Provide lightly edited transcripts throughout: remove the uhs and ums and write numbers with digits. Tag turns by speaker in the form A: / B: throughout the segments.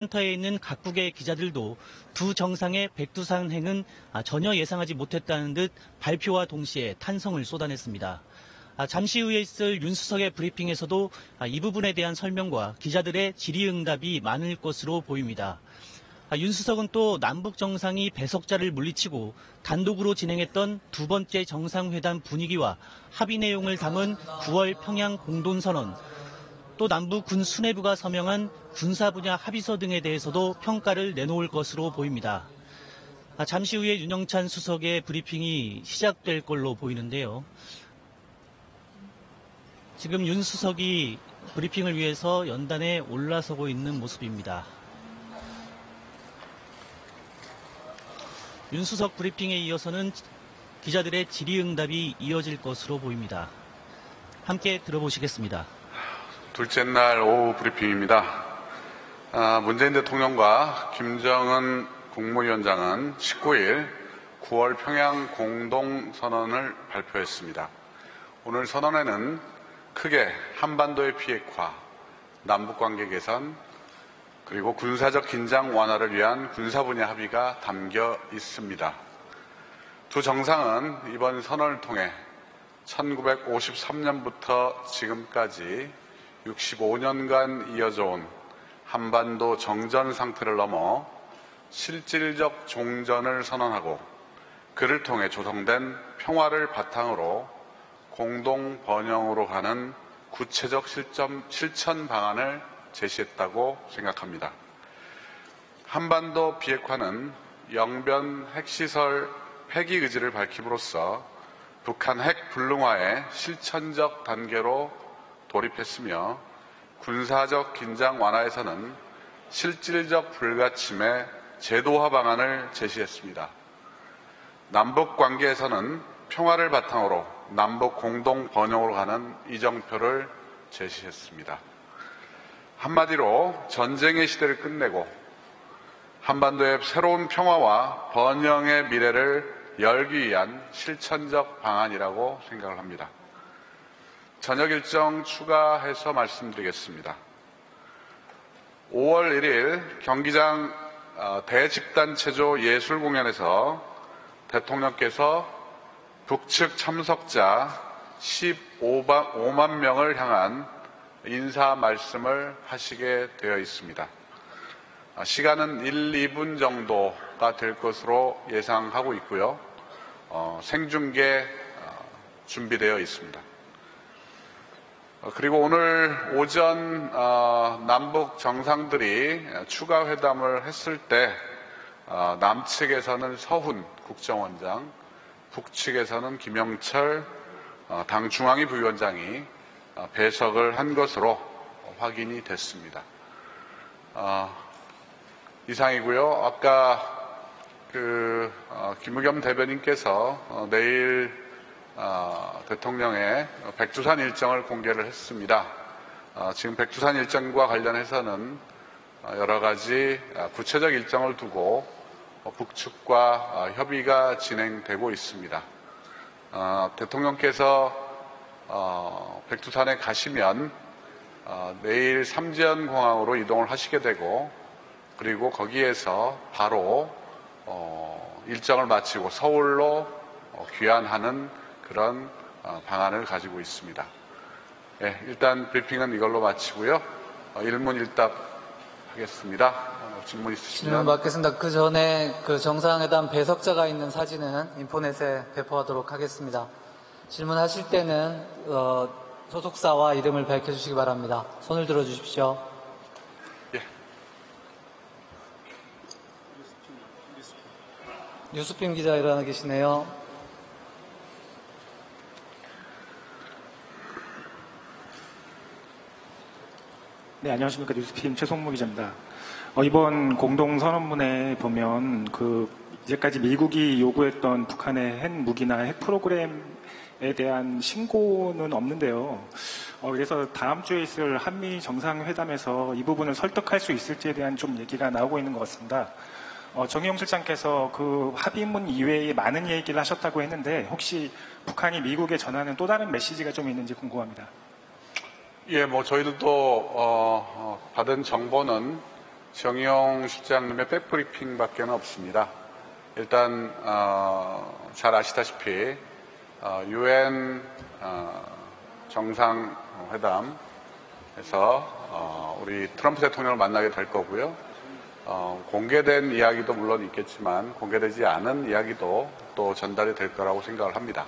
A: 센터에 있는 각국의 기자들도 두 정상의 백두산행은 전혀 예상하지 못했다는 듯 발표와 동시에 탄성을 쏟아냈습니다. 잠시 후에 있을 윤 수석의 브리핑에서도 이 부분에 대한 설명과 기자들의 질의응답이 많을 것으로 보입니다. 윤 수석은 또 남북 정상이 배석자를 물리치고 단독으로 진행했던 두 번째 정상회담 분위기와 합의 내용을 담은 9월 평양 공동선언, 또 남북 군 수뇌부가 서명한 군사 분야 합의서 등에 대해서도 평가를 내놓을 것으로 보입니다. 잠시 후에 윤영찬 수석의 브리핑이 시작될 걸로 보이는데요. 지금 윤 수석이 브리핑을 위해서 연단에 올라서고 있는 모습입니다. 윤 수석 브리핑에 이어서는 기자들의 질의응답이 이어질 것으로 보입니다. 함께 들어보시겠습니다.
B: 둘째 날 오후 브리핑입니다. 문재인 대통령과 김정은 국무위원장은 19일 9월 평양 공동선언을 발표했습니다. 오늘 선언에는 크게 한반도의 비핵화, 남북관계 개선, 그리고 군사적 긴장 완화를 위한 군사 분야 합의가 담겨 있습니다. 두 정상은 이번 선언을 통해 1953년부터 지금까지 65년간 이어져 온 한반도 정전 상태를 넘어 실질적 종전을 선언하고 그를 통해 조성된 평화를 바탕으로 공동 번영으로 가는 구체적 실천 방안을 제시했다고 생각합니다. 한반도 비핵화는 영변 핵시설 폐기 의지를 밝힘으로써 북한 핵 불능화의 실천적 단계로 돌입했으며 군사적 긴장 완화에서는 실질적 불가침의 제도화 방안을 제시했습니다. 남북 관계에서는 평화를 바탕으로 남북 공동 번영으로 가는 이정표를 제시했습니다. 한마디로 전쟁의 시대를 끝내고 한반도의 새로운 평화와 번영의 미래를 열기 위한 실천적 방안이라고 생각을 합니다. 저녁 일정 추가해서 말씀드리겠습니다. 5월 1일 경기장 대집단체조 예술공연에서 대통령께서 북측 참석자 15만 명을 향한 인사 말씀을 하시게 되어 있습니다. 시간은 1, 2분 정도가 될 것으로 예상하고 있고요. 생중계 준비되어 있습니다. 그리고 오늘 오전 남북 정상들이 추가 회담을 했을 때 남측에서는 서훈 국정원장, 북측에서는 김영철 당 중앙위 부위원장이 배석을 한 것으로 확인이 됐습니다. 이상이고요. 아까 김의겸 대변인께서 내일 대통령의 백두산 일정을 공개를 했습니다. 지금 백두산 일정과 관련해서는 여러 가지 구체적 일정을 두고 북측과 협의가 진행되고 있습니다. 대통령께서 백두산에 가시면 내일 삼지연공항으로 이동을 하시게 되고 그리고 거기에서 바로 일정을 마치고 서울로 귀환하는 그런 방안을 가지고 있습니다. 네, 일단 브리핑은 이걸로 마치고요. 일문일답 하겠습니다. 질문 있으시면.
C: 질문 받겠습니다. 그 전에 그 정상회담 배석자가 있는 사진은 인포넷에 배포하도록 하겠습니다. 질문하실 때는 소속사와 이름을 밝혀주시기 바랍니다. 손을 들어주십시오.
B: 예.
C: 유수필 기자 일어나 계시네요.
D: 네, 안녕하십니까. 뉴스피임 최송무 기자입니다. 이번 공동선언문에 보면 이제까지 미국이 요구했던 북한의 핵 무기나 핵 프로그램에 대한 신고는 없는데요. 그래서 다음 주에 있을 한미 정상회담에서 이 부분을 설득할 수 있을지에 대한 좀 얘기가 나오고 있는 것 같습니다. 정의용 실장께서 그 합의문 이외에 많은 얘기를 하셨다고 했는데 혹시 북한이 미국에 전하는 또 다른 메시지가 좀 있는지 궁금합니다.
B: 예, 저희들도 받은 정보는 정의용 실장님의 백브리핑밖에 없습니다. 일단 잘 아시다시피 UN 정상회담에서 우리 트럼프 대통령을 만나게 될 거고요. 공개된 이야기도 물론 있겠지만 공개되지 않은 이야기도 또 전달이 될 거라고 생각을 합니다.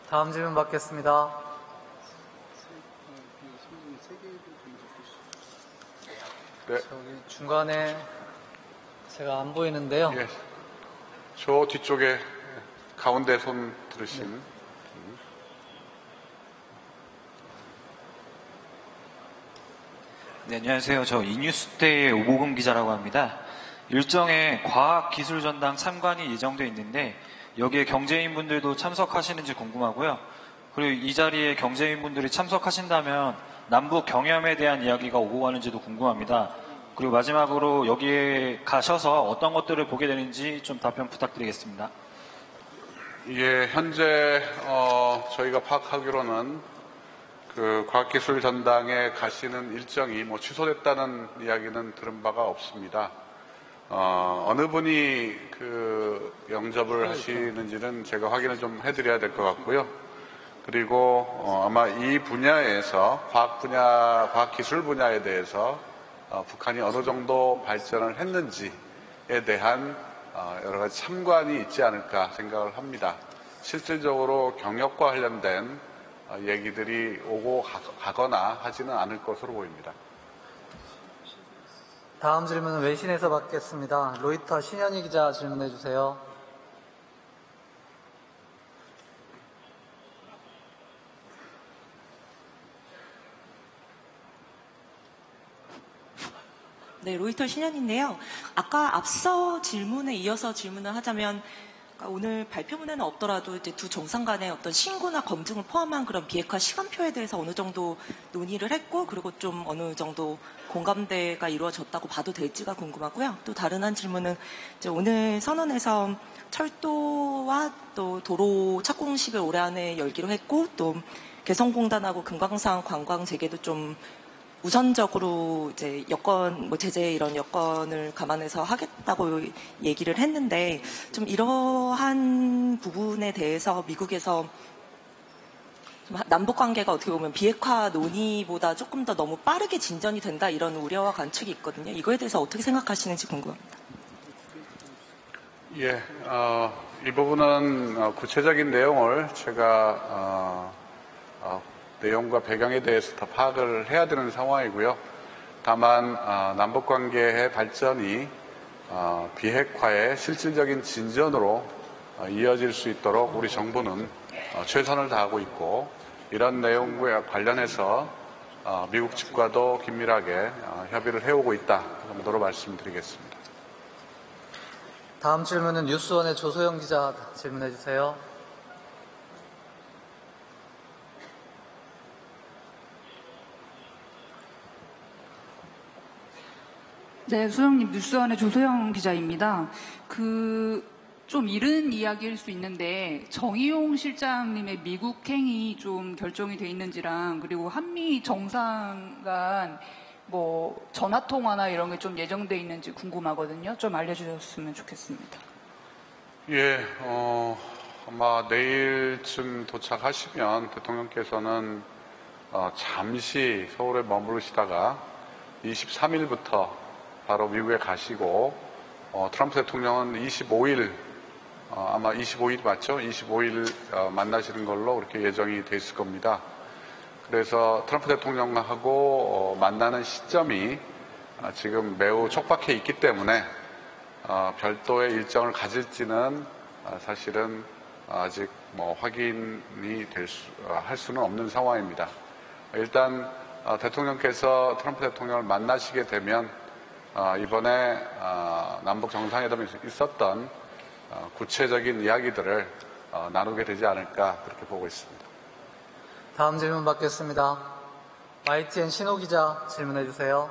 C: 다음 질문 받겠습니다.
B: 네,
C: 저기 중간에 제가 안 보이는데요.
B: 예, 저 뒤쪽에 가운데 손 들으신
E: 네, 안녕하세요. 저 이뉴스데이의 오보금 기자라고 합니다. 일정에 과학기술전당 참관이 예정돼 있는데 여기에 경제인분들도 참석하시는지 궁금하고요. 그리고 이 자리에 경제인분들이 참석하신다면 남북 경협에 대한 이야기가 오고 가는지도 궁금합니다. 그리고 마지막으로 여기에 가셔서 어떤 것들을 보게 되는지 좀 답변 부탁드리겠습니다.
B: 예, 현재 저희가 파악하기로는 그 과학기술 전당에 가시는 일정이 뭐 취소됐다는 이야기는 들은 바가 없습니다. 어느 분이 그 영접을 하시는지는 제가 확인을 좀 해드려야 될 것 같고요. 그리고 아마 이 분야에서 과학기술 분야에 대해서 북한이 어느 정도 발전을 했는지에 대한 여러 가지 참관이 있지 않을까 생각을 합니다. 실질적으로 경협과 관련된 얘기들이 오고 가거나 하지는 않을 것으로 보입니다.
C: 다음 질문은 외신에서 받겠습니다. 로이터 신현희 기자 질문해 주세요.
F: 네, 로이터 신현인데요. 아까 앞서 질문에 이어서 질문을 하자면 오늘 발표문에는 없더라도 이제 두 정상 간의 어떤 신고나 검증을 포함한 그런 비핵화 시간표에 대해서 어느 정도 논의를 했고 그리고 좀 어느 정도 공감대가 이루어졌다고 봐도 될지가 궁금하고요. 또 다른 한 질문은 이제 오늘 선언에서 철도와 또 도로 착공식을 올해 안에 열기로 했고 또 개성공단하고 금강산 관광 재개도 좀 우선적으로 이제 여건, 제재 이런 여건을 감안해서 하겠다고 얘기를 했는데 좀 이러한 부분에 대해서 미국에서 좀 남북 관계가 어떻게 보면 비핵화 논의보다 조금 더 너무 빠르게 진전이 된다 이런 우려와 관측이 있거든요. 이거에 대해서 어떻게 생각하시는지 궁금합니다.
B: 예, 이 부분은 구체적인 내용을 제가 내용과 배경에 대해서 더 파악을 해야 되는 상황이고요. 다만 남북관계의 발전이 비핵화의 실질적인 진전으로 이어질 수 있도록 우리 정부는 최선을 다하고 있고 이런 내용과 관련해서 미국 측과도 긴밀하게 협의를 해오고 있다 정도로 말씀드리겠습니다.
C: 다음 질문은 뉴스원의 조소영 기자 질문해 주세요.
G: 네, 소영님 뉴스원의 조소영 기자입니다. 좀 이른 이야기일 수 있는데 정의용 실장님의 미국 행이 좀 결정이 돼 있는지랑 그리고 한미 정상 간 전화 통화나 이런 게 좀 예정돼 있는지 궁금하거든요. 좀 알려주셨으면 좋겠습니다.
B: 예, 아마 내일쯤 도착하시면 대통령께서는 잠시 서울에 머무르시다가 23일부터 바로 미국에 가시고 트럼프 대통령은 25일 아마 25일 맞죠? 25일 만나시는 걸로 그렇게 예정이 돼 있을 겁니다. 그래서 트럼프 대통령하고 만나는 시점이 지금 매우 촉박해 있기 때문에 별도의 일정을 가질지는 사실은 아직 확인이 할 수는 없는 상황입니다. 일단 대통령께서 트럼프 대통령을 만나시게 되면 이번에 남북 정상회담에서 있었던 구체적인 이야기들을 나누게 되지 않을까 그렇게 보고 있습니다.
C: 다음 질문 받겠습니다. YTN 신호 기자 질문해 주세요.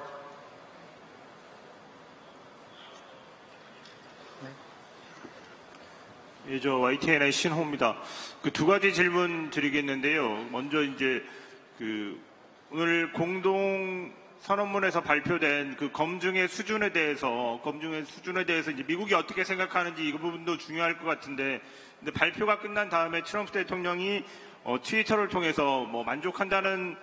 H: 예, 저 YTN의 신호입니다. 두 가지 질문 드리겠는데요. 먼저 이제 오늘 공동 선언문에서 발표된 그 검증의 수준에 대해서 이제 미국이 어떻게 생각하는지 이 부분도 중요할 것 같은데, 근데 발표가 끝난 다음에 트럼프 대통령이 트위터를 통해서 뭐 만족한다는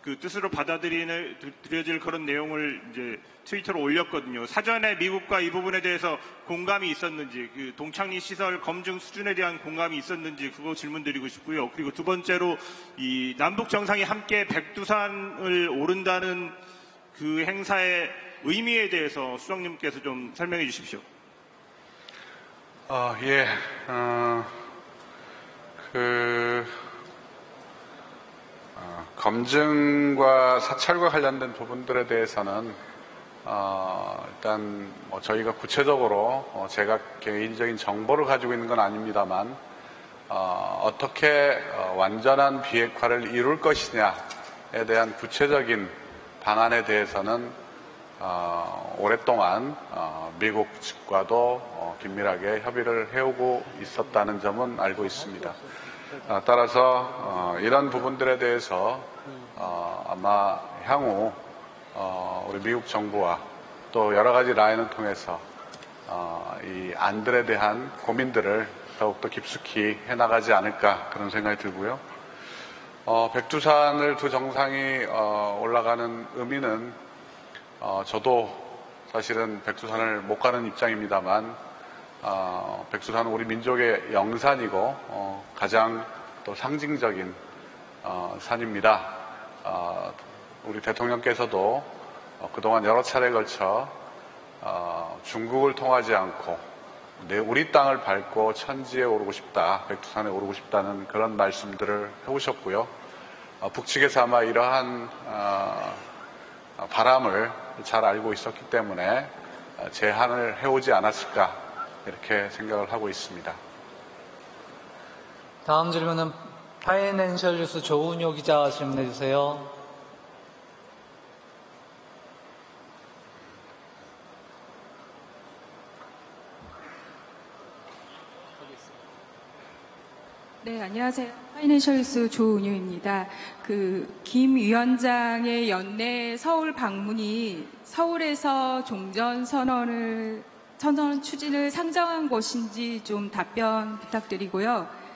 H: 그 뜻으로 받아들여질 그런 내용을 이제 트위터로 올렸거든요. 사전에 미국과 이 부분에 대해서 공감이 있었는지, 그 동창리 시설 검증 수준에 대한 공감이 있었는지 그거 질문드리고 싶고요. 그리고 두 번째로 이 남북 정상이 함께 백두산을 오른다는 그 행사의 의미에 대해서 수석님께서 좀 설명해 주십시오.
B: 검증과 사찰과 관련된 부분들에 대해서는 일단 저희가 구체적으로 제가 개인적인 정보를 가지고 있는 건 아닙니다만 어떻게 완전한 비핵화를 이룰 것이냐에 대한 구체적인 방안에 대해서는 오랫동안 미국 측과도 긴밀하게 협의를 해오고 있었다는 점은 알고 있습니다. 따라서 이런 부분들에 대해서 아마 향후 우리 미국 정부와 또 여러 가지 라인을 통해서 이 안들에 대한 고민들을 더욱더 깊숙이 해나가지 않을까 그런 생각이 들고요. 백두산을 두 정상이 올라가는 의미는 저도 사실은 백두산을 못 가는 입장입니다만 백두산은 우리 민족의 영산이고 가장 또 상징적인 산입니다. 우리 대통령께서도 그동안 여러 차례에 걸쳐 중국을 통하지 않고 우리 땅을 밟고 천지에 오르고 싶다, 백두산에 오르고 싶다는 그런 말씀들을 해오셨고요. 북측에서 아마 이러한 바람을 잘 알고 있었기 때문에 제한을 해오지 않았을까 이렇게 생각을 하고 있습니다.
C: 다음 질문은 파이낸셜 뉴스 조은효 기자 질문해 주세요.
I: 네, 안녕하세요. 파이낸셜뉴스 조은효입니다. 김 위원장의 연내 서울 방문이 서울에서 종전 선언 추진을 상정한 것인지 좀 답변 부탁드리고요.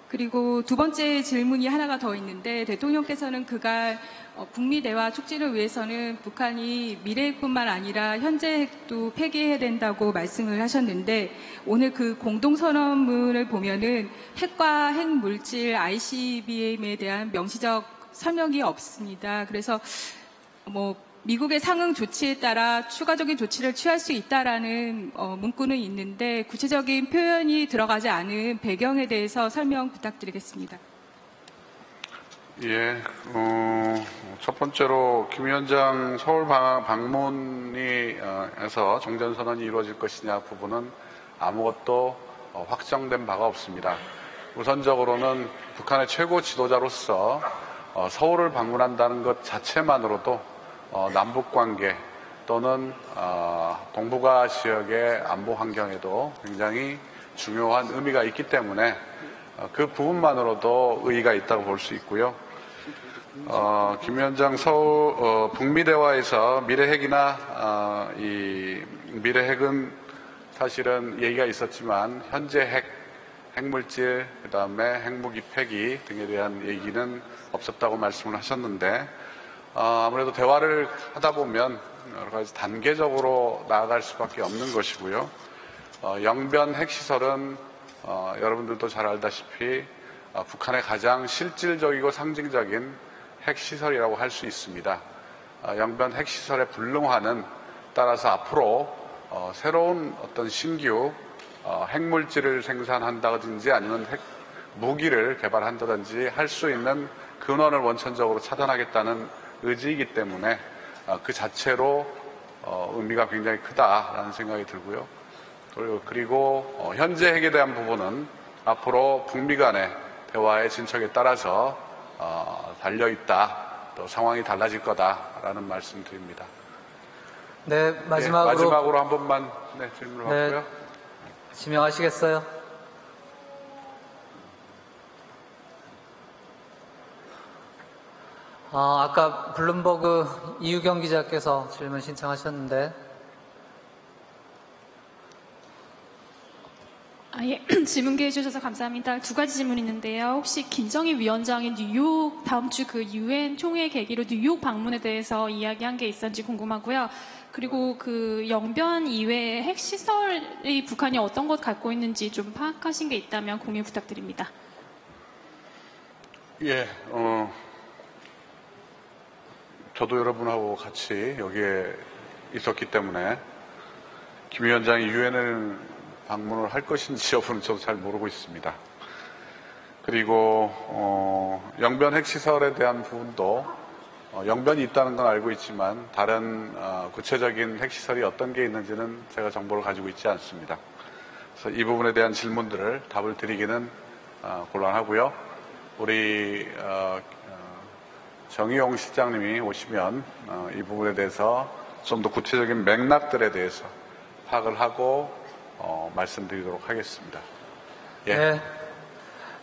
I: 그리고 두 번째 질문이 하나가 더 있는데, 대통령께서는 그간 북미 대화 촉진을 위해서는 북한이 미래핵뿐만 아니라 현재 핵도 폐기해야 된다고 말씀을 하셨는데, 오늘 그 공동선언문을 보면은 핵과 핵물질 ICBM에 대한 명시적 설명이 없습니다. 그래서 미국의 상응 조치에 따라 추가적인 조치를 취할 수 있다라는 문구는 있는데, 구체적인 표현이 들어가지 않은 배경에 대해서 설명 부탁드리겠습니다.
B: 예, 첫 번째로 김 위원장 서울 방문에서 종전선언이 이루어질 것이냐 부분은 아무것도 확정된 바가 없습니다. 우선적으로는 북한의 최고 지도자로서 서울을 방문한다는 것 자체만으로도 남북관계 또는 동북아 지역의 안보 환경에도 굉장히 중요한 의미가 있기 때문에 그 부분만으로도 의의가 있다고 볼 수 있고요. 김 위원장 북미 대화에서 미래핵이나 이 미래핵은 사실은 얘기가 있었지만 현재 핵물질, 그 다음에 핵무기 폐기 등에 대한 얘기는 없었다고 말씀을 하셨는데, 아무래도 대화를 하다 보면 여러 가지 단계적으로 나아갈 수밖에 없는 것이고요. 영변 핵시설은 여러분들도 잘 알다시피 북한의 가장 실질적이고 상징적인 핵시설이라고 할 수 있습니다. 영변 핵시설의 불능화는 따라서 앞으로 새로운 어떤 신규 핵물질을 생산한다든지 아니면 핵무기를 개발한다든지 할 수 있는 근원을 원천적으로 차단하겠다는 의지이기 때문에 그 자체로 의미가 굉장히 크다라는 생각이 들고요. 그리고 현재 핵에 대한 부분은 앞으로 북미 간의 대화의 진척에 따라서 달려있다, 또 상황이 달라질 거다라는 말씀 드립니다.
C: 네, 마지막으로
B: 한 번만 질문을 받고요.
C: 지명하시겠어요? 아까 블룸버그 이유경 기자께서 질문 신청하셨는데.
I: 예. 질문 기회 주셔서 감사합니다. 두 가지 질문 있는데요. 혹시 김정일 위원장이 뉴욕 다음 주 그 유엔 총회 계기로 뉴욕 방문에 대해서 이야기한 게 있었는지 궁금하고요. 그리고 그 영변 이외에 핵시설이 북한이 어떤 것 갖고 있는지 좀 파악하신 게 있다면 공유 부탁드립니다.
B: 예, 저도 여러분하고 같이 여기에 있었기 때문에 김 위원장이 유엔을 방문을 할 것인지 여부는 저도 잘 모르고 있습니다. 그리고 영변 핵시설에 대한 부분도 영변이 있다는 건 알고 있지만 다른 구체적인 핵시설이 어떤 게 있는지는 제가 정보를 가지고 있지 않습니다. 그래서 이 부분에 대한 질문들을 답을 드리기는 곤란하고요. 우리 정의용 실장님이 오시면 이 부분에 대해서 좀 더 구체적인 맥락들에 대해서 파악을 하고 말씀드리도록 하겠습니다. 예.
C: 네.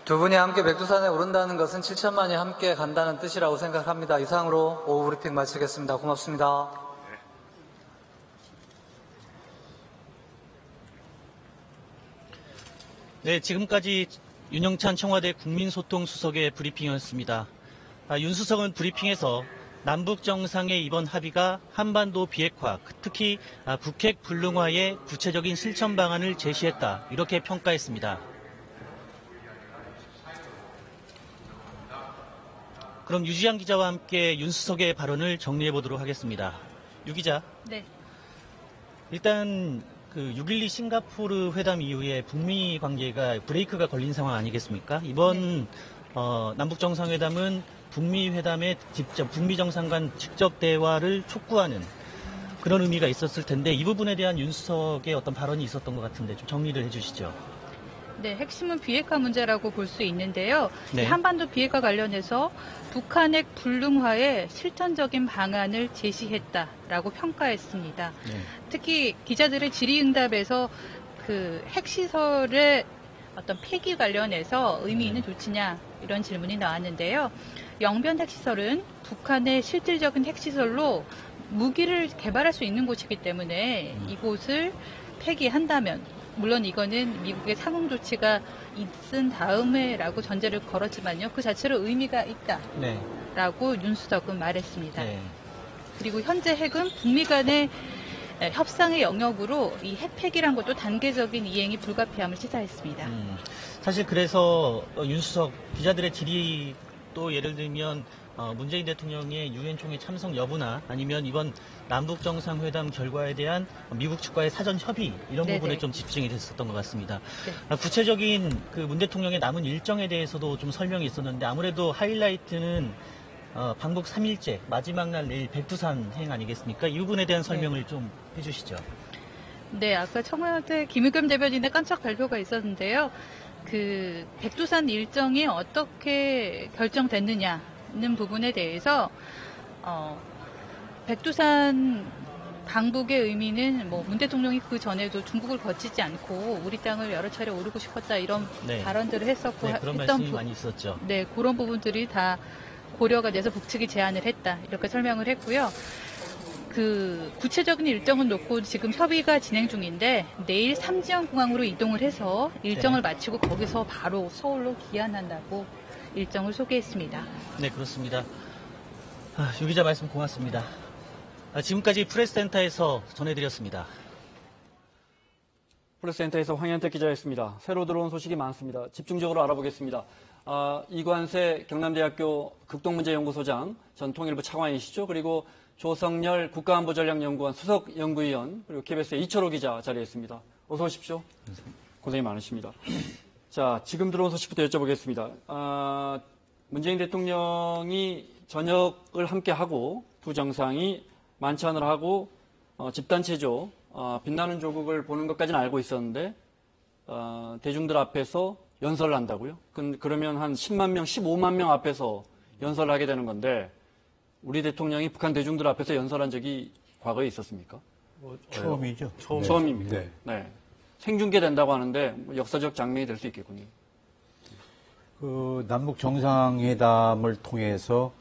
C: 두 분이 함께 백두산에 오른다는 것은 7천만이 함께 간다는 뜻이라고 생각합니다. 이상으로 오후 브리핑 마치겠습니다. 고맙습니다.
A: 네, 지금까지 윤영찬 청와대 국민소통수석의 브리핑이었습니다. 윤 수석은 브리핑에서 남북 정상의 이번 합의가 한반도 비핵화, 특히 북핵 불능화의 구체적인 실천 방안을 제시했다, 이렇게 평가했습니다. 그럼 유지양 기자와 함께 윤 수석의 발언을 정리해 보도록 하겠습니다. 유 기자.
J: 네.
A: 일단 그 6.12 싱가포르 회담 이후에 북미 관계가 브레이크가 걸린 상황 아니겠습니까? 이번 남북 정상회담은 북미 회담에 직접 북미 정상 간 직접 대화를 촉구하는 그런 의미가 있었을 텐데 이 부분에 대한 윤 수석의 어떤 발언이 있었던 것 같은데 좀 정리를 해주시죠.
J: 네, 핵심은 비핵화 문제라고 볼 수 있는데요.
A: 네.
J: 한반도 비핵화 관련해서 북한핵 불능화의 실천적인 방안을 제시했다라고 평가했습니다.
A: 네.
J: 특히 기자들의 질의응답에서 그 핵시설의 어떤 폐기 관련해서 의미 있는 조치냐 이런 질문이 나왔는데요. 영변 핵시설은 북한의 실질적인 핵시설로 무기를 개발할 수 있는 곳이기 때문에 이곳을 폐기한다면 물론 이거는 미국의 상응 조치가 있은 다음에라고 전제를 걸었지만요. 그 자체로 의미가 있다라고 윤 수석은 말했습니다.
A: 네.
J: 그리고 현재 핵은 북미 간의 협상의 영역으로 이 핵 폐기란 것도 단계적인 이행이 불가피함을 시사했습니다.
A: 사실 그래서 윤 수석 기자들의 질의 또 예를 들면 문재인 대통령의 유엔 총회 참석 여부나 아니면 이번 남북 정상회담 결과에 대한 미국 측과의 사전 협의 이런
J: 네네.
A: 부분에 좀 집중이 됐었던 것 같습니다.
J: 네.
A: 구체적인 그 문 대통령의 남은 일정에 대해서도 좀 설명이 있었는데 아무래도 하이라이트는 방북 3일째 마지막 날 내일 백두산 행 아니겠습니까? 이 부분에 대한 설명을 좀 해주시죠.
J: 네, 아까 청와대 김의겸 대변인의 깜짝 발표가 있었는데요. 그 백두산 일정이 어떻게 결정됐느냐는 부분에 대해서 백두산 방북의 의미는 뭐 문 대통령이 그 전에도 중국을 거치지 않고 우리 땅을 여러 차례 오르고 싶었다 이런
A: 네.
J: 발언들을 했었고
A: 네, 그런 말씀이 많이 있었죠.
J: 네, 그런 부분들이 다 고려가 돼서 북측이 제안을 했다 이렇게 설명을 했고요. 그 구체적인 일정은 놓고 지금 협의가 진행 중인데 내일 삼지연 공항으로 이동을 해서 일정을 마치고 거기서 바로 서울로 귀환한다고 일정을 소개했습니다.
A: 네, 그렇습니다. 유 기자 말씀 고맙습니다. 지금까지 프레스센터에서 전해드렸습니다.
K: 프레스센터에서 황현택 기자였습니다. 새로 들어온 소식이 많습니다. 집중적으로 알아보겠습니다. 이관세 경남대학교 극동문제연구소장, 전 통일부 차관이시죠. 그리고 조성열 국가안보전략연구원 수석연구위원, 그리고 KBS의 이철호 기자 자리했습니다. 어서 오십시오. 고생이 많으십니다. 자, 지금 들어온 소식부터 여쭤보겠습니다. 문재인 대통령이 저녁을 함께하고 두 정상이 만찬을 하고 집단체조, 빛나는 조국을 보는 것까지는 알고 있었는데 대중들 앞에서 연설을 한다고요? 그러면 한 10만 명, 15만 명 앞에서 연설을 하게 되는 건데 우리 대통령이 북한 대중들 앞에서 연설한 적이 과거에 있었습니까?
L: 처음이죠.
K: 처음입니다.
L: 네.
K: 네. 생중계된다고 하는데 역사적 장면이 될 수 있겠군요.
L: 그 남북 정상회담을 통해서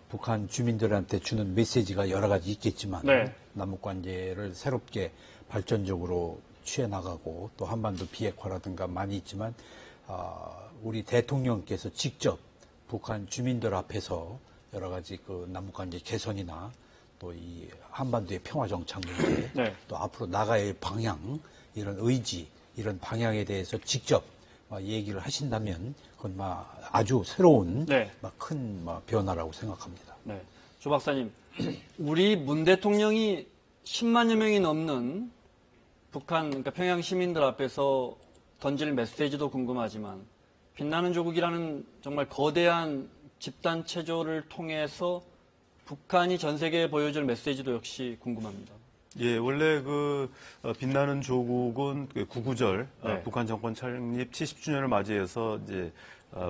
L: 북한 주민들한테 주는 메시지가 여러 가지 있겠지만
K: 네.
L: 남북 관계를 새롭게 발전적으로 취해 나가고 또 한반도 비핵화라든가 많이 있지만 우리 대통령께서 직접 북한 주민들 앞에서 여러 가지 그 남북 관계 개선이나 또 이 한반도의 평화 정착 문제
K: 네.
L: 또 앞으로 나가야 방향 이런 의지 이런 방향에 대해서 직접 얘기를 하신다면 그건 아주 새로운
K: 네.
L: 큰 변화라고 생각합니다.
K: 네. 조 박사님, 우리 문 대통령이 10만여 명이 넘는 북한, 그러니까 평양 시민들 앞에서 던질 메시지도 궁금하지만 빛나는 조국이라는 정말 거대한 집단 체조를 통해서 북한이 전 세계에 보여줄 메시지도 역시 궁금합니다.
M: 예, 원래 빛나는 조국은 구구절
K: 네.
M: 북한 정권 창립 70주년을 맞이해서 이제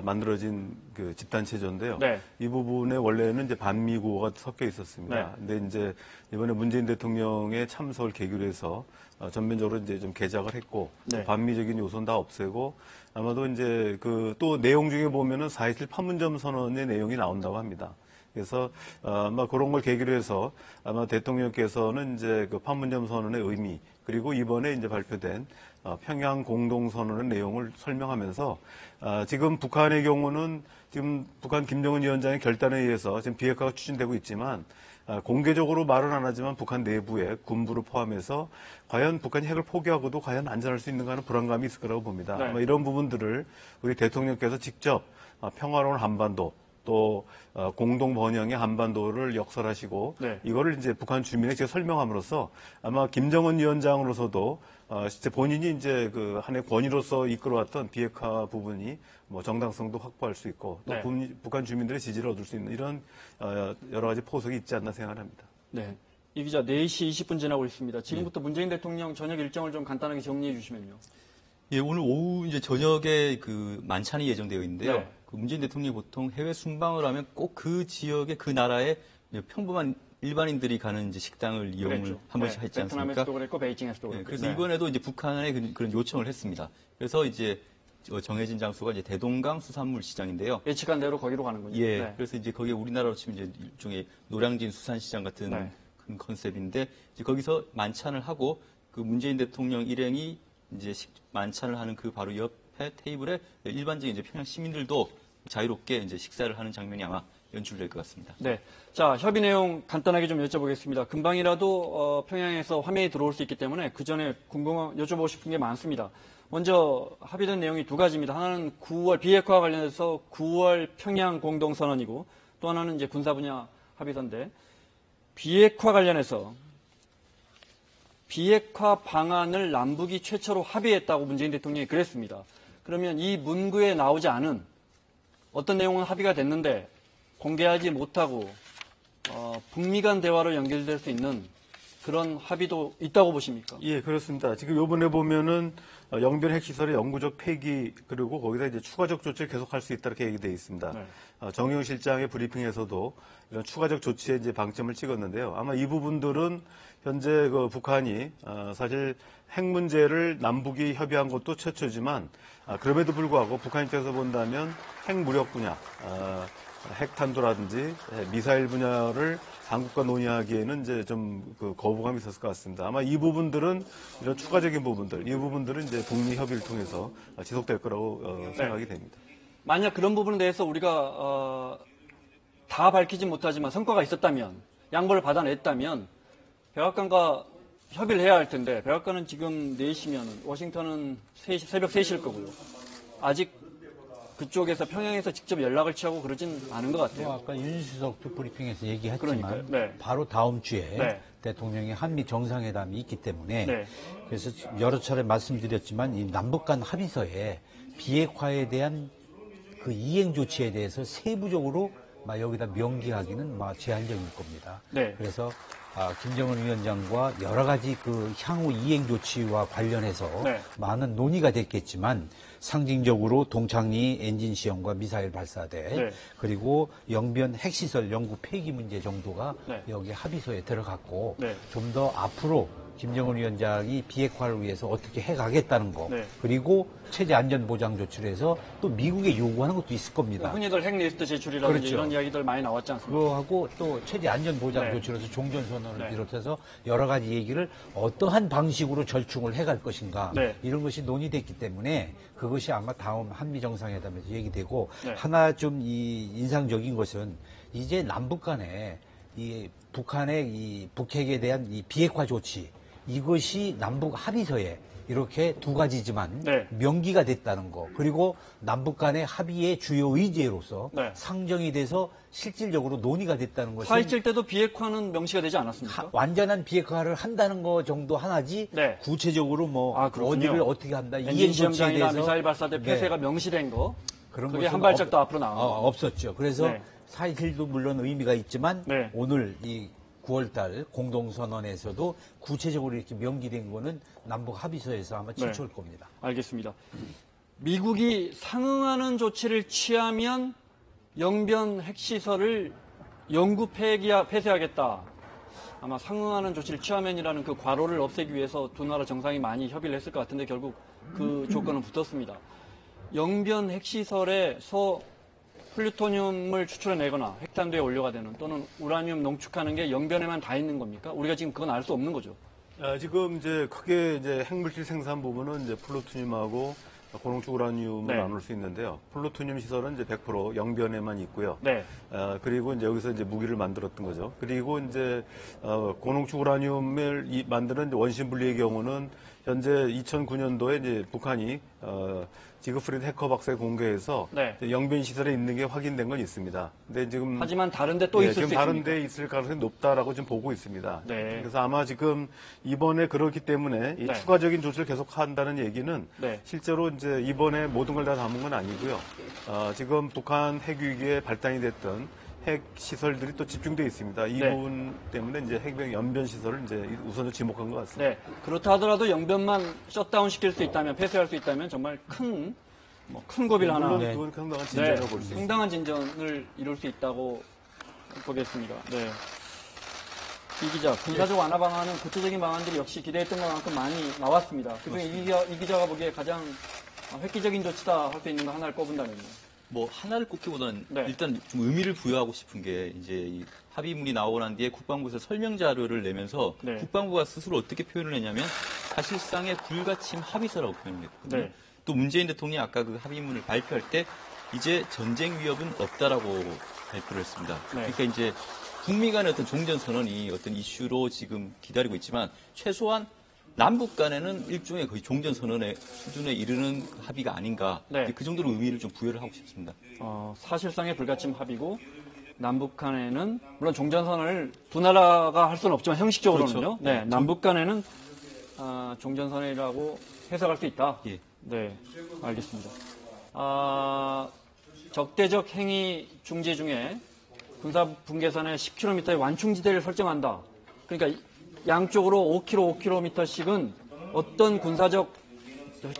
M: 만들어진 그 집단 체조인데요.
K: 네.
M: 이 부분에 원래는 이제 반미구호가 섞여 있었습니다.
K: 네.
M: 근데 이제 이번에 문재인 대통령의 참석을 계기로 해서 전면적으로 이제 좀 개작을 했고
K: 네.
M: 반미적인 요소는 다 없애고 아마도 이제 또 내용 중에 보면은 4.27 판문점 선언의 내용이 나온다고 합니다. 그래서 아마 그런 걸 계기로 해서 아마 대통령께서는 이제 그 판문점 선언의 의미 그리고 이번에 이제 발표된 평양 공동선언의 내용을 설명하면서 지금 북한의 경우는 지금 북한 김정은 위원장의 결단에 의해서 지금 비핵화가 추진되고 있지만 공개적으로 말은 안 하지만 북한 내부에 군부를 포함해서 과연 북한이 핵을 포기하고도 과연 안전할 수 있는가 하는 불안감이 있을 거라고 봅니다.
K: 네.
M: 아마 이런 부분들을 우리 대통령께서 직접 평화로운 한반도 또 공동 번영의 한반도를 역설하시고
K: 네.
M: 이거를 이제 북한 주민에게 제가 설명함으로써 아마 김정은 위원장으로서도 진짜 본인이 이제 그 한해 권위로서 이끌어왔던 비핵화 부분이 뭐 정당성도 확보할 수 있고 또
K: 네.
M: 북한 주민들의 지지를 얻을 수 있는 이런 여러 가지 포석이 있지 않나 생각합니다.
K: 네. 이 기자 4시 20분 지나고 있습니다. 지금부터 문재인 대통령 저녁 일정을 좀 간단하게 정리해 주시면요.
N: 예, 오늘 오후 이제 저녁에 그 만찬이 예정되어 있는데요.
K: 네.
N: 그 문재인 대통령이 보통 해외 순방을 하면 꼭 그 지역의 그 나라의 평범한 일반인들이 가는 이제 식당을 이용을
K: 그랬죠.
N: 한 번씩
K: 네.
N: 했지 않습니까?
K: 베트남에서도 그랬고 베이징에서도 그랬고.
N: 그래서
K: 네.
N: 이번에도 이제 북한에 그런 요청을 했습니다. 그래서 이제 정해진 장소가 이제 대동강 수산물 시장인데요.
K: 예측한 대로 거기로 가는군요.
N: 예.
K: 네.
N: 그래서 이제 거기에 우리나라로 치면 이제 일종의 노량진 수산시장 같은
K: 네.
N: 그런 컨셉인데 이제 거기서 만찬을 하고 그 문재인 대통령 일행이 이제 만찬을 하는 그 바로 옆에 테이블에 일반적인 이제 평양 시민들도 자유롭게 이제 식사를 하는 장면이 아마 연출될 것 같습니다.
K: 네. 자, 협의 내용 간단하게 좀 여쭤보겠습니다. 금방이라도 평양에서 화면이 들어올 수 있기 때문에 그 전에 여쭤보고 싶은 게 많습니다. 먼저 합의된 내용이 두 가지입니다. 하나는 9월 비핵화 관련해서 9월 평양 공동선언이고 또 하나는 이제 군사 분야 합의서인데 비핵화 관련해서 비핵화 방안을 남북이 최초로 합의했다고 문재인 대통령이 그랬습니다. 그러면 이 문구에 나오지 않은 어떤 내용은 합의가 됐는데 공개하지 못하고 북미 간 대화로 연결될 수 있는 그런 합의도 있다고 보십니까?
M: 예, 그렇습니다. 지금 이번에 보면은 영변 핵시설의 영구적 폐기 그리고 거기다 이제 추가적 조치를 계속할 수 있다 이렇게 얘기되어 있습니다.
K: 네.
M: 정용 실장의 브리핑에서도 이런 추가적 조치에 이제 방점을 찍었는데요. 아마 이 부분들은 현재 그 북한이 사실 핵 문제를 남북이 협의한 것도 최초지만 그럼에도 불구하고 북한 입장에서 본다면 핵 무력 분야, 핵탄두라든지 미사일 분야를 한국과 논의하기에는 이제 좀 그 거부감이 있었을 것 같습니다. 아마 이 부분들은 이런 추가적인 부분들, 이 부분들은 이제 북미 협의를 통해서 지속될 거라고 생각이 됩니다.
K: 만약 그런 부분에 대해서 우리가 다 밝히진 못하지만 성과가 있었다면, 양보를 받아냈다면 백악관과 협의를 해야 할 텐데 백악관은 지금 4시면 워싱턴은 새벽 3시일 거고요. 아직 그쪽에서 평양에서 직접 연락을 취하고 그러진 않은 것 같아요.
L: 아까 윤수석도 브리핑에서 얘기했지만
K: 그러니까요. 네.
L: 바로 다음 주에
K: 네.
L: 대통령이 한미 정상회담이 있기 때문에
K: 네.
L: 그래서 여러 차례 말씀드렸지만 이 남북 간 합의서에 비핵화에 대한 그 이행 조치에 대해서 세부적으로 여기다 명기하기는 제한적일 겁니다.
K: 네.
L: 그래서 김정은 위원장과 여러 가지 그 향후 이행 조치와 관련해서
K: 네.
L: 많은 논의가 됐겠지만 상징적으로 동창리 엔진 시험과 미사일 발사대
K: 네.
L: 그리고 영변 핵시설 영구 폐기 문제 정도가
K: 네.
L: 여기 합의서에 들어갔고
K: 네.
L: 좀 더 앞으로 김정은 위원장이 비핵화를 위해서 어떻게 해가겠다는 거,
K: 네.
L: 그리고 체제 안전 보장 조치에서 또 미국에 요구하는 것도 있을 겁니다.
K: 흔히들 핵리스트 제출이라든지
L: 그렇죠.
K: 이런 이야기들 많이 나왔지 않습니까?
L: 그거하고 또 체제 안전 보장
K: 네.
L: 조치로서 종전선언을
K: 네.
L: 비롯해서 여러 가지 얘기를 어떠한 방식으로 절충을 해갈 것인가
K: 네.
L: 이런 것이 논의됐기 때문에 그것이 아마 다음 한미 정상회담에서 얘기되고
K: 네.
L: 하나 좀 이 인상적인 것은 이제 남북 간에 이 북한의 이 북핵에 대한 이 비핵화 조치 이것이 남북 합의서에 이렇게 두 가지지만
K: 네.
L: 명기가 됐다는 거 그리고 남북 간의 합의의 주요 의제로서
K: 네.
L: 상정이 돼서 실질적으로 논의가 됐다는 것이
K: 4.27 때도 비핵화는 명시가 되지 않았습니까?
L: 완전한 비핵화를 한다는 거 정도 하나지
K: 네.
L: 구체적으로 뭐
K: 그렇군요.
L: 어디를 어떻게 한다
K: 엔진
L: 이행 조치에
K: 시험장이나
L: 대해서
K: 미사일 발사 때 폐쇄가
L: 네.
K: 명시된 거
L: 그런
K: 그게
L: 것은
K: 한 발짝 더 앞으로 나온 거
L: 없었죠. 그래서
K: 네.
L: 4.27도 물론 의미가 있지만
K: 네.
L: 오늘 이 9월달 공동선언에서도 구체적으로 이렇게 명기된 거는 남북 합의서에서 아마 친초일
K: 네.
L: 겁니다.
K: 알겠습니다. 미국이 상응하는 조치를 취하면 영변 핵시설을 영구 폐쇄하겠다. 아마 상응하는 조치를 취하면이라는 그 괄호를 없애기 위해서 두 나라 정상이 많이 협의를 했을 것 같은데 결국 그 조건은 붙었습니다. 영변 핵시설에 플루토늄을 추출해내거나 핵탄두에 원료가 되는 또는 우라늄 농축하는 게 영변에만 다 있는 겁니까? 우리가 지금 그건 알 수 없는 거죠.
M: 지금 이제 크게 이제 핵물질 생산 부분은 이제 플루토늄하고 고농축 우라늄을
K: 네.
M: 나눌 수 있는데요. 플루토늄 시설은 이제 100% 영변에만 있고요.
K: 네.
M: 그리고 이제 여기서 이제 무기를 만들었던 거죠. 그리고 이제 고농축 우라늄을 만드는 원심 분리의 경우는 현재 2009년도에 이제 북한이 지그프리드 해커 박사에 공개해서
K: 네.
M: 영변 시설에 있는 게 확인된 건 있습니다. 근데 지금
K: 하지만 다른데 또 있을
M: 지금
K: 수
M: 다른
K: 있습니까?
M: 데 있을 가능성이 높다라고 지금 보고 있습니다.
K: 네.
M: 그래서 아마 지금 이번에 그렇기 때문에 이
K: 네.
M: 추가적인 조치를 계속 한다는 얘기는
K: 네.
M: 실제로 이제 이번에 모든 걸 다 담은 건 아니고요. 지금 북한 핵위기에 발단이 됐던 핵 시설들이 또 집중되어 있습니다. 이
K: 네.
M: 부분 때문에 이제 핵병 연변 시설을 이제 우선적으로 지목한 것 같습니다.
K: 네. 그렇다 하더라도 영변만 셧다운 시킬 수 있다면, 폐쇄할 수 있다면 정말 큰 고비를 하나.
M: 물론 그건 상당한 진전을 볼 수 있습니다.
K: 상당한 진전을 이룰 수 있다고 보겠습니다. 네. 이 기자, 군사적 완화 방안은 구체적인 방안들이 역시 기대했던 것만큼 많이 나왔습니다. 그중에 이 기자가 보기에 가장 획기적인 조치다 할 수 있는 거 하나를 꼽은다면요.
N: 뭐 하나를 꼽기보다는
K: 네.
N: 일단 좀 의미를 부여하고 싶은 게 이제 이 합의문이 나오고 난 뒤에 국방부에서 설명 자료를 내면서
K: 네.
N: 국방부가 스스로 어떻게 표현을 했냐면 사실상의 불가침 합의서라고 표현을 했거든요.
K: 네.
N: 또 문재인 대통령이 아까 그 합의문을 발표할 때 이제 전쟁 위협은 없다라고 발표를 했습니다.
K: 네.
N: 그러니까 이제 북미 간의 어떤 종전선언이 어떤 이슈로 지금 기다리고 있지만 최소한 남북 간에는 일종의 거의 종전선언의 수준에 이르는 합의가 아닌가.
K: 네.
N: 그 정도로 의미를 좀 부여를 하고 싶습니다.
K: 사실상의 불가침 합의고 남북 간에는 물론 종전선언을 두 나라가 할 수는 없지만 형식적으로는요.
N: 그렇죠.
K: 네, 남북 간에는 종전선언이라고 해석할 수 있다.
N: 예.
K: 네, 알겠습니다. 적대적 행위 중지 중에 군사 분계선의 10km의 완충지대를 설정한다. 그러니까 양쪽으로 5km씩은 어떤 군사적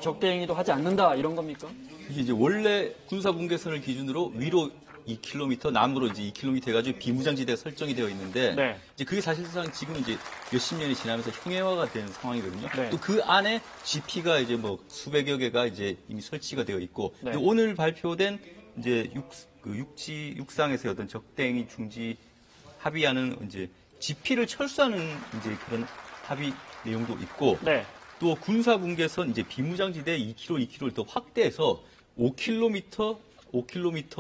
K: 적대 행위도 하지 않는다 이런 겁니까?
N: 이제 원래 군사분계선을 기준으로 위로 2km, 남으로 이제 2km 해가지고 비무장지대가 설정이 되어 있는데
K: 네.
N: 이제 그게 사실상 지금 이제 몇십 년이 지나면서 형해화가 된 상황이거든요.
K: 네.
N: 또 그 안에 GP가 이제 뭐 수백여 개가 이제 이미 설치가 되어 있고
K: 네.
N: 근데 오늘 발표된 이제 육상에서의 어떤 적대행위 중지 합의하는 이제 GP를 철수하는 이제 그런 합의 내용도 있고
K: 네.
N: 또 군사분계선 이제 비무장지대 2km를 더 확대해서 5km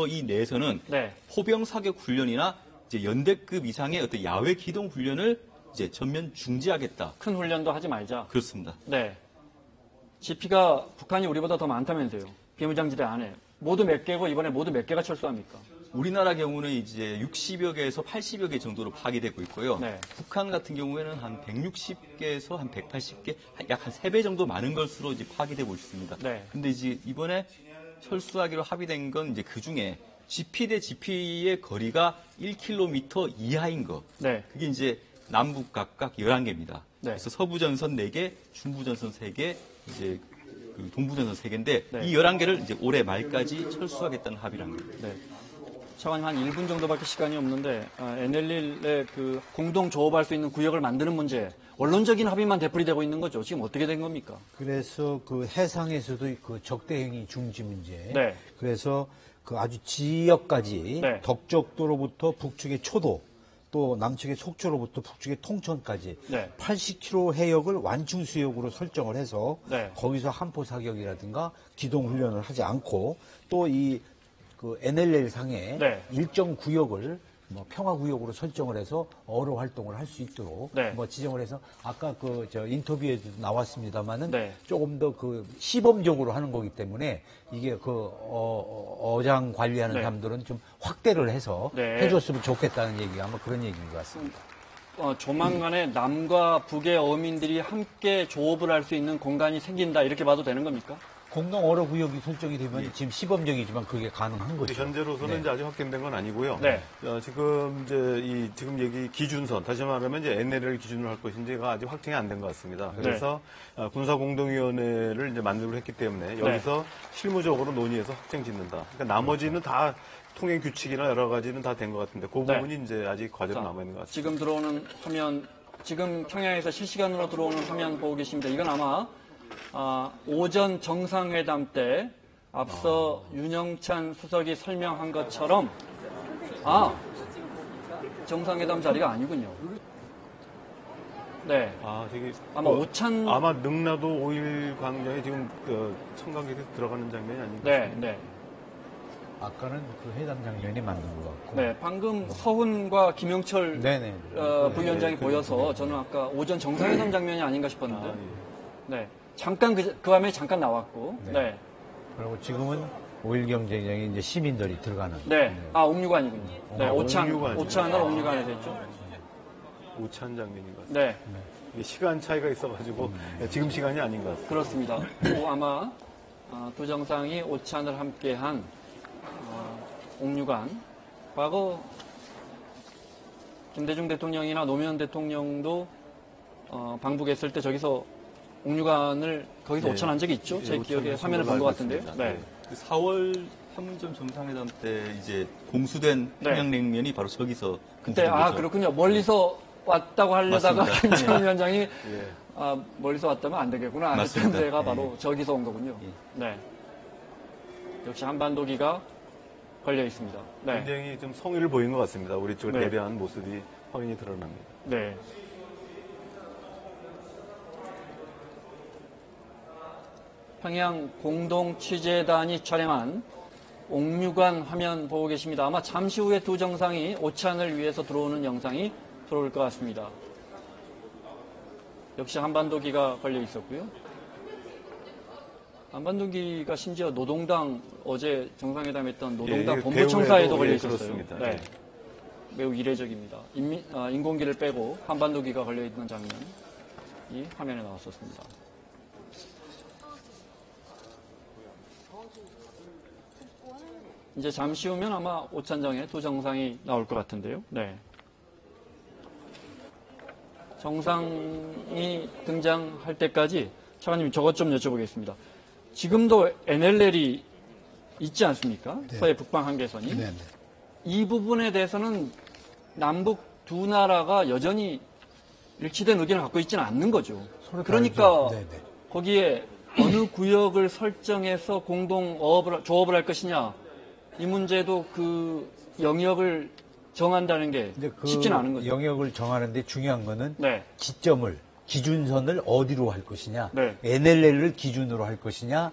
N: 이 내에서는
K: 네.
N: 포병 사격 훈련이나 이제 연대급 이상의 어떤 야외 기동 훈련을 이제 전면 중지하겠다.
K: 큰 훈련도 하지 말자.
N: 그렇습니다.
K: 네. GP가 북한이 우리보다 더 많다면서요. 비무장지대 안에. 모두 몇 개고 이번에 모두 몇 개가 철수합니까?
N: 우리나라 경우는 이제 60여 개에서 80여 개 정도로 파기되고 있고요.
K: 네.
N: 북한 같은 경우에는 한 160개에서 한 180개, 약 한 3배 정도 많은 것으로 이제 파기되고 있습니다.
K: 네.
N: 근데 이제 이번에 철수하기로 합의된 건 이제 그 중에 GP 대 GP의 거리가 1km 이하인 거.
K: 네.
N: 그게 이제 남북 각각 11개입니다.
K: 네.
N: 그래서 서부전선 4개, 중부전선 3개, 이제 그 동부전선 3개인데
K: 네.
N: 이 11개를 이제 올해 말까지 철수하겠다는 합의란 겁니다.
K: 네. 차관님 한 1분 정도밖에 시간이 없는데 NLL의 그 공동 조업할 수 있는 구역을 만드는 문제, 원론적인 합의만 되풀이되고 있는 거죠. 지금 어떻게 된 겁니까?
L: 그래서 그 해상에서도 그 적대행위 중지 문제.
K: 네.
L: 그래서 그 아주 지역까지
K: 네.
L: 덕적도로부터 북측의 초도 또 남측의 속초로부터 북측의 통천까지
K: 네.
L: 80km 해역을 완충 수역으로 설정을 해서
K: 네.
L: 거기서 함포 사격이라든가 기동 훈련을 하지 않고 또 이 그 NLL 상에
K: 네.
L: 일정 구역을 뭐 평화 구역으로 설정을 해서 어로 활동을 할 수 있도록
K: 네.
L: 뭐 지정을 해서 아까 그 저 인터뷰에도 나왔습니다만은
K: 네.
L: 조금 더 그 시범적으로 하는 거기 때문에 이게 그 어장 관리하는
K: 네.
L: 사람들은 좀 확대를 해서
K: 네.
L: 해줬으면 좋겠다는 얘기가 아마 그런 얘기인 것 같습니다.
K: 조만간에 남과 북의 어민들이 함께 조업을 할 수 있는 공간이 생긴다 이렇게 봐도 되는 겁니까?
L: 공동 어로 구역이 설정이 되면 지금 시범적이지만 그게 가능한 거죠.
M: 현재로서는
L: 네.
M: 이제 아직 확정된 건 아니고요.
K: 네.
M: 지금 이제 지금 얘기 기준선, 다시 말하면 이제 NLL을 기준으로 할 것인지가 아직 확정이 안 된 것 같습니다. 그래서 군사공동위원회를 이제 만들기로 했기 때문에 여기서 실무적으로 논의해서 확정 짓는다. 그러니까 나머지는 다 통행 규칙이나 여러 가지는 다 된 것 같은데 그
K: 네.
M: 부분이 이제 아직 과제로 남아 있는 것 같습니다.
K: 지금 들어오는 화면, 지금 평양에서 실시간으로 들어오는 화면 보고 계십니다. 이건 아마 오전 정상회담 때 앞서 윤영찬 수석이 설명한 것처럼 정상회담 자리가 아니군요. 네.
M: 저기
K: 아마 오찬
M: 아마 능라도 5.1 광장에 지금 그 청강객에서 들어가는 장면이 아닌가
K: 네, 네.
L: 아까는 그 회담 장면이 맞는 것 같고.
K: 네, 방금 서훈과 김용철
L: 네네.
K: 부위원장이 보여서 저는 아까 오전 정상회담 장면이 아닌가 싶었는데. 네. 잠깐 그 화면에 잠깐 나왔고.
L: 네.
K: 네.
L: 그리고 지금은 5.1 경쟁장에 이제 시민들이 들어가는.
K: 네. 옥류관이군요. 네,
M: 옥류관.
K: 오찬을 옥류관에서 했죠.
M: 오찬 장면인 것 같습니다.
K: 네.
M: 이게 시간 차이가 있어가지고 지금 시간이 아닌 것 같습니다.
K: 그렇습니다. 그리고 아마 두 정상이 오찬을 함께한 옥류관. 과거 김대중 대통령이나 노무현 대통령도 방북했을 때 저기서 옥류관을 거기서
N: 네.
K: 오찬한 적이 있죠. 제 기억에 화면을 본 것 같은데요. 네.
N: 4월 판문점 정상회담 때 이제 공수된 평양냉면이 바로 저기서
K: 그때 그렇군요. 멀리서 왔다고 하려다가 김정은 위원장이 멀리서 왔다면 안 되겠구나 했던 데가 바로 저기서 온 거군요. 네. 역시 한반도기가 걸려 있습니다. 네.
M: 굉장히 좀 성의를 보인 것 같습니다. 우리 쪽을
K: 네.
M: 배려한 모습이 확인이 드러납니다.
K: 네. 평양 공동취재단이 촬영한 옥류관 화면 보고 계십니다. 아마 잠시 후에 두 정상이 오찬을 위해서 들어오는 영상이 들어올 것 같습니다. 역시 한반도기가 걸려 있었고요. 한반도기가 심지어 노동당 어제 정상회담했던 노동당 본부청사에도 걸려 있었어요. 네. 매우 이례적입니다. 인공기를 빼고 한반도기가 걸려 있는 장면이 화면에 나왔었습니다. 이제 잠시 후면 아마 오찬장에 두 정상이 나올 것 같은데요. 네. 정상이 등장할 때까지 차관님 저것 좀 여쭤보겠습니다. 지금도 NLL이 있지 않습니까?
L: 네.
K: 서해 북방 한계선이.
L: 네, 네.
K: 이 부분에 대해서는 남북 두 나라가 여전히 일치된 의견을 갖고 있지는 않는 거죠. 그러니까
L: 네, 네.
K: 거기에 어느 구역을 설정해서 공동 조업을 할 것이냐 이 문제도 그 영역을 정한다는 게 쉽지는 않은 거죠.
L: 영역을 정하는데 중요한 거는
K: 네.
L: 기준선을 어디로 할 것이냐,
K: 네.
L: NLL을 기준으로 할 것이냐,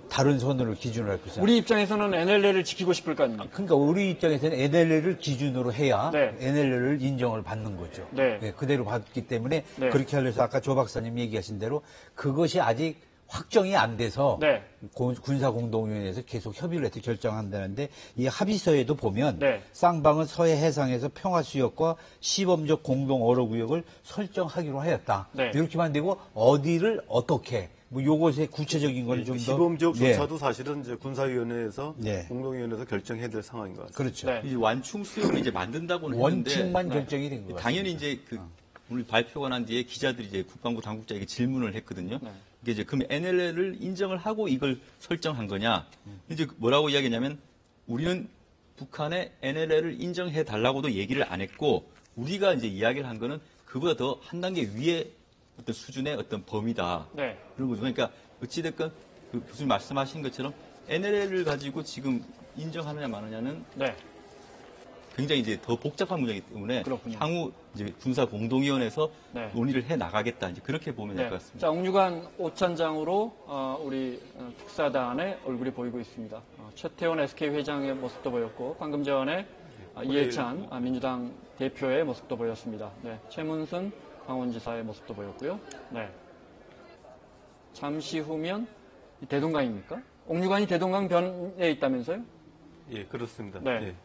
L: 다른 선을 기준으로 할 것이냐.
K: 우리 입장에서는 NLL을 지키고 싶을 거 아닙니까?
L: 그러니까 우리 입장에서는 NLL을 기준으로 해야
K: 네.
L: NLL을 인정을 받는 거죠.
K: 네.
L: 네, 그대로 받기 때문에
K: 네.
L: 그렇게 하려서 아까 조 박사님 얘기하신 대로 그것이 아직 확정이 안 돼서
K: 네.
L: 군사공동위원회에서 계속 협의를 해서 결정한다는데 이 합의서에도 보면
K: 네.
L: 쌍방은 서해 해상에서 평화수역과 시범적 공동 어로구역을 설정하기로 하였다.
K: 네.
L: 이렇게만 되고 어디를 어떻게 뭐 요것의 구체적인 걸 좀 더
M: 시범적 조차도 사실은 이제 군사위원회에서
L: 네.
M: 공동위원회에서 결정해야 될 상황인 것 같습니다.
L: 그렇죠.
K: 네.
N: 이제 완충 수역을 이제 만든다고는 했는데
L: 원칙만 결정이 된 거예요.
N: 당연히 이제 오늘 발표가 난 뒤에 기자들이 이제 국방부 당국자에게 질문을 했거든요.
K: 네.
N: 이게 이제 그럼 NLL을 인정을 하고 이걸 설정한 거냐? 이제 뭐라고 이야기했냐면 우리는 북한의 NLL을 인정해 달라고도 얘기를 안 했고 우리가 이제 이야기를 한 거는 그보다 더 한 단계 위에 어떤 수준의 어떤 범위다.
K: 네.
N: 그런 거죠. 그러니까 어찌됐건 그 교수님 말씀하신 것처럼 NLL을 가지고 지금 인정하느냐 마느냐는
K: 네.
N: 굉장히 이제 더 복잡한 문제이기 때문에
K: 그렇군요.
N: 향후 이제 군사 공동위원회에서
K: 네.
N: 논의를 해 나가겠다. 이제 그렇게 보면 될
K: 네.
N: 것 같습니다.
K: 자, 옥류관 오찬장으로 우리 특사단의 얼굴이 보이고 있습니다. 최태원 SK 회장의 모습도 보였고 방금 전에 이해찬 민주당 대표의 모습도 보였습니다. 네. 최문순 강원지사의 모습도 보였고요. 네. 잠시 후면 대동강입니까? 옥류관이 대동강 변에 있다면서요?
M: 예, 그렇습니다.
K: 네.
M: 예.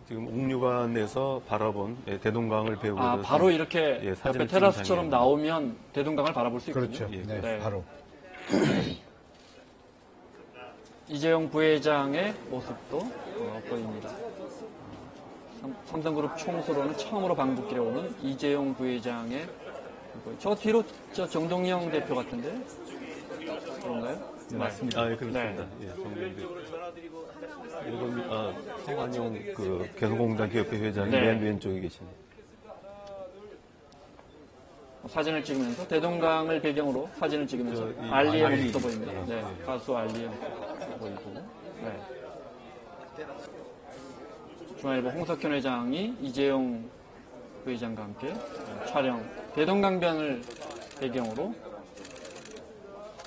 M: 지금 옥류관에서 바라본 대동강을 배우고
K: 바로 이렇게 옆에 테라스처럼 나오면 대동강을 바라볼 수 있군요.
L: 그렇죠.
M: 예,
L: 네,
K: 네.
L: 바로.
K: 이재용 부회장의 모습도 보입니다. 삼성그룹 총수로는 처음으로 방북길에 오는 이재용 부회장의 저 뒤로 저 정동영 대표 같은데 그런가요?
N: 네, 맞습니다.
M: 아, 예, 그렇습니다. 예, 이건 성한용 그 개성공단 기업회 회장이
K: 네.
M: 맨 왼쪽에 계십니다.
K: 사진을 찍으면서 대동강을 배경으로 사진을 찍으면서
M: 이
K: 알리의
M: 알리.
K: 모습도 보입니다. 네, 가수 알리의 모습도 보이고. 네. 중앙일보 홍석현 회장이 이재용 부회장과 함께 촬영 대동강변을 배경으로.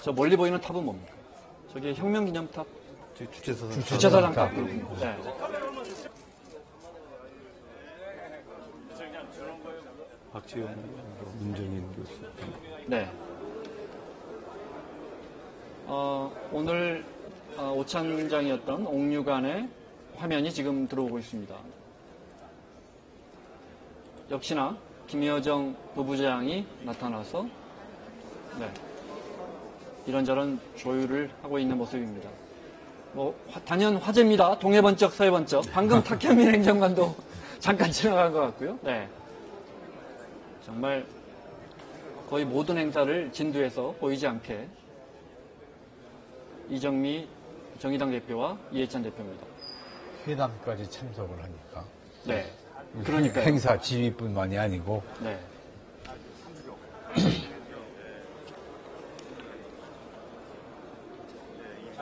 K: 저 멀리 보이는 탑은 뭡니까? 저기 혁명기념탑? 주체사상 탑. 네.
M: 박지원, 문정인 교수.
K: 네. 오늘 오찬장이었던 옥류관의 화면이 지금 들어오고 있습니다. 역시나 김여정 부부장이 나타나서 네. 이런저런 조율을 하고 있는 모습입니다. 단연 화제입니다. 동해번쩍 서해번쩍. 방금 탁현민 행정관도 잠깐 지나간 것 같고요. 네. 정말 거의 모든 행사를 진두에서 보이지 않게 이정미 정의당 대표와 이해찬 대표입니다.
L: 회담까지 참석을 하니까.
K: 네. 그러니까요.
L: 행사 지휘뿐만이 아니고.
K: 네.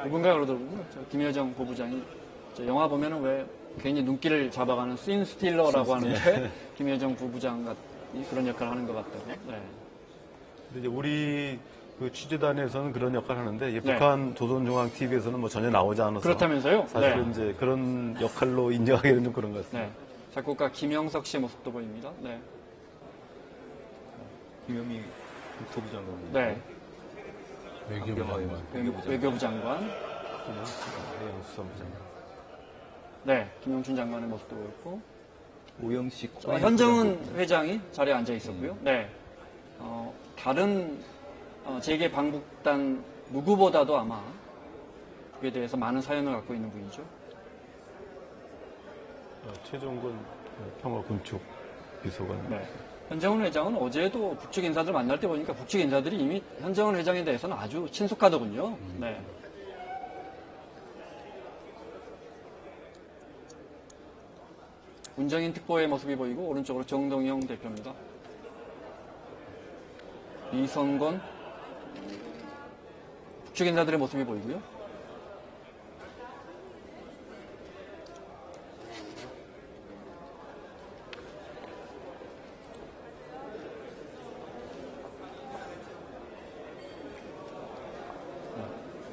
K: 누군가 그러더라고요. 김여정 부부장이 영화 보면은 왜 괜히 눈길을 잡아가는 씬 스틸러라고 하는데 김여정 부부장이 그런 역할을 하는 것 같다고. 네.
M: 근데 이제 우리 그 취재단에서는 그런 역할을 하는데
K: 네.
M: 북한 조선중앙 TV에서는 뭐 전혀 나오지 않아서
K: 그렇다면서요?
M: 사실은
K: 네.
M: 이제 그런 역할로 인정하기는 좀 그런 것 같습니다.
K: 네. 작곡가 김영석 씨의 모습도 보입니다. 네.
N: 김영미 국토부 장관.
K: 네.
L: 외교부
K: 장관. 네. 김용춘 장관의 모습도 보였고.
N: 오영식.
K: 현정은 회장이 자리에 앉아 있었고요. 네. 다른 재계 방북단 누구보다도 아마 그에 대해서 많은 사연을 갖고 있는 분이죠.
M: 최종근 평화군축 비서관.
K: 네. 현정은 회장은 어제도 북측 인사들 만날 때 보니까 북측 인사들이 이미 현정은 회장에 대해서는 아주 친숙하더군요. 네. 문정인 특보의 모습이 보이고 오른쪽으로 정동영 대표입니다. 이성건 북측 인사들의 모습이 보이고요.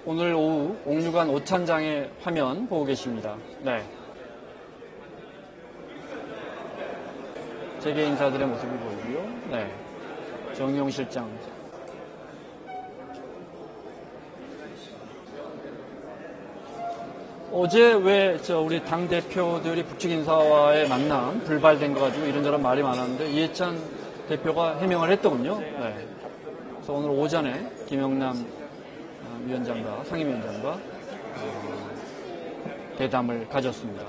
K: 오늘 오후 옥류관 오찬장의 화면 보고 계십니다. 네. 재계 인사들의 모습이 보이고요. 네. 정용 실장. 어제 왜 우리 당 대표들이 북측 인사와의 만남 불발된 거 가지고 이런저런 말이 많았는데 이해찬 대표가 해명을 했더군요. 네. 그래서 오늘 오전에 김영남 위원장과 상임위원장과 대담을 가졌습니다.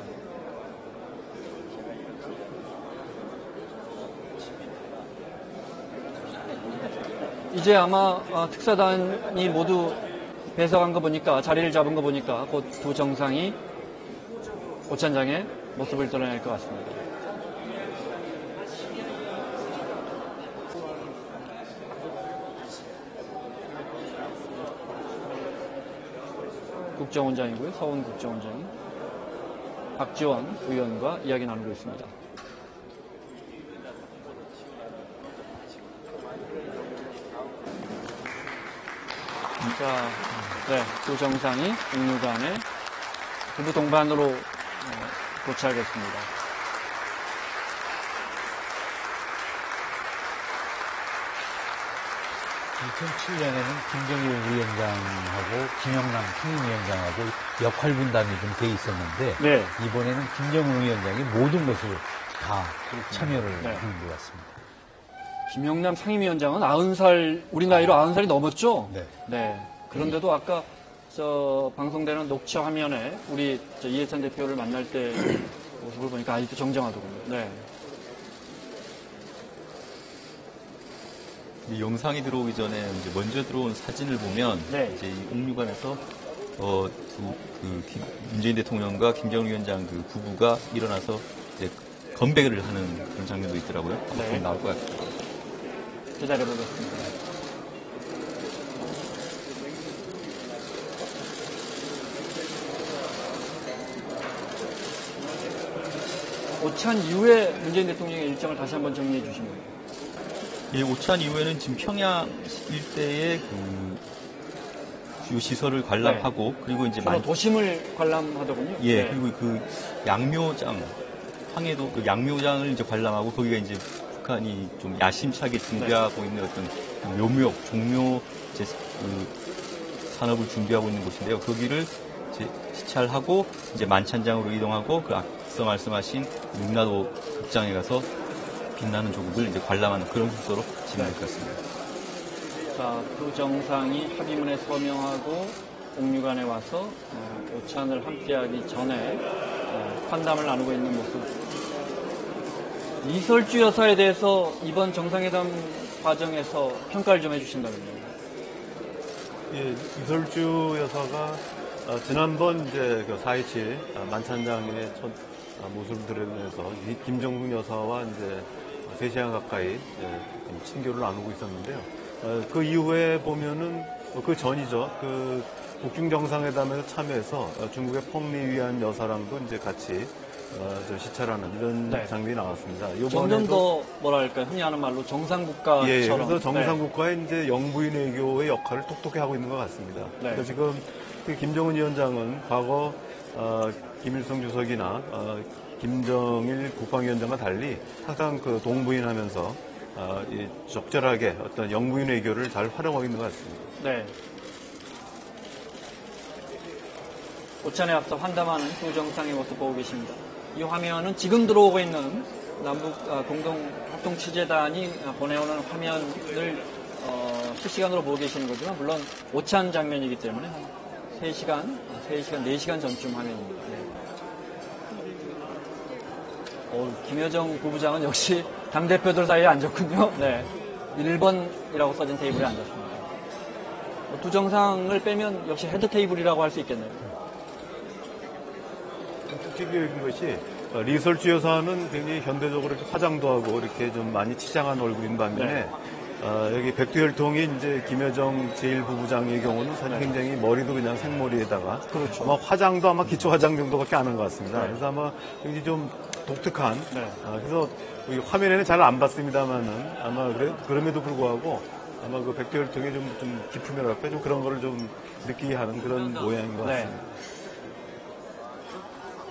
K: 이제 아마 특사단이 모두 배석한 거 보니까 자리를 잡은 거 보니까 곧 두 정상이 오찬장의 모습을 드러낼 것 같습니다. 국정원장이고요. 서훈 국정원장이 박지원 의원과 이야기 나누고 있습니다. 자, 네, 두 정상이 옥류관에 부부 동반으로 도착했습니다.
L: 2007년에는 김정일 위원장하고 김영남 상임위원장하고 역할 분담이 좀 돼 있었는데
K: 네.
L: 이번에는 김정일 위원장이 모든 것을 다 참여를
K: 네.
L: 하는 것 같습니다.
K: 김영남 상임위원장은 90살, 우리 나이로 90살이 넘었죠?
L: 네.
K: 네. 그런데도 아까 방송되는 녹취 화면에 우리 이해찬 대표를 만날 때 모습을 보니까 아직도 정정하더군요. 네.
N: 이 영상이 들어오기 전에 이제 먼저 들어온 사진을 보면
K: 네.
N: 이제 이 옥류관에서 문재인 대통령과 김정일 위원장 그 부부가 일어나서 이제 건배를 하는 그런 장면도 있더라고요.
K: 네.
N: 좀 나올 것 같습니다.
K: 기다려보겠습니다. 오찬 이후에 문재인 대통령의 일정을 다시 한번 정리해 주시면.
N: 이 오찬 이후에는 지금 평양 일대의 그 주요 시설을 관람하고
K: 네.
N: 그리고 이제
K: 주로 도심을 관람하더군요.
N: 예,
K: 네.
N: 그리고 그 양묘장, 황해도 그 양묘장을 이제 관람하고 거기가 이제 북한이 좀 야심차게 준비하고 있는 어떤 묘목, 종묘 이제 그 산업을 준비하고 있는 곳인데요. 거기를 이제 시찰하고 이제 만찬장으로 이동하고 그 앞서 말씀하신 육라도 극장에 가서 빛나는 조국을 이제 관람하는 그런 순서로 진행할 것 같습니다.
K: 자, 두 정상이 합의문에 서명하고 옥류관에 와서 오찬을 함께하기 전에 환담을 나누고 있는 모습. 이설주 여사에 대해서 이번 정상회담 과정에서 평가를 좀 해주신다면요.
M: 예, 이설주 여사가 지난번 이제 그 4.27 만찬장의 첫 모습을 드러내면서 김정숙 여사와 이제 3시간 가까이 친교를 나누고 있었는데요. 그 이후에 보면은 그 전이죠. 그 북중 정상회담에서 참여해서 중국의 펑리위안 여사랑도 이제 같이 시찰하는 이런
K: 네.
M: 장면이 나왔습니다.
K: 점점 더 뭐랄까 흔히 하는 말로 정상국가처럼.
M: 예, 그래서 정상국가의 이제 영부인 외교의 역할을 똑똑히 하고 있는 것 같습니다.
K: 네.
M: 그래서 지금 김정은 위원장은 과거 김일성 주석이나 김정일 국방위원장과 달리 항상 그 동부인하면서 적절하게 어떤 영부인 외교를 잘 활용하고 있는 것 같습니다.
K: 네. 오찬에 앞서 환담하는 두 정상의 모습 보고 계십니다. 이 화면은 지금 들어오고 있는 남북 공동합동취재단이 보내오는 화면을 실시간으로 보고 계시는 거지만 물론 오찬 장면이기 때문에 한 3시간, 4시간 전쯤 화면입니다. 네. 김여정 부부장은 역시 당대표들 사이에 앉았군요. 네. 1번이라고 써진 테이블에 앉았습니다. 두 정상을 빼면 역시 헤드 테이블이라고 할 수 있겠네요.
M: 특징적인 것이 리설주 여사는 굉장히 현대적으로 이렇게 화장도 하고 이렇게 좀 많이 치장한 얼굴인 반면에
K: 네.
M: 여기 백두혈통이 이제 김여정 제1부부장의 경우는 사실
K: 네.
M: 굉장히 머리도 그냥 생머리에다가
K: 그렇죠.
M: 아마 화장도 아마 기초 화장 정도밖에 안 한 것 같습니다.
K: 네.
M: 그래서 아마 굉장히 좀 독특한
K: 네.
M: 그래서 여기 화면에는 잘 안 봤습니다만은 아마 그럼에도 불구하고 아마 그 백두혈통이 좀 기품이랄까 좀 그런 거를 좀 느끼게 하는 그런 모양인 것 같습니다.
K: 네.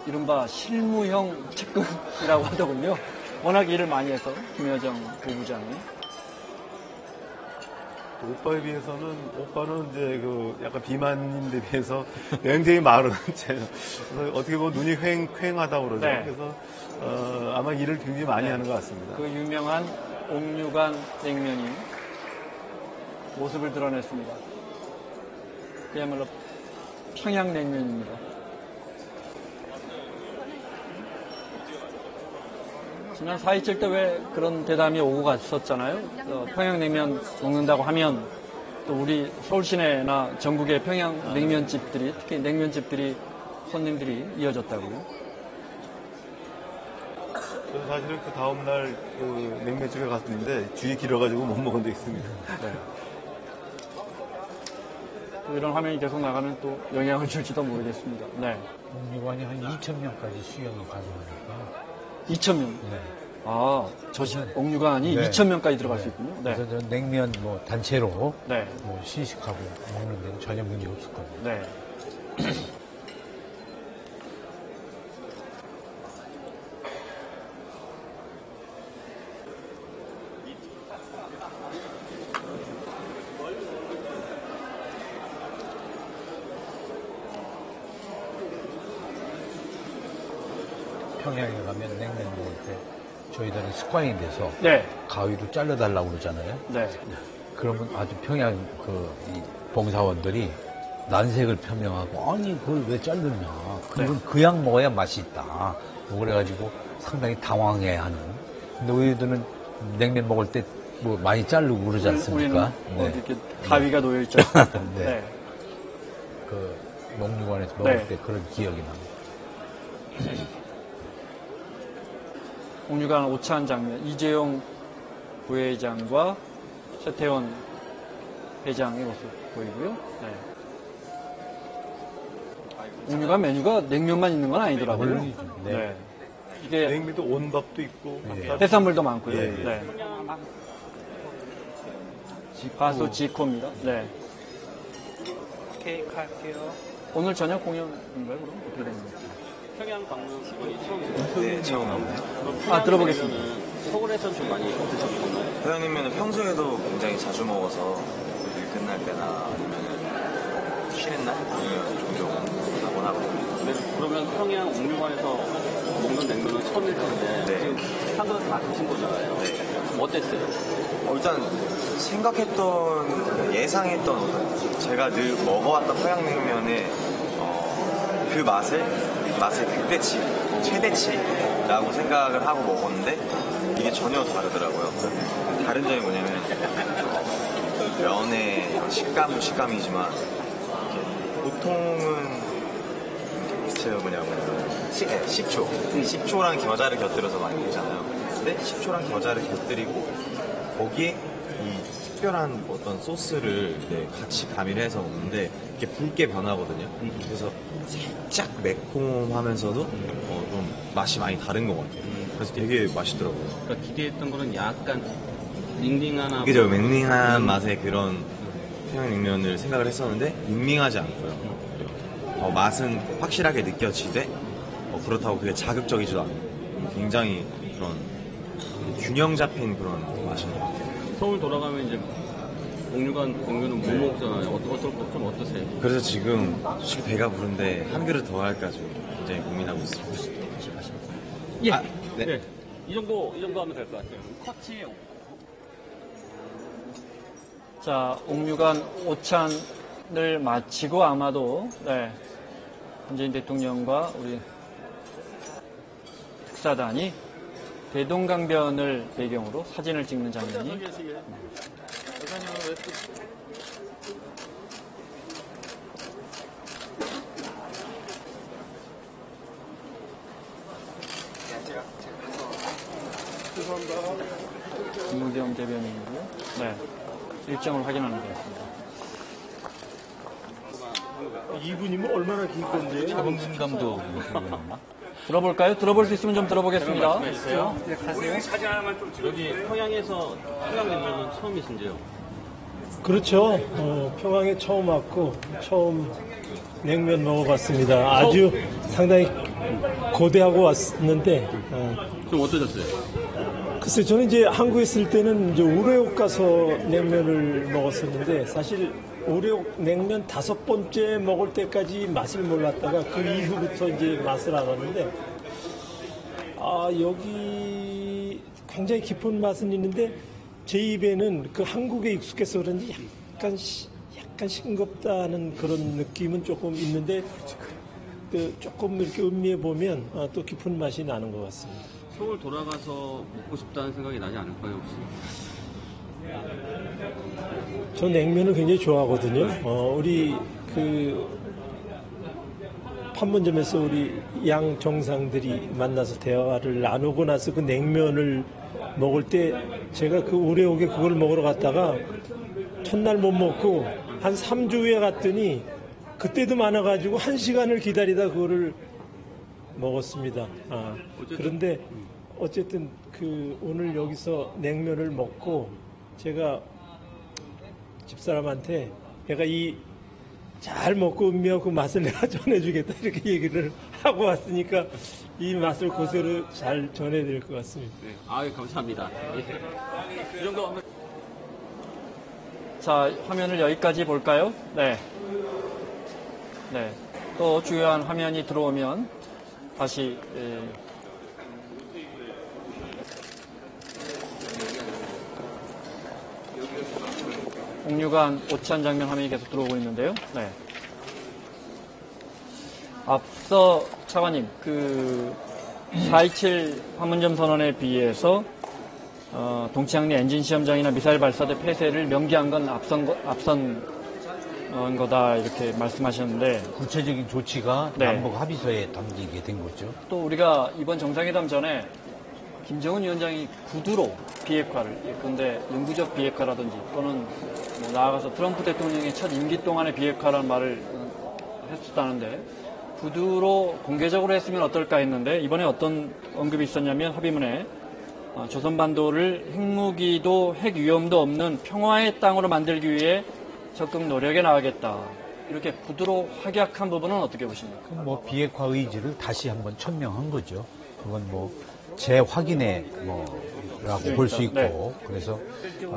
K: 이른바 실무형 측근이라고 하더군요. 워낙 일을 많이 해서 김여정 부부장이.
M: 오빠에 비해서는 오빠는 이제 그 약간 비만인데 비해서 굉장히 마른 채. 그래서 어떻게 보면 눈이 휑하다고 그러죠.
K: 네.
M: 그래서 아마 일을 굉장히 많이 하는 것 같습니다.
K: 그 유명한 옥류관 냉면이 모습을 드러냈습니다. 그야말로 평양냉면입니다. 지난 4.27 때 왜 그런 대담이 오고 갔었잖아요. 평양냉면 먹는다고 하면 또 우리 서울 시내나 전국의 평양냉면집들이 특히 냉면집들이 손님들이 이어졌다고요.
M: 저는 사실은 그 다음날 그 냉면집에 갔는데 줄이 길어가지고 못 먹은 데 있습니다.
K: 네. 또 이런 화면이 계속 나가면 또 영향을 줄지도 모르겠습니다. 네.
L: 옥류관이 한 2,000명까지 수용이 가능하니까.
K: 2,000명?
L: 네.
K: 아, 옥류관이
L: 네.
K: 2,000명까지 들어갈 수 있군요. 네.
L: 그래서 저 냉면 뭐 단체로
K: 네.
L: 뭐 시식하고 먹는 데는 전혀 문제 없을 겁니다.
K: 네.
L: 평양에 가면 냉면 먹을 때 저희들은 습관이 돼서
K: 네.
L: 가위로 잘라달라고 그러잖아요.
K: 네.
L: 그러면 아주 평양 이 봉사원들이 난색을 표명하고 아니 그걸 왜 자르냐. 그건 그냥 먹어야 맛이 있다. 뭐 그래가지고 상당히 당황해하는. 근데 우리들은 냉면 먹을 때 뭐 많이 자르고 그러지 않습니까?
K: 우리는 이렇게 가위가 놓여 있죠.
L: 네.
K: 네.
L: 그 녹류관에서 먹을
K: 네.
L: 때 그런 기억이 납니다.
K: 옥류관 오찬 장면, 이재용 부회장과 최태원 회장의 모습 보이고요. 네. 옥류관 메뉴가 냉면만 있는 건 아니더라고요.
L: 네.
K: 이게
M: 냉면도 온밥도 있고
K: 해산물도 많고요.
M: 예, 예.
K: 네. 가수 지코입니다. 네.
O: 케이크 할게요.
K: 오늘 저녁 공연인가요? 그럼 어떻게 되는 거죠?
O: 평양 방문 직원이 처음이에요.
P: 네, 처음입니다.
K: 아, 들어보겠습니다.
O: 서울에선 좀 많이 드셨나요?
P: 평양냉면은 평소에도 굉장히 자주 먹어서 일 끝날 때나 아니면 쉬는 날 아니면 종종 하곤 하거든요.
O: 네, 그러면 평양 옥류관에서 먹는 냉면은 처음일 텐데
P: 네.
O: 지금 한 그릇 다 드신 거잖아요.
P: 네.
O: 어땠어요?
P: 일단 생각했던 예상했던 어떤 제가 늘 먹어왔던 평양냉면의 그 맛의 극대치, 최대치라고 생각을 하고 먹었는데 이게 전혀 다르더라고요. 다른 점이 뭐냐면 면의 식감도 식감이지만 보통은 제가 식초랑 겨자를 곁들여서 많이 먹잖아요. 근데 식초랑 겨자를 곁들이고 거기에 이 특별한 어떤 소스를 같이 가미해서 먹는데 이게 붉게 변하거든요. 그래서 살짝 매콤하면서도 좀 맛이 많이 다른 것 같아요. 그래서 되게 맛있더라고요.
O: 그러니까 기대했던 거는 약간 밍밍한
P: 그죠? 밍밍한 맛의 그런 평양냉면을 생각을 했었는데 밍밍하지 않고요. 더 맛은 확실하게 느껴지되 그렇다고 그게 자극적이지도 않고 굉장히 그런 균형 잡힌 그런 맛인 것 같아요.
O: 서울 돌아가면 이제 옥류관 냉면은 뭐 먹잖아요. 좀 어떠세요?
P: 그래서 지금 솔직히 배가 부른데 한 그릇 더 할까 좀 굉장히 고민하고 있습니다.
O: 예.
P: 네.
O: 네. 이 정도 하면 될 것 같아요. 커치.
K: 자, 옥류관 오찬을 마치고 아마도 문재인 대통령과 우리 특사단이 대동강변을 배경으로 사진을 찍는 장면이 김무겸 대변인이고요. 네, 일정을 확인하는 것 같습니다.
Q: 2분이면 얼마나 긴 건데?
N: 차범근 감독.
K: 들어볼까요? 들어볼 수 있으면 좀 들어보겠습니다.
O: 네, 가세요. 사진 하나만 좀 찍어주세요. 여기 평양에서 평양냉면은 처음이신지요?
Q: 그렇죠. 평양에 처음 왔고 처음 냉면 먹어봤습니다. 아주 상당히 고대하고 왔는데
O: 좀 어떠셨어요?
Q: 글쎄 저는 이제 한국에 있을 때는 이제 우레옥 가서 냉면을 먹었었는데 사실 우레옥 냉면 5번째 먹을 때까지 맛을 몰랐다가 그 이후부터 이제 맛을 알았는데 여기 굉장히 깊은 맛은 있는데 제 입에는 그 한국에 익숙해서 그런지 약간 싱겁다는 그런 느낌은 조금 있는데 조금 이렇게 음미해 보면 또 깊은 맛이 나는 것 같습니다.
O: 서울 돌아가서 먹고 싶다는 생각이 나지 않을까요, 혹시?
Q: 저 냉면을 굉장히 좋아하거든요. 우리 판문점에서 우리 양 정상들이 만나서 대화를 나누고 나서 그 냉면을 먹을 때 제가 그 우레옥에 그걸 먹으러 갔다가 첫날 못 먹고 한 3주 후에 갔더니 그때도 많아가지고 1시간을 기다리다 그거를 먹었습니다. 그런데 어쨌든 그 오늘 여기서 냉면을 먹고 제가 집사람한테 내가 이 잘 먹고 음미하고 맛을 내가 전해주겠다 이렇게 얘기를 하고 왔으니까 이 맛을 그대로 잘 전해드릴 것 같습니다.
O: 네. 감사합니다. 이 정도 하면.
K: 자, 화면을 여기까지 볼까요? 네. 네. 또 중요한 화면이 들어오면 다시 옥류관 오찬 장면 화면이 계속 들어오고 있는데요. 네. 앞서 차관님, 그 4.27 판문점 선언에 비해서 동치항내 엔진 시험장이나 미사일 발사대 폐쇄를 명기한 건 앞선 거다 이렇게 말씀하셨는데
L: 구체적인 조치가
K: 네.
L: 남북 합의서에 담기게 된 거죠.
K: 또 우리가 이번 정상회담 전에 김정은 위원장이 구두로 비핵화를 예컨대 영구적 비핵화라든지 또는 뭐 나아가서 트럼프 대통령의 첫 임기 동안의 비핵화라는 말을 했었다는데 구두로 공개적으로 했으면 어떨까 했는데 이번에 어떤 언급이 있었냐면 합의문에 조선반도를 핵무기도 핵위험도 없는 평화의 땅으로 만들기 위해 적극 노력에 나가겠다. 이렇게 구두로 확약한 부분은 어떻게 보십니까?
L: 뭐 비핵화 의지를 다시 한번 천명한 거죠. 그건 뭐 재확인의 라고 볼 수 있고
K: 네.
L: 그래서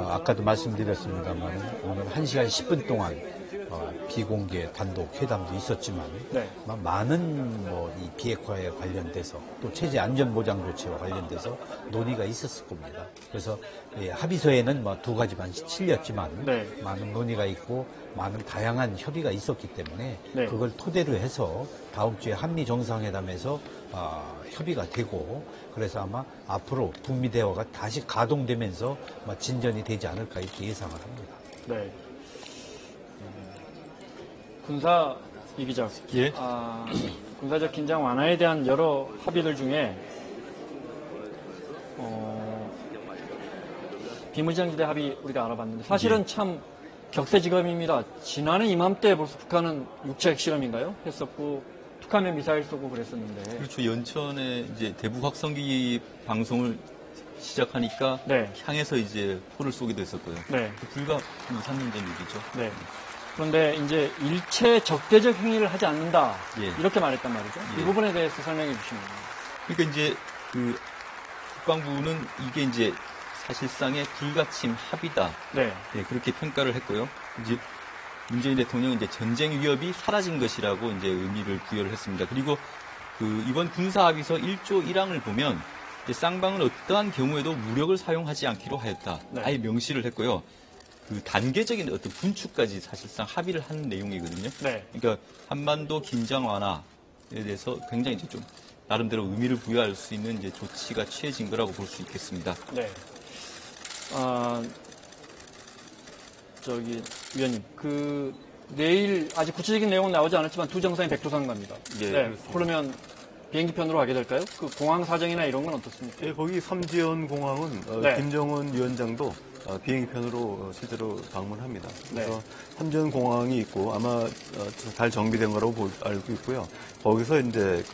L: 아까도 말씀드렸습니다만 오늘 1시간 10분 동안 비공개 단독 회담도 있었지만
K: 네.
L: 많은 이 비핵화에 관련돼서 또 체제 안전보장 조치와 관련돼서 논의가 있었을 겁니다. 그래서 합의서에는 두 가지만 실렸지만
K: 네.
L: 많은 논의가 있고 많은 다양한 협의가 있었기 때문에
K: 네.
L: 그걸 토대로 해서 다음 주에 한미 정상회담에서 협의가 되고 그래서 아마 앞으로 북미 대화가 다시 가동되면서 진전이 되지 않을까 이렇게 예상을 합니다.
K: 네. 군사 이 기자.
N: 예.
K: 군사적 긴장 완화에 대한 여러 합의들 중에 비무장지대 합의 우리가 알아봤는데 사실은
N: 예.
K: 참 격세지감입니다. 지난해 이맘때 벌써 북한은 육체 핵실험인가요? 했었고 북한에 미사일 쏘고 그랬었는데.
N: 그렇죠. 연천에 이제 대북 확성기 방송을 시작하니까
K: 네.
N: 향해서 이제 포를 쏘게 됐었고요.
K: 네.
N: 불과 2-3년 전 얘기죠.
K: 네. 그런데 이제 일체 적대적 행위를 하지 않는다.
N: 예.
K: 이렇게 말했단 말이죠.
N: 예.
K: 이 부분에 대해서 설명해 주시면.
N: 그러니까 이제 국방부는 이게 이제 사실상의 불가침 합의다.
K: 네.
N: 네, 그렇게 평가를 했고요. 이제 문재인 대통령은 이제 전쟁 위협이 사라진 것이라고 이제 의미를 부여를 했습니다. 그리고 이번 군사합의서 1조 1항을 보면 이제 쌍방은 어떠한 경우에도 무력을 사용하지 않기로 하였다.
K: 네.
N: 아예 명시를 했고요. 단계적인 어떤 분축까지 사실상 합의를 한 내용이거든요.
K: 네.
N: 그러니까 한반도 긴장 완화에 대해서 굉장히 이제 좀 나름대로 의미를 부여할 수 있는 이제 조치가 취해진 거라고 볼 수 있겠습니다.
K: 네. 위원님, 내일 아직 구체적인 내용은 나오지 않았지만 두 정상이 백두산 갑니다.
M: 예,
K: 네.
M: 그렇습니다.
K: 그러면 비행기편으로 가게 될까요? 공항 사정이나 이런 건 어떻습니까?
M: 예, 거기 삼지연 공항은
K: 네.
M: 김정은 위원장도 비행기편으로 실제로 방문합니다. 그래서
K: 네.
M: 삼지연 공항이 있고 아마 잘 정비된 거라고 알고 있고요. 거기서 이제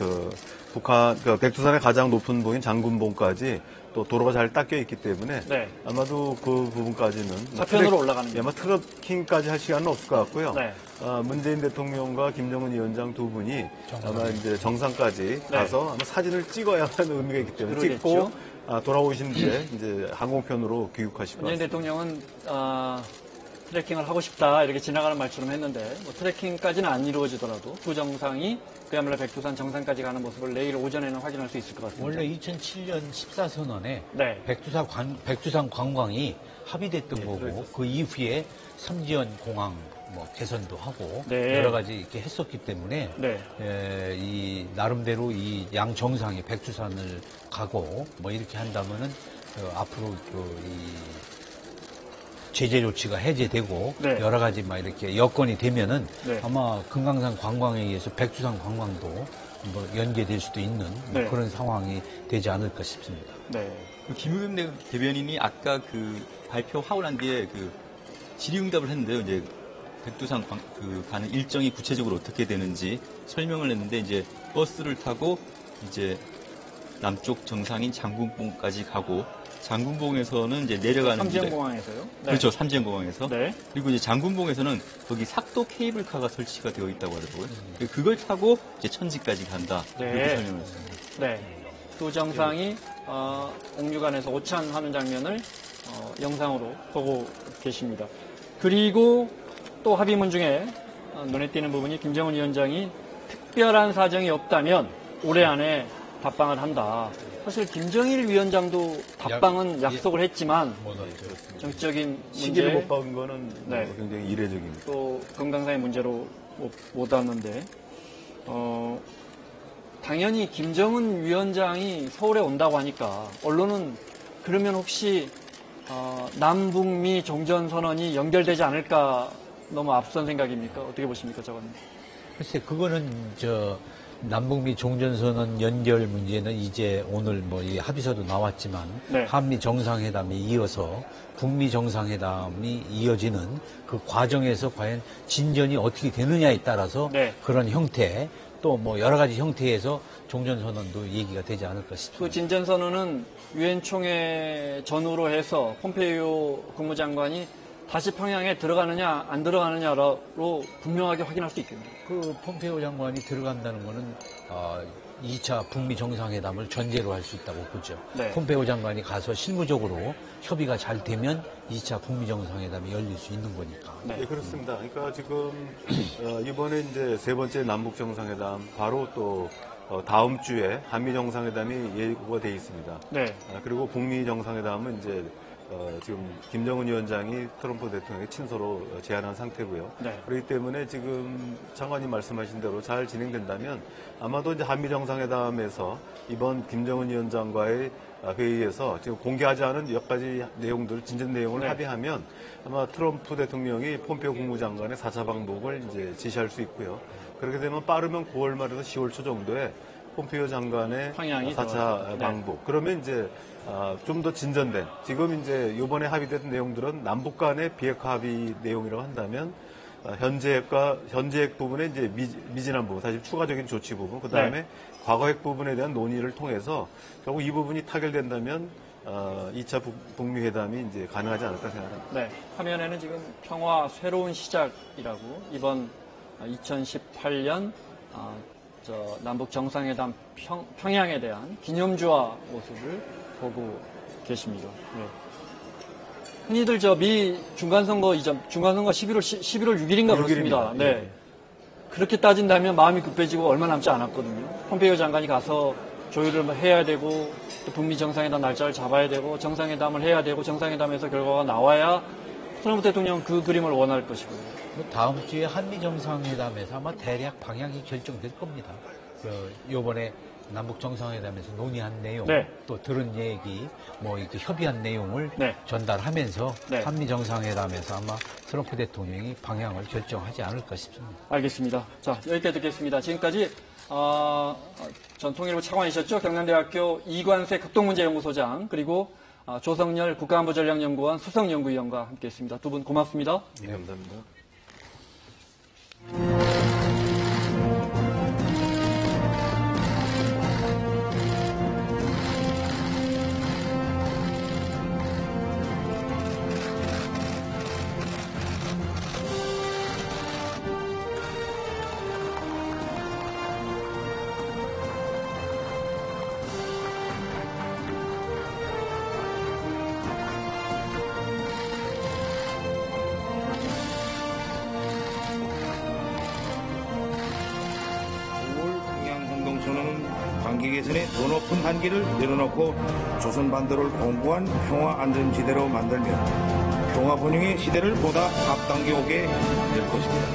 M: 북한 백두산의 가장 높은 봉인 장군봉까지 또 도로가 잘 닦여 있기 때문에
K: 네.
M: 아마도 그 부분까지는
K: 차편으로 올라가는
M: 아마 트래킹까지 할 시간은 없을 것 같고요.
K: 네.
M: 문재인 대통령과 김정은 위원장 두 분이 아마 이제 정상까지
K: 네.
M: 가서 아마 사진을 찍어야만 의미가 있기 때문에
K: 그러겠죠.
M: 찍고 돌아오신 뒤에 이제 항공편으로 귀국하실 것
K: 문재인
M: 같습니다.
K: 대통령은 트래킹을 하고 싶다 이렇게 지나가는 말처럼 했는데 트래킹까지는 안 이루어지더라도 두 정상이 그야말로 백두산 정상까지 가는 모습을 내일 오전에는 확인할 수 있을 것 같습니다.
L: 원래 2007년 14선언에
K: 네.
L: 백두산 관광이 합의됐던 거고
M: 그렇습니다.
L: 그 이후에 삼지연 공항 개선도 하고
K: 네.
L: 여러 가지 이렇게 했었기 때문에
K: 네.
L: 이 나름대로 이 양 정상이 백두산을 가고 이렇게 한다면은 앞으로 제재 조치가 해제되고
K: 네.
L: 여러 가지 막 이렇게 여건이 되면은
K: 네.
L: 아마 금강산 관광에 의해서 백두산 관광도 뭐 연계될 수도 있는
K: 네.
L: 그런 상황이 되지 않을까 싶습니다.
K: 네.
N: 그 김의겸 대변인이 아까 그 발표하고 난 뒤에 그 질의응답을 했는데요. 이제 백두산 가는 일정이 구체적으로 어떻게 되는지 설명을 했는데 이제 버스를 타고 이제 남쪽 정상인 장군봉까지 가고 장군봉에서는 이제 내려가는
K: 삼지연공항에서요? 네.
N: 그렇죠. 삼지연공항에서.
K: 네.
N: 그리고 이제 장군봉에서는 거기 삭도 케이블카가 설치가 되어 있다고 하더라고요. 그걸 타고 이제 천지까지 간다.
K: 네.
N: 이렇게 설명을 했습니다.
K: 네. 두 정상이 옥류관에서 오찬하는 장면을 영상으로 보고 계십니다. 그리고 또 합의문 중에 눈에 띄는 부분이 김정은 위원장이 특별한 사정이 없다면 올해 안에 답방을 한다. 사실 김정일 위원장도 답방은 약속을 했지만 정치적인
M: 시기를
K: 문제,
M: 못 박은 거는
K: 네.
M: 굉장히 이례적입니다.
K: 또 금강산의 문제로 못 왔는데 당연히 김정은 위원장이 서울에 온다고 하니까 언론은 그러면 혹시 남북미 종전선언이 연결되지 않을까 너무 앞선 생각입니까? 어떻게 보십니까, 저건?
L: 글쎄, 그거는 남북미 종전선언 연결 문제는 이제 오늘 뭐 이 합의서도 나왔지만
K: 네.
L: 한미 정상회담이 이어서 북미 정상회담이 이어지는 그 과정에서 과연 진전이 어떻게 되느냐에 따라서
K: 네.
L: 그런 형태 또 뭐 여러 가지 형태에서 종전선언도 얘기가 되지 않을까 싶습니다.
K: 그 진전선언은 유엔 총회 전후로 해서 폼페이오 국무장관이 다시 평양에 들어가느냐 안 들어가느냐로 분명하게 확인할 수 있겠네요.
L: 그 폼페이오 장관이 들어간다는 거는 2차 북미 정상회담을 전제로 할 수 있다고 보죠.
K: 네.
L: 폼페이오 장관이 가서 실무적으로 협의가 잘 되면 2차 북미 정상회담이 열릴 수 있는 거니까.
M: 네, 그렇습니다. 그러니까 지금 이번에 이제 세 번째 남북 정상회담 바로 또 다음 주에 한미 정상회담이 예고가 돼 있습니다.
K: 네.
M: 그리고 북미 정상회담은 이제 지금 김정은 위원장이 트럼프 대통령의 친서로 제안한 상태고요.
K: 네.
M: 그렇기 때문에 지금 장관님 말씀하신 대로 잘 진행된다면 아마도 이제 한미 정상회담에서 이번 김정은 위원장과의 회의에서 지금 공개하지 않은 몇 가지 내용들, 진전 내용을
K: 네.
M: 합의하면 아마 트럼프 대통령이 폼페이오 국무장관의 4차 방북을 이제 지시할 수 있고요. 그렇게 되면 빠르면 9월 말에서 10월 초 정도에 폼페이오 장관의
K: 평양이
M: 4차 방북.
K: 네.
M: 그러면 이제 좀 더 진전된, 지금 이제 이번에 합의된 내용들은 남북 간의 비핵화 합의 내용이라고 한다면 현재핵 부분에 이제 미진한 부분, 사실 추가적인 조치 부분, 그 다음에
K: 네.
M: 과거핵 부분에 대한 논의를 통해서 결국 이 부분이 타결된다면 2차 북미 회담이 이제 가능하지 않을까 생각합니다.
K: 네, 화면에는 지금 평화 새로운 시작이라고 이번 2018년 남북 정상회담 평양에 대한 기념주화 모습을 보고 계십니다. 네. 흔히들 미 중간선거 이전, 중간선거 11월 6일인가 그렇습니다. 네.
M: 예.
K: 그렇게 따진다면 마음이 급해지고 얼마 남지 않았거든요. 폼페이오 장관이 가서 조율을 해야 되고 또 북미 정상회담 날짜를 잡아야 되고 정상회담을 해야 되고 정상회담에서 결과가 나와야 트럼프 대통령 그 그림을 원할 것이고요.
L: 다음 주에 한미 정상회담에서 아마 대략 방향이 결정될 겁니다. 요번에 남북 정상회담에서 논의한 내용,
K: 네.
L: 또 들은 얘기, 뭐 이렇게 협의한 내용을
K: 네.
L: 전달하면서
K: 네.
L: 한미 정상회담에서 아마 트럼프 대통령이 방향을 결정하지 않을까 싶습니다.
K: 알겠습니다. 자, 여기까지 듣겠습니다. 지금까지 전 통일부 차관이셨죠? 경남대학교 이관세 극동문제연구소장 그리고 조성열 국가안보전략연구원 수석연구위원과 함께했습니다. 두 분 고맙습니다.
M: 네, 감사합니다.
R: 관계 개선에 더 높은 한계를 내려놓고 조선 반도를 공고한 평화 안전지대로 만들며 평화 번영의 시대를 보다 앞당겨 오게 될 것입니다.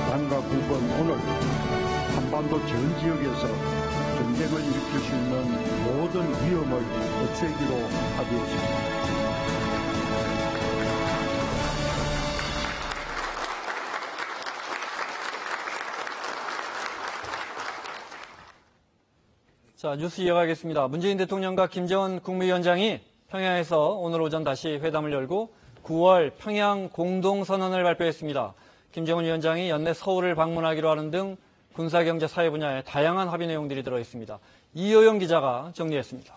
S: 남과 북은 오늘 한반도 전 지역에서 전쟁을 일으킬 수 있는 모든 위험을 없애기로 합의했습니다.
K: 자, 뉴스 이어가겠습니다. 문재인 대통령과 김정은 국무위원장이 평양에서 오늘 오전 다시 회담을 열고 9월 평양 공동선언을 발표했습니다. 김정은 위원장이 연내 서울을 방문하기로 하는 등 군사경제 사회 분야의 다양한 합의 내용들이 들어있습니다. 이효영 기자가 정리했습니다.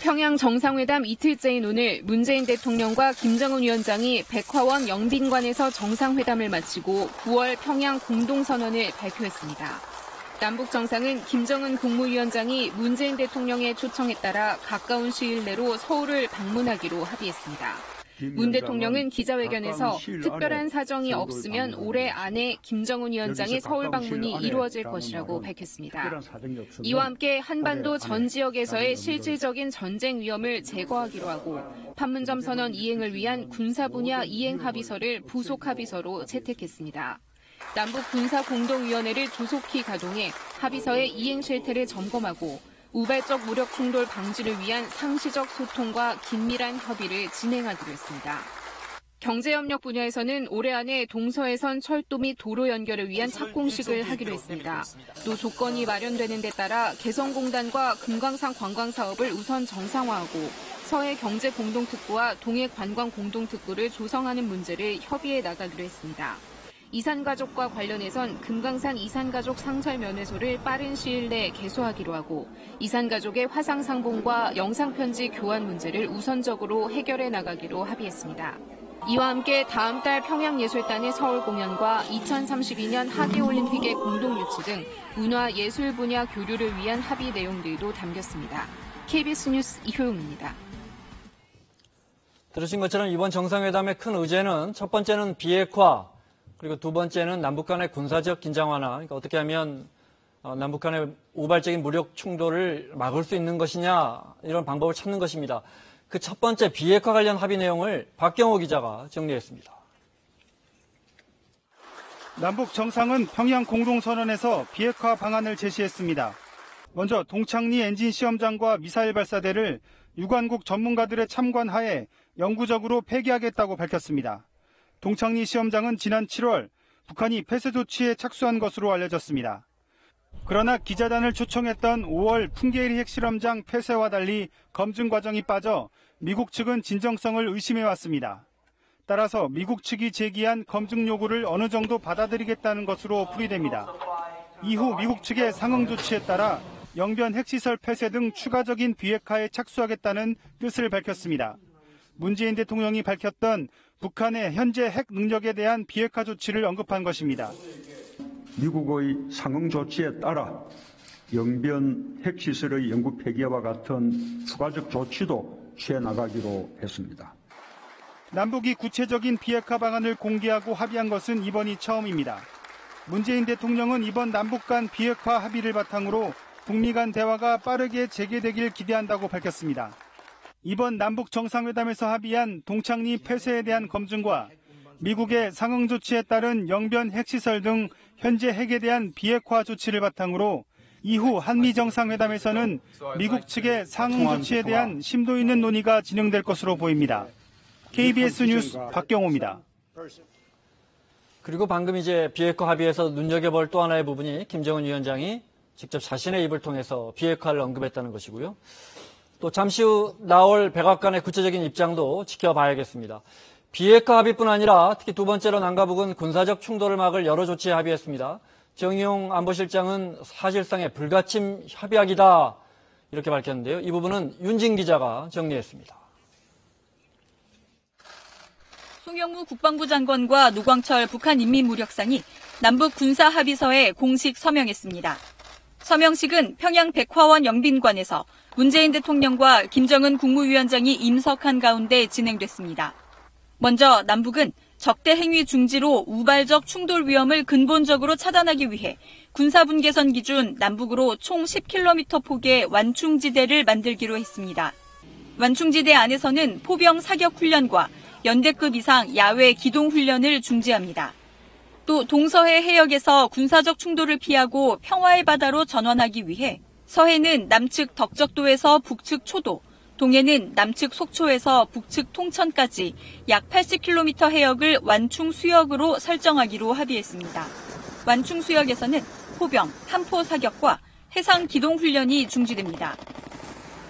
T: 평양 정상회담 이틀째인 오늘 문재인 대통령과 김정은 위원장이 백화원 영빈관에서 정상회담을 마치고 9월 평양 공동선언을 발표했습니다. 남북 정상은 김정은 국무위원장이 문재인 대통령의 초청에 따라 가까운 시일 내로 서울을 방문하기로 합의했습니다. 문 대통령은 기자회견에서 특별한 사정이 없으면 올해 안에 김정은 위원장의 서울 방문이 이루어질 것이라고 밝혔습니다. 이와 함께 한반도 전 지역에서의 실질적인 전쟁 위험을 제거하기로 하고 판문점 선언 이행을 위한 군사 분야 이행 합의서를 부속 합의서로 채택했습니다. 남북 군사공동위원회를 조속히 가동해 합의서의 이행 실태를 점검하고 우발적 무력 충돌 방지를 위한 상시적 소통과 긴밀한 협의를 진행하기로 했습니다. 경제협력 분야에서는 올해 안에 동서해선 철도 및 도로 연결을 위한 착공식을 하기로 했습니다. 또 조건이 마련되는 데 따라 개성공단과 금강산 관광사업을 우선 정상화하고 서해 경제공동특구와 동해 관광공동특구를 조성하는 문제를 협의해 나가기로 했습니다. 이산가족과 관련해선 금강산 이산가족 상설면회소를 빠른 시일 내에 개소하기로 하고 이산가족의 화상상봉과 영상편지 교환 문제를 우선적으로 해결해 나가기로 합의했습니다. 이와 함께 다음 달 평양예술단의 서울 공연과 2032년 하계올림픽의 공동유치 등 문화예술 분야 교류를 위한 합의 내용들도 담겼습니다. KBS 뉴스 이효용입니다.
K: 들으신 것처럼 이번 정상회담의 큰 의제는 첫 번째는 비핵화, 그리고 두 번째는 남북 간의 군사적 긴장 완화, 그러니까 어떻게 하면 남북 간의 우발적인 무력 충돌을 막을 수 있는 것이냐, 이런 방법을 찾는 것입니다. 그 첫 번째 비핵화 관련 합의 내용을 박경호 기자가 정리했습니다.
U: 남북 정상은 평양 공동선언에서 비핵화 방안을 제시했습니다. 먼저 동창리 엔진 시험장과 미사일 발사대를 유관국 전문가들의 참관하에 영구적으로 폐기하겠다고 밝혔습니다. 동창리 시험장은 지난 7월 북한이 폐쇄 조치에 착수한 것으로 알려졌습니다. 그러나 기자단을 초청했던 5월 풍계리 핵실험장 폐쇄와 달리 검증 과정이 빠져 미국 측은 진정성을 의심해왔습니다. 따라서 미국 측이 제기한 검증 요구를 어느 정도 받아들이겠다는 것으로 풀이됩니다. 이후 미국 측의 상응 조치에 따라 영변 핵시설 폐쇄 등 추가적인 비핵화에 착수하겠다는 뜻을 밝혔습니다. 문재인 대통령이 밝혔던 북한의 현재 핵 능력에 대한 비핵화 조치를 언급한 것입니다.
S: 미국의 상응 조치에 따라 영변 핵시설의 영구 폐기와 같은 추가적 조치도 취해 나가기로 했습니다.
U: 남북이 구체적인 비핵화 방안을 공개하고 합의한 것은 이번이 처음입니다. 문재인 대통령은 이번 남북 간 비핵화 합의를 바탕으로 북미 간 대화가 빠르게 재개되길 기대한다고 밝혔습니다. 이번 남북 정상회담에서 합의한 동창리 폐쇄에 대한 검증과 미국의 상응 조치에 따른 영변 핵시설 등 현재 핵에 대한 비핵화 조치를 바탕으로 이후 한미 정상회담에서는 미국 측의 상응 조치에 대한 심도 있는 논의가 진행될 것으로 보입니다. KBS 뉴스 박경호입니다.
K: 그리고 방금 이제 비핵화 합의에서 눈여겨볼 또 하나의 부분이 김정은 위원장이 직접 자신의 입을 통해서 비핵화를 언급했다는 것이고요. 또 잠시 후 나올 백악관의 구체적인 입장도 지켜봐야겠습니다. 비핵화 합의뿐 아니라 특히 두 번째로 남과북은 군사적 충돌을 막을 여러 조치에 합의했습니다. 정의용 안보실장은 사실상의 불가침 협약이다 이렇게 밝혔는데요. 이 부분은 윤진 기자가 정리했습니다.
V: 송영무 국방부 장관과 노광철 북한 인민무력상이 남북 군사 합의서에 공식 서명했습니다. 서명식은 평양 백화원 영빈관에서 문재인 대통령과 김정은 국무위원장이 임석한 가운데 진행됐습니다. 먼저 남북은 적대 행위 중지로 우발적 충돌 위험을 근본적으로 차단하기 위해 군사분계선 기준 남북으로 총 10km 폭의 완충지대를 만들기로 했습니다. 완충지대 안에서는 포병 사격 훈련과 연대급 이상 야외 기동 훈련을 중지합니다. 또 동서해 해역에서 군사적 충돌을 피하고 평화의 바다로 전환하기 위해 서해는 남측 덕적도에서 북측 초도, 동해는 남측 속초에서 북측 통천까지 약 80km 해역을 완충 수역으로 설정하기로 합의했습니다. 완충 수역에서는 포병, 함포 사격과 해상 기동 훈련이 중지됩니다.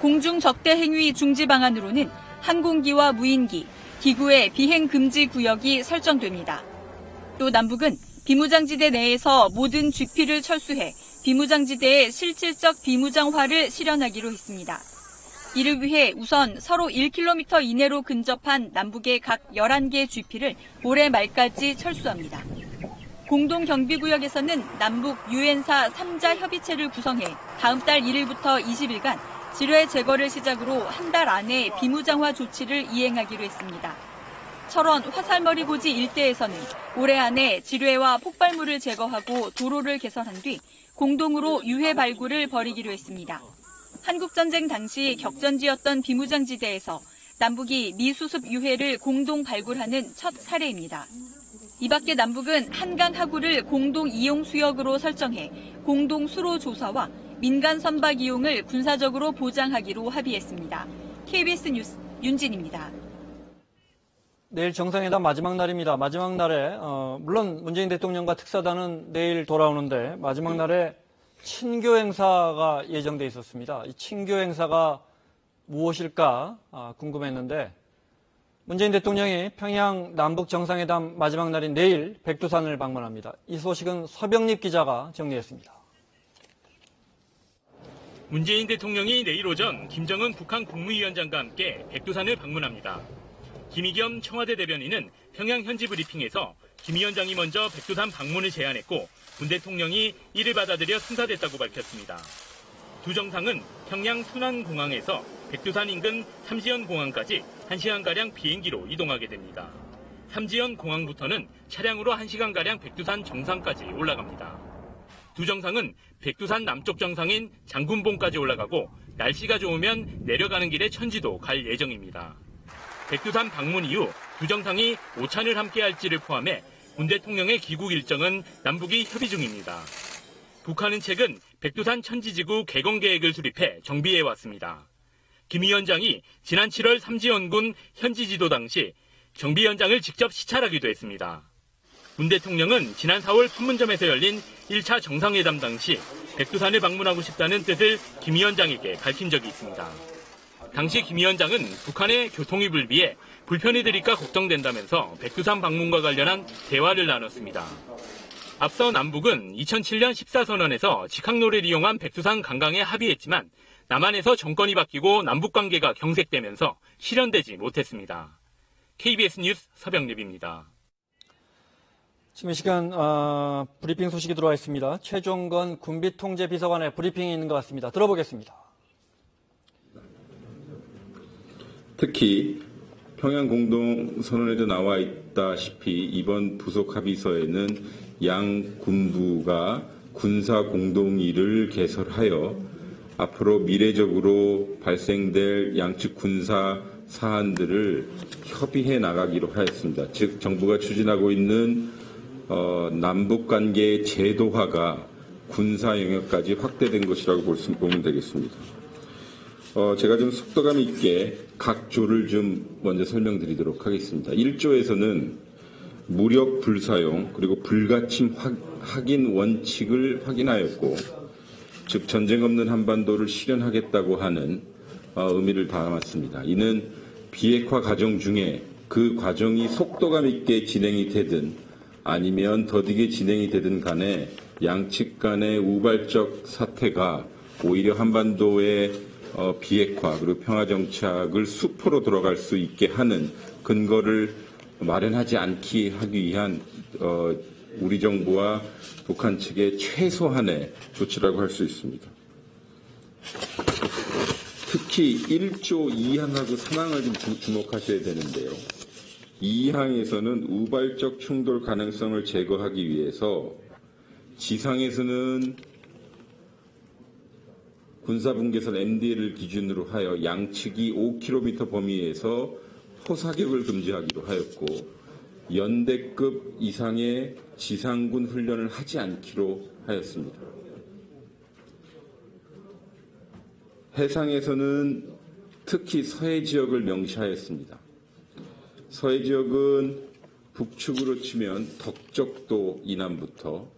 V: 공중 적대 행위 중지 방안으로는 항공기와 무인기, 기구의 비행 금지 구역이 설정됩니다. 또 남북은 비무장지대 내에서 모든 GP를 철수해 비무장지대에 실질적 비무장화를 실현하기로 했습니다. 이를 위해 우선 서로 1km 이내로 근접한 남북의 각 11개 GP를 올해 말까지 철수합니다. 공동경비구역에서는 남북 유엔사 3자 협의체를 구성해 다음 달 1일부터 20일간 지뢰 제거를 시작으로 한 달 안에 비무장화 조치를 이행하기로 했습니다. 철원 화살머리 고지 일대에서는 올해 안에 지뢰와 폭발물을 제거하고 도로를 개선한 뒤 공동으로 유해 발굴을 벌이기로 했습니다. 한국전쟁 당시 격전지였던 비무장지대에서 남북이 미수습 유해를 공동 발굴하는 첫 사례입니다. 이 밖에 남북은 한강 하구를 공동 이용 수역으로 설정해 공동 수로 조사와 민간 선박 이용을 군사적으로 보장하기로 합의했습니다. KBS 뉴스 윤진입니다.
K: 내일 정상회담 마지막 날입니다. 마지막 날에 물론 문재인 대통령과 특사단은 내일 돌아오는데 마지막 날에 친교 행사가 예정돼 있었습니다. 이 친교 행사가 무엇일까 궁금했는데 문재인 대통령이 평양 남북 정상회담 마지막 날인 내일 백두산을 방문합니다. 이 소식은 서병립 기자가 정리했습니다.
D: 문재인 대통령이 내일 오전 김정은 북한 국무위원장과 함께 백두산을 방문합니다. 김의겸 청와대 대변인은 평양 현지 브리핑에서 김 위원장이 먼저 백두산 방문을 제안했고 문 대통령이 이를 받아들여 승사됐다고 밝혔습니다. 두 정상은 평양 순안공항에서 백두산 인근 삼지연 공항까지 1시간가량 비행기로 이동하게 됩니다. 삼지연 공항부터는 차량으로 1시간가량 백두산 정상까지 올라갑니다. 두 정상은 백두산 남쪽 정상인 장군봉까지 올라가고 날씨가 좋으면 내려가는 길에 천지도 갈 예정입니다. 백두산 방문 이후 두 정상이 오찬을 함께할지를 포함해 문 대통령의 귀국 일정은 남북이 협의 중입니다. 북한은 최근 백두산 천지지구 개건 계획을 수립해 정비해왔습니다. 김 위원장이 지난 7월 삼지연군 현지 지도 당시 정비 현장을 직접 시찰하기도 했습니다. 문 대통령은 지난 4월 판문점에서 열린 1차 정상회담 당시 백두산을 방문하고 싶다는 뜻을 김 위원장에게 밝힌 적이 있습니다. 당시 김 위원장은 북한의 교통이 불비해 불편이 드릴까 걱정된다면서 백두산 방문과 관련한 대화를 나눴습니다. 앞서 남북은 2007년 14선언에서 직항로를 이용한 백두산 관광에 합의했지만 남한에서 정권이 바뀌고 남북관계가 경색되면서 실현되지 못했습니다. KBS 뉴스 서병립입니다.
K: 지금 이 시간 브리핑 소식이 들어와 있습니다. 최종건 군비통제비서관의 브리핑이 있는 것 같습니다. 들어보겠습니다.
E: 특히 평양 공동선언에도 나와 있다시피 이번 부속 합의서에는 양 군부가 군사 공동의를 개설하여 앞으로 미래적으로 발생될 양측 군사 사안들을 협의해 나가기로 하였습니다. 즉 정부가 추진하고 있는 남북관계의 제도화가 군사 영역까지 확대된 것이라고 보면 되겠습니다. 제가 좀 속도감 있게 각 조를 좀 먼저 설명드리도록 하겠습니다. 1조에서는 무력 불사용 그리고 불가침 확인 원칙을 확인하였고 즉 전쟁 없는 한반도를 실현하겠다고 하는 의미를 담았습니다. 이는 비핵화 과정 중에 그 과정이 속도감 있게 진행이 되든 아니면 더디게 진행이 되든 간에 양측 간의 우발적 사태가 오히려 한반도의 비핵화 그리고 평화정착을 수포로 들어갈 수 있게 하는 근거를 마련하지 않기 하기 위한 우리 정부와 북한 측의 최소한의 조치라고 할 수 있습니다. 특히 1조 2항하고 3항을 좀 주목하셔야 되는데요. 2항에서는 우발적 충돌 가능성을 제거하기 위해서 지상에서는 군사분계선 MDL을 기준으로 하여 양측이 5km 범위에서 포사격을 금지하기로 하였고 연대급 이상의 지상군 훈련을 하지 않기로 하였습니다. 해상에서는 특히 서해 지역을 명시하였습니다. 서해 지역은 북측으로 치면 덕적도 이남부터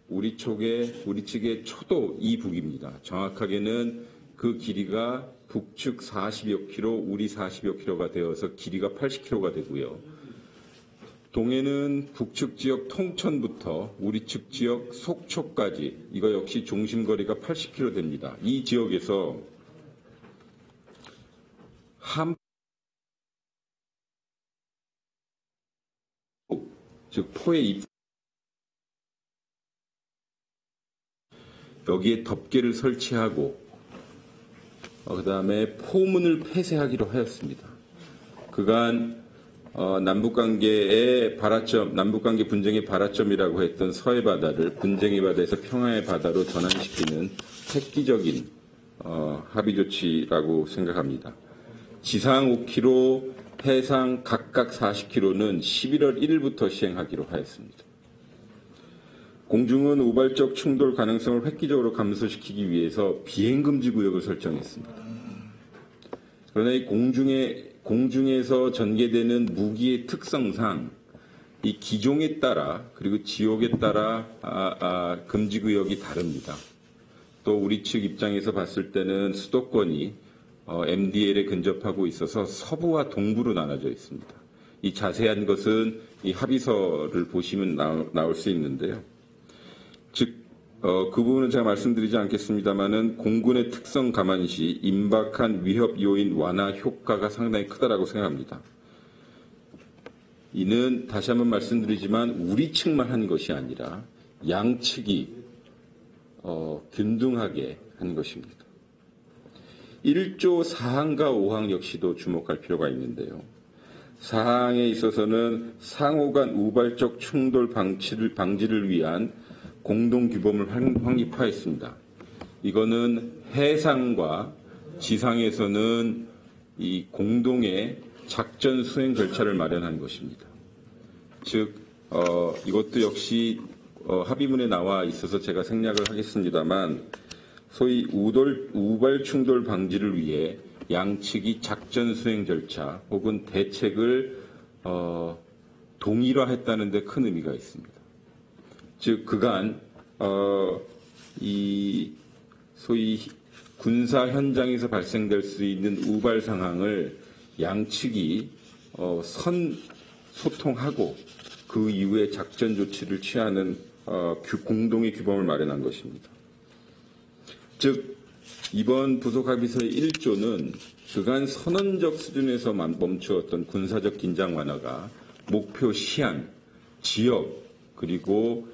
E: 우리 측의 초도 이북입니다. 정확하게는 그 길이가 북측 40여 킬로, 우리 40여 킬로가 되어서 길이가 80킬로가 되고요. 동해는 북측 지역 통천부터 우리 측 지역 속초까지 이거 역시 중심거리가 80킬로 됩니다. 이 지역에서 즉 포의 여기에 덮개를 설치하고 그다음에 포문을 폐쇄하기로 하였습니다. 그간 남북관계의 발화점, 남북관계 분쟁의 발화점이라고 했던 서해 바다를 분쟁의 바다에서 평화의 바다로 전환시키는 획기적인 합의 조치라고 생각합니다. 지상 5km, 해상 각각 40km는 11월 1일부터 시행하기로 하였습니다. 공중은 우발적 충돌 가능성을 획기적으로 감소시키기 위해서 비행금지 구역을 설정했습니다. 그러나 이 공중에서 전개되는 무기의 특성상 이 기종에 따라 그리고 지역에 따라 금지 구역이 다릅니다. 또 우리 측 입장에서 봤을 때는 수도권이 MDL에 근접하고 있어서 서부와 동부로 나눠져 있습니다. 이 자세한 것은 이 합의서를 보시면 나올 수 있는데요. 즉, 그 부분은 제가 말씀드리지 않겠습니다만은 공군의 특성 감안시 임박한 위협 요인 완화 효과가 상당히 크다라고 생각합니다. 이는 다시 한번 말씀드리지만 우리 측만 한 것이 아니라 양측이 균등하게 한 것입니다. 1조 4항과 5항 역시도 주목할 필요가 있는데요. 4항에 있어서는 상호 간 우발적 충돌 방지를 위한 공동규범을 확립하였습니다. 이거는 해상과 지상에서는 이 공동의 작전 수행 절차를 마련한 것입니다. 즉, 이것도 역시 합의문에 나와 있어서 제가 생략을 하겠습니다만 소위 우발 충돌 방지를 위해 양측이 작전 수행 절차 혹은 대책을 동일화했다는 데 큰 의미가 있습니다. 즉 그간 이 소위 군사 현장에서 발생될 수 있는 우발 상황을 양측이 소통하고 그 이후에 작전 조치를 취하는 공동의 규범을 마련한 것입니다. 즉 이번 부속합의서의 1조는 그간 선언적 수준에서 멈추었던 군사적 긴장 완화가 목표 시한, 지역, 그리고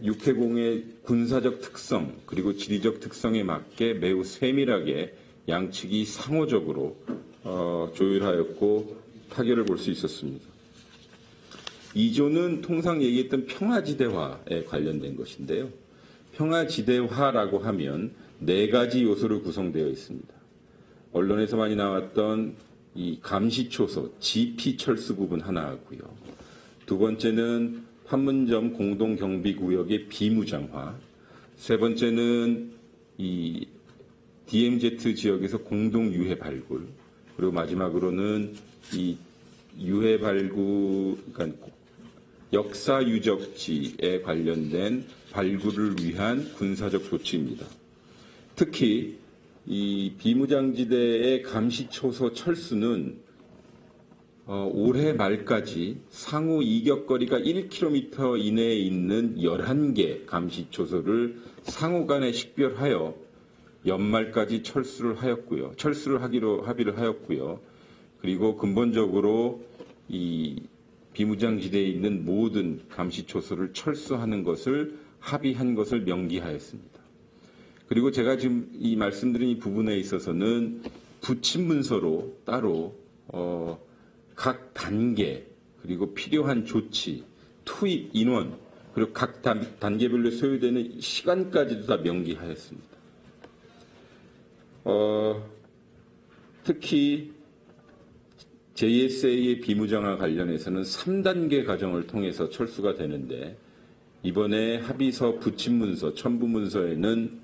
E: 육해공의 군사적 특성 그리고 지리적 특성에 맞게 매우 세밀하게 양측이 상호적으로 조율하였고 타결을 볼 수 있었습니다. 2조는 통상 얘기했던 평화지대화에 관련된 것인데요. 평화지대화라고 하면 4가지 요소로 구성되어 있습니다. 언론에서 많이 나왔던 이 감시초소, GP 철수 부분 하나하고요. 두 번째는 판문점 공동경비구역의 비무장화, 세 번째는 이 DMZ 지역에서 공동유해 발굴, 그리고 마지막으로는 이 유해 발굴, 그러니까 역사 유적지에 관련된 발굴을 위한 군사적 조치입니다. 특히 이 비무장지대의 감시초소 철수는 올해 말까지 상호 이격거리가 1km 이내에 있는 11개 감시초소를 상호 간에 식별하여 연말까지 철수를 하기로 합의를 하였고요. 그리고 근본적으로 이 비무장지대에 있는 모든 감시초소를 철수하는 것을 합의한 것을 명기하였습니다. 그리고 제가 지금 이 말씀드린 이 부분에 있어서는 부침 문서로 따로 각 단계 그리고 필요한 조치, 투입 인원 그리고 각 단계별로 소요되는 시간까지도 다 명기하였습니다. 특히 JSA의 비무장화 관련해서는 3단계 과정을 통해서 철수가 되는데 이번에 합의서 부침문서, 첨부문서에는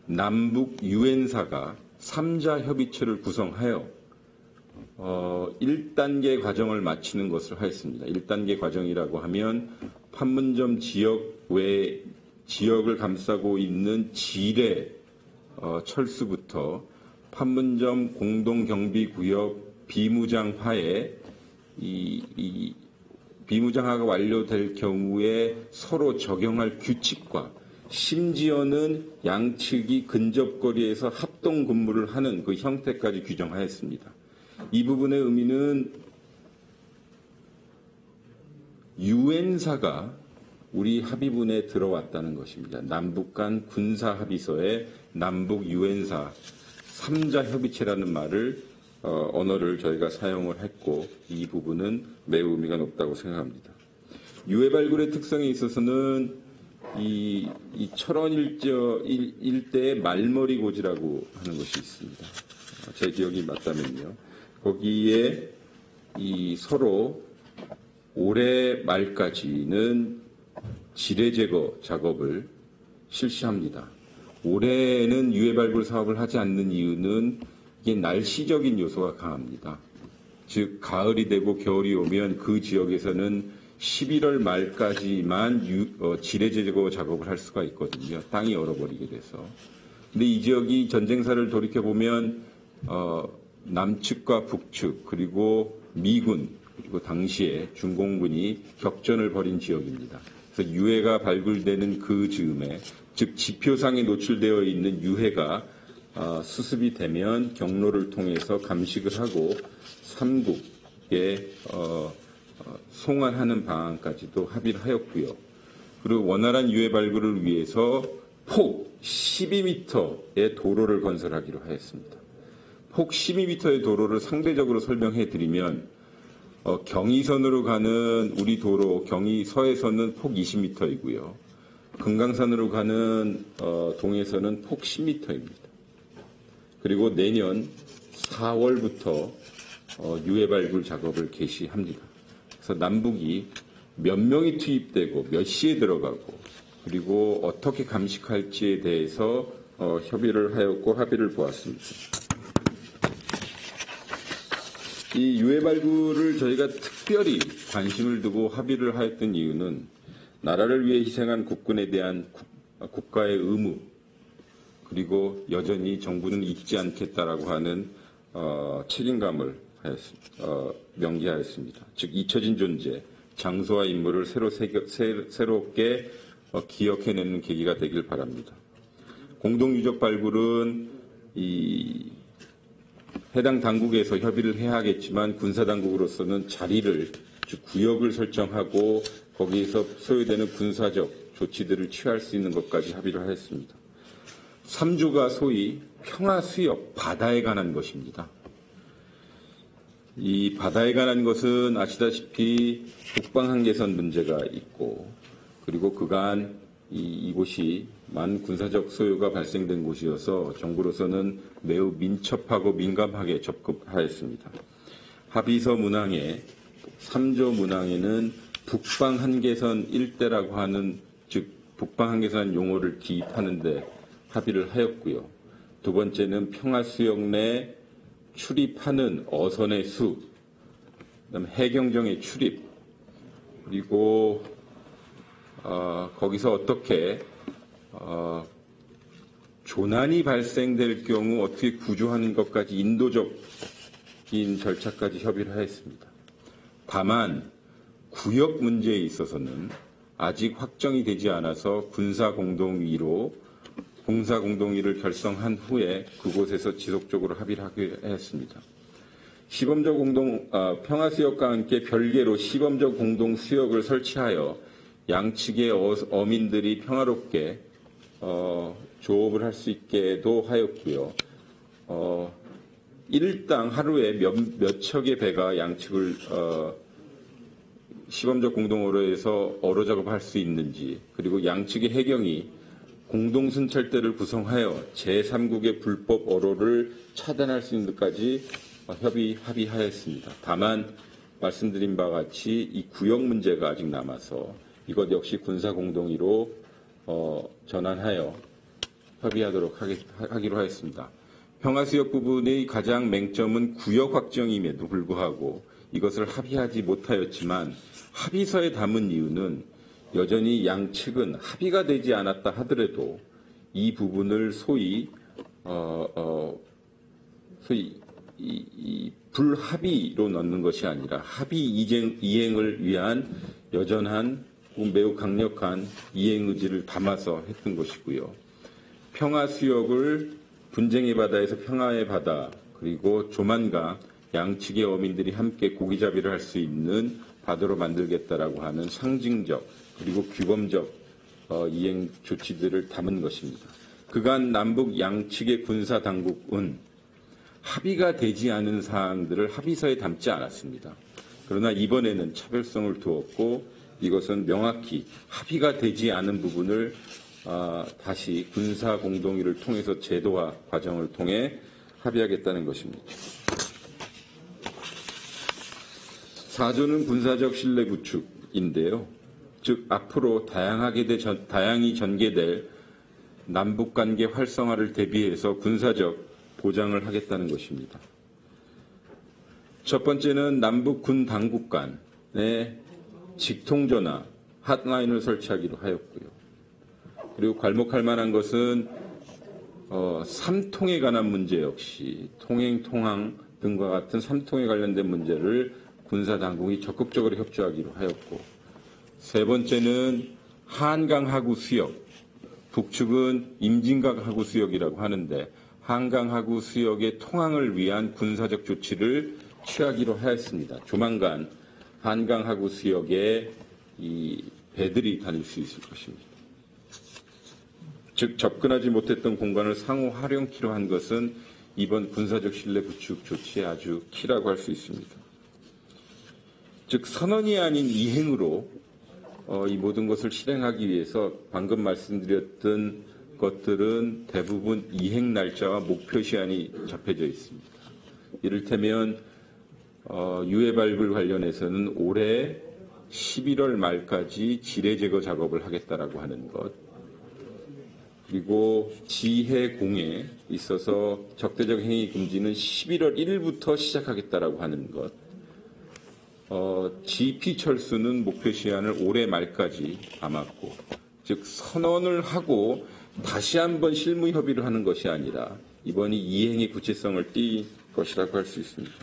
E: 남북 유엔사가 3자 협의체를 구성하여 1단계 과정을 마치는 것을 하였습니다. 1단계 과정이라고 하면 판문점 지역 외 지역을 감싸고 있는 지뢰 철수부터 판문점 공동경비구역 비무장화에 이 비무장화가 완료될 경우에 서로 적용할 규칙과 심지어는 양측이 근접거리에서 합동 근무를 하는 그 형태까지 규정하였습니다. 이 부분의 의미는 유엔사가 우리 합의문에 들어왔다는 것입니다. 남북 간 군사 합의서에 남북 유엔사 3자 협의체라는 말을 언어를 저희가 사용을 했고 이 부분은 매우 의미가 높다고 생각합니다. 유해 발굴의 특성에 있어서는 이 철원 일대의 말머리 고지라고 하는 것이 있습니다. 제 기억이 맞다면요. 거기에 이 서로 올해 말까지는 지뢰 제거 작업을 실시합니다. 올해는 유해 발굴 사업을 하지 않는 이유는 이게 날씨적인 요소가 강합니다. 즉 가을이 되고 겨울이 오면 그 지역에서는 11월 말까지만 지뢰 제거 작업을 할 수가 있거든요. 땅이 얼어버리게 돼서. 근데 이 지역이 전쟁사를 돌이켜보면 남측과 북측 그리고 미군 그리고 당시에 중공군이 격전을 벌인 지역입니다. 그래서 유해가 발굴되는 그 즈음에 즉 지표상에 노출되어 있는 유해가 수습이 되면 경로를 통해서 감식을 하고 삼국에 송환하는 방안까지도 합의를 하였고요. 그리고 원활한 유해 발굴을 위해서 폭 12m의 도로를 건설하기로 하였습니다. 폭 12m의 도로를 상대적으로 설명해 드리면 경의선으로 가는 우리 도로 경의서에서는 폭 20m이고요. 금강산으로 가는 동해선은 폭 10m입니다. 그리고 내년 4월부터 유해 발굴 작업을 개시합니다. 그래서 남북이 몇 명이 투입되고 몇 시에 들어가고 그리고 어떻게 감식할지에 대해서 협의를 하였고 합의를 보았습니다. 이 유해 발굴을 저희가 특별히 관심을 두고 합의를 하였던 이유는 나라를 위해 희생한 국군에 대한 국가의 의무 그리고 여전히 정부는 잊지 않겠다라고 하는 책임감을 명기하였습니다. 즉 잊혀진 존재, 장소와 인물을 새롭게 기억해내는 계기가 되길 바랍니다. 공동유적 발굴은 해당 당국에서 협의를 해야 하겠지만 군사당국으로서는 자리를, 즉 구역을 설정하고 거기에서 소요되는 군사적 조치들을 취할 수 있는 것까지 합의를 하였습니다. 3주가 소위 평화수역, 바다에 관한 것입니다. 이 바다에 관한 것은 아시다시피 북방한계선 문제가 있고 그리고 그간 이곳이 많은 군사적 소요가 발생된 곳이어서 정부로서는 매우 민첩하고 민감하게 접근하였습니다. 합의서 문항에 3조 문항에는 북방한계선 일대라고 하는 즉 북방한계선 용어를 기입하는 데 합의를 하였고요. 두 번째는 평화수역 내 출입하는 어선의 수, 그다음에 해경정의 출입, 그리고 거기서 어떻게 조난이 발생될 경우 어떻게 구조하는 것까지 인도적인 절차까지 협의를 하였습니다. 다만 구역 문제에 있어서는 아직 확정이 되지 않아서 군사공동위를 결성한 후에 그곳에서 지속적으로 합의를 하기로 했습니다. 시범적 평화수역과 함께 별개로 시범적 공동수역을 설치하여 양측의 어민들이 평화롭게 조업을 할 수 있게도 하였고요. 일당 하루에 몇 척의 배가 양측을 시범적 공동어로에서 어로 작업할 수 있는지 그리고 양측의 해경이 공동순찰대를 구성하여 제3국의 불법 어로를 차단할 수 있는 데까지 합의하였습니다. 다만 말씀드린 바와 같이 이 구역 문제가 아직 남아서 이것 역시 군사공동위로 전환하여 협의하도록 하기로 하였습니다. 평화수역 부분의 가장 맹점은 구역 확정임에도 불구하고 이것을 합의하지 못하였지만 합의서에 담은 이유는 여전히 양측은 합의가 되지 않았다 하더라도 이 부분을 소위 이 불합의로 넣는 것이 아니라 합의 이행을 위한 여전한 매우 강력한 이행 의지를 담아서 했던 것이고요. 평화 수역을 분쟁의 바다에서 평화의 바다, 그리고 조만간 양측의 어민들이 함께 고기잡이를 할 수 있는 바다로 만들겠다라고 하는 상징적 그리고 규범적 이행 조치들을 담은 것입니다. 그간 남북 양측의 군사 당국은 합의가 되지 않은 사항들을 합의서에 담지 않았습니다. 그러나 이번에는 차별성을 두었고 이것은 명확히 합의가 되지 않은 부분을 다시 군사 공동의를 통해서 제도화 과정을 통해 합의하겠다는 것입니다. 4조는 군사적 신뢰 구축인데요. 즉 앞으로 다양히 전개될 남북관계 활성화를 대비해서 군사적 보장을 하겠다는 것입니다. 첫 번째는 남북 군 당국 간의 직통전화 핫라인을 설치하기로 하였고요. 그리고 괄목할 만한 것은 삼통에 관한 문제 역시 통행, 통항 등과 같은 삼통에 관련된 문제를 군사당국이 적극적으로 협조하기로 하였고, 세 번째는 한강 하구 수역, 북측은 임진각 하구 수역이라고 하는데 한강 하구 수역의 통항을 위한 군사적 조치를 취하기로 하였습니다. 조만간 한강 하구 수역에 이 배들이 다닐 수 있을 것입니다. 즉 접근하지 못했던 공간을 상호 활용키로 한 것은 이번 군사적 신뢰 구축 조치의 아주 키라고 할 수 있습니다. 즉 선언이 아닌 이행으로 이 모든 것을 실행하기 위해서 방금 말씀드렸던 것들은 대부분 이행 날짜와 목표 시한이 잡혀져 있습니다. 이를테면 유해 발굴 관련해서는 올해 11월 말까지 지뢰 제거 작업을 하겠다라고 하는 것, 그리고 지해공에 있어서 적대적 행위 금지는 11월 1일부터 시작하겠다라고 하는 것, GP 철수는 목표 시한을 올해 말까지 담았고, 즉 선언을 하고 다시 한번 실무 협의를 하는 것이 아니라 이번이 이행의 구체성을 띈 것이라고 할 수 있습니다.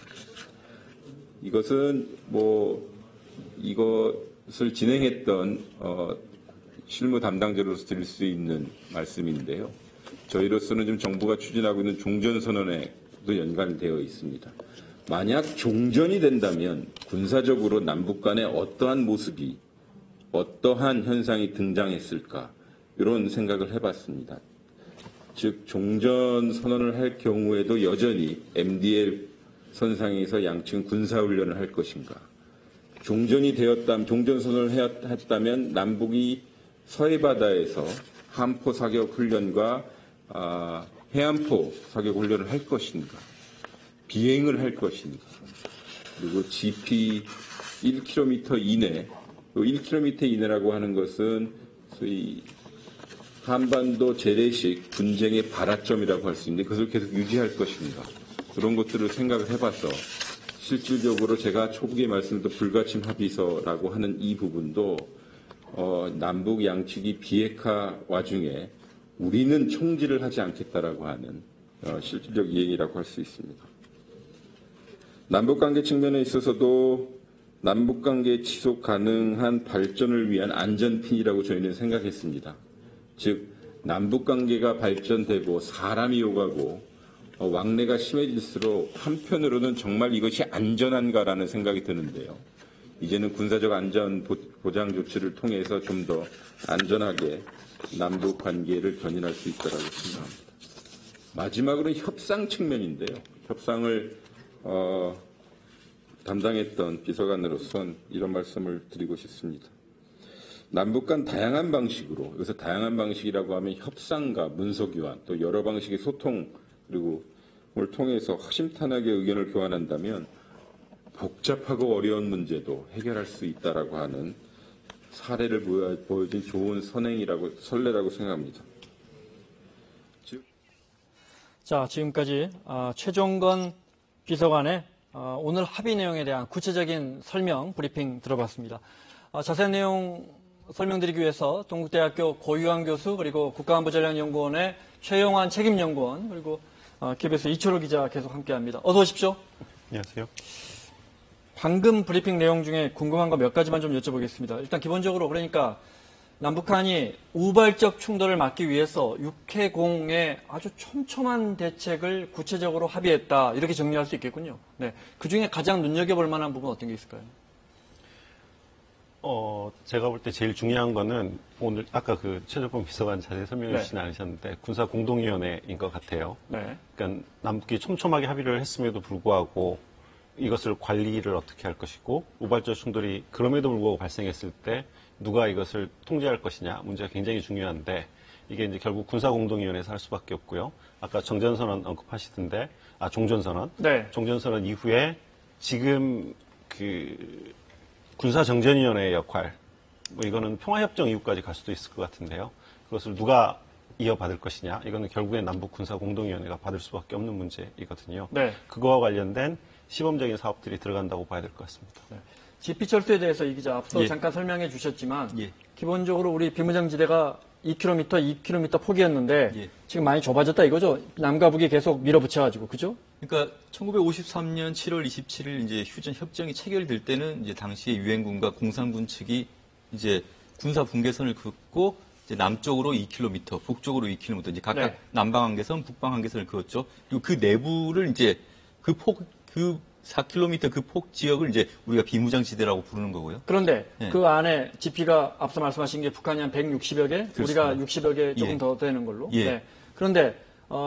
E: 이것은 이것을 진행했던 실무 담당자로서 드릴 수 있는 말씀인데요. 저희로서는 지금 정부가 추진하고 있는 종전선언에도 연관되어 있습니다. 만약 종전이 된다면 군사적으로 남북 간에 어떠한 모습이, 어떠한 현상이 등장했을까, 이런 생각을 해봤습니다. 즉 종전 선언을 할 경우에도 여전히 MDL 선상에서 양측은 군사훈련을 할 것인가, 종전이 되었다면, 종전 선언을 했다면 남북이 서해바다에서 함포 사격 훈련과 해안포 사격 훈련을 할 것인가, 비행을 할 것인가, 그리고 GP 1km 이내, 1km 이내라고 하는 것은 소위 한반도 재래식 분쟁의 발화점이라고 할 수 있는데 그것을 계속 유지할 것인가, 그런 것들을 생각을 해봐서 실질적으로 제가 초기에 말씀드렸던 불가침 합의서라고 하는 이 부분도 남북 양측이 비핵화 와중에 우리는 총질을 하지 않겠다라고 하는 실질적 이행이라고 할 수 있습니다. 남북관계 측면에 있어서도 남북관계 지속 가능한 발전을 위한 안전핀이라고 저희는 생각했습니다. 즉 남북관계가 발전되고 사람이 오가고 왕래가 심해질수록 한편으로는 정말 이것이 안전한가라는 생각이 드는데요. 이제는 군사적 안전 보장 조치를 통해서 좀 더 안전하게 남북관계를 견인할 수 있다고 생각합니다. 마지막으로 협상 측면인데요. 협상을 담당했던 비서관으로선 이런 말씀을 드리고 싶습니다. 남북 간 다양한 방식으로, 여기서 다양한 방식이라고 하면 협상과 문서교환, 또 여러 방식의 소통, 그리고 을 통해서 허심탄회하게 의견을 교환한다면 복잡하고 어려운 문제도 해결할 수 있다라고 하는 사례를 보여준 좋은 선례라고 생각합니다.
K: 자, 지금까지 최종건 비서관의 오늘 합의 내용에 대한 구체적인 설명, 브리핑 들어봤습니다. 자세한 내용 설명드리기 위해서 동국대학교 고유한 교수 그리고 국가안보전략연구원의 최영환 책임연구원 그리고 KBS 이철호 기자 계속 함께합니다. 어서 오십시오.
M: 안녕하세요.
K: 방금 브리핑 내용 중에 궁금한 거 몇 가지만 좀 여쭤보겠습니다. 일단 기본적으로 그러니까 남북한이 우발적 충돌을 막기 위해서 육해공의 아주 촘촘한 대책을 구체적으로 합의했다. 이렇게 정리할 수 있겠군요. 네. 그 중에 가장 눈여겨볼 만한 부분은 어떤 게 있을까요?
M: 제가 볼 때 제일 중요한 거는 오늘 아까 그 최종건 비서관 자세히 설명해
K: 네.
M: 주시진 않으셨는데 군사공동위원회인 것 같아요.
K: 네.
M: 그러니까 남북이 촘촘하게 합의를 했음에도 불구하고 이것을 관리를 어떻게 할 것이고 우발적 충돌이 그럼에도 불구하고 발생했을 때 누가 이것을 통제할 것이냐 문제가 굉장히 중요한데 이게 이제 결국 군사공동위원회에서 할 수밖에 없고요. 아까 정전선언 언급하시던데 종전선언.
K: 네.
M: 종전선언 이후에 지금 그 군사정전위원회의 역할 뭐 이거는 평화협정 이후까지 갈 수도 있을 것 같은데요. 그것을 누가 이어받을 것이냐 이거는 결국엔 남북 군사공동위원회가 받을 수밖에 없는 문제이거든요.
K: 네.
M: 그거와 관련된 시범적인 사업들이 들어간다고 봐야 될 것 같습니다.
K: 네. GP철수에 대해서 이 기자 앞서
N: 예.
K: 잠깐 설명해 주셨지만
N: 예.
K: 기본적으로 우리 비무장지대가 2km 포기였는데
N: 예.
K: 지금 많이 좁아졌다 이거죠? 남과 북이 계속 밀어붙여가지고 그죠?
N: 그러니까 1953년 7월 27일 이제 휴전 협정이 체결될 때는 이제 당시에 유엔군과 공산군 측이 이제 군사 분계선을 긋고 이제 남쪽으로 2km, 북쪽으로 2km 이제 각각
K: 네.
N: 남방 한계선, 북방 한계선을 그었죠. 그리고 그 내부를 이제 그 4km 그 폭 지역을 이제 우리가 비무장지대라고 부르는 거고요.
K: 그런데
N: 예.
K: 그 안에 GP가 앞서 말씀하신 게 북한이 한 160여 개,
N: 그렇습니다.
K: 우리가 60여 개 조금
N: 예.
K: 더 되는 걸로.
N: 예.
K: 네. 그런데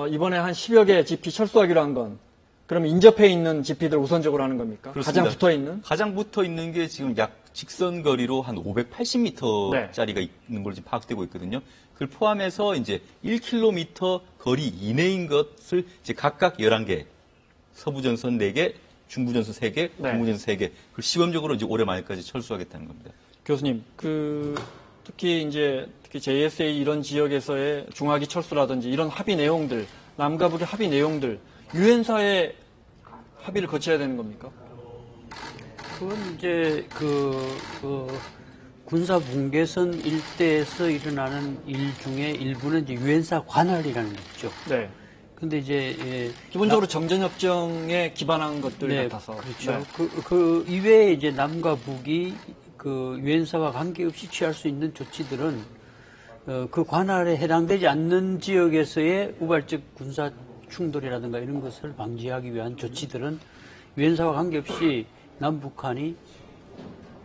K: 이번에 한 10여 개 GP 철수하기로 한 건 그럼 인접해 있는 GP들 우선적으로 하는 겁니까?
N: 그렇습니다.
K: 가장 붙어 있는?
N: 가장 붙어 있는 게 지금 약 직선 거리로 한 580m짜리가
K: 네.
N: 있는 걸로 지금 파악되고 있거든요. 그걸 포함해서 이제 1km 거리 이내인 것을 이제 각각 11개, 서부전선 4개, 중부전선 3개,
K: 네.
N: 동부전선 3개, 그걸 시범적으로 이제 올해 말까지 철수하겠다는 겁니다.
K: 교수님, 특히 JSA 이런 지역에서의 중화기 철수라든지 이런 합의 내용들, 남과 북의 합의 내용들, 유엔사의 합의를 거쳐야 되는 겁니까?
F: 그건 이제 군사 분계선 일대에서 일어나는 일 중에 일부는 이제 유엔사 관할이라는 게 있죠.
K: 네.
F: 근데 이제
K: 기본적으로 정전협정에 기반한 것들
F: 네,
K: 같아서
F: 그렇죠.
K: 네.
F: 그 이외에 이제 남과 북이 그 유엔사와 관계없이 취할 수 있는 조치들은 그 관할에 해당되지 않는 지역에서의 우발적 군사 충돌이라든가 이런 것을 방지하기 위한 조치들은 유엔사와 관계없이 남북한이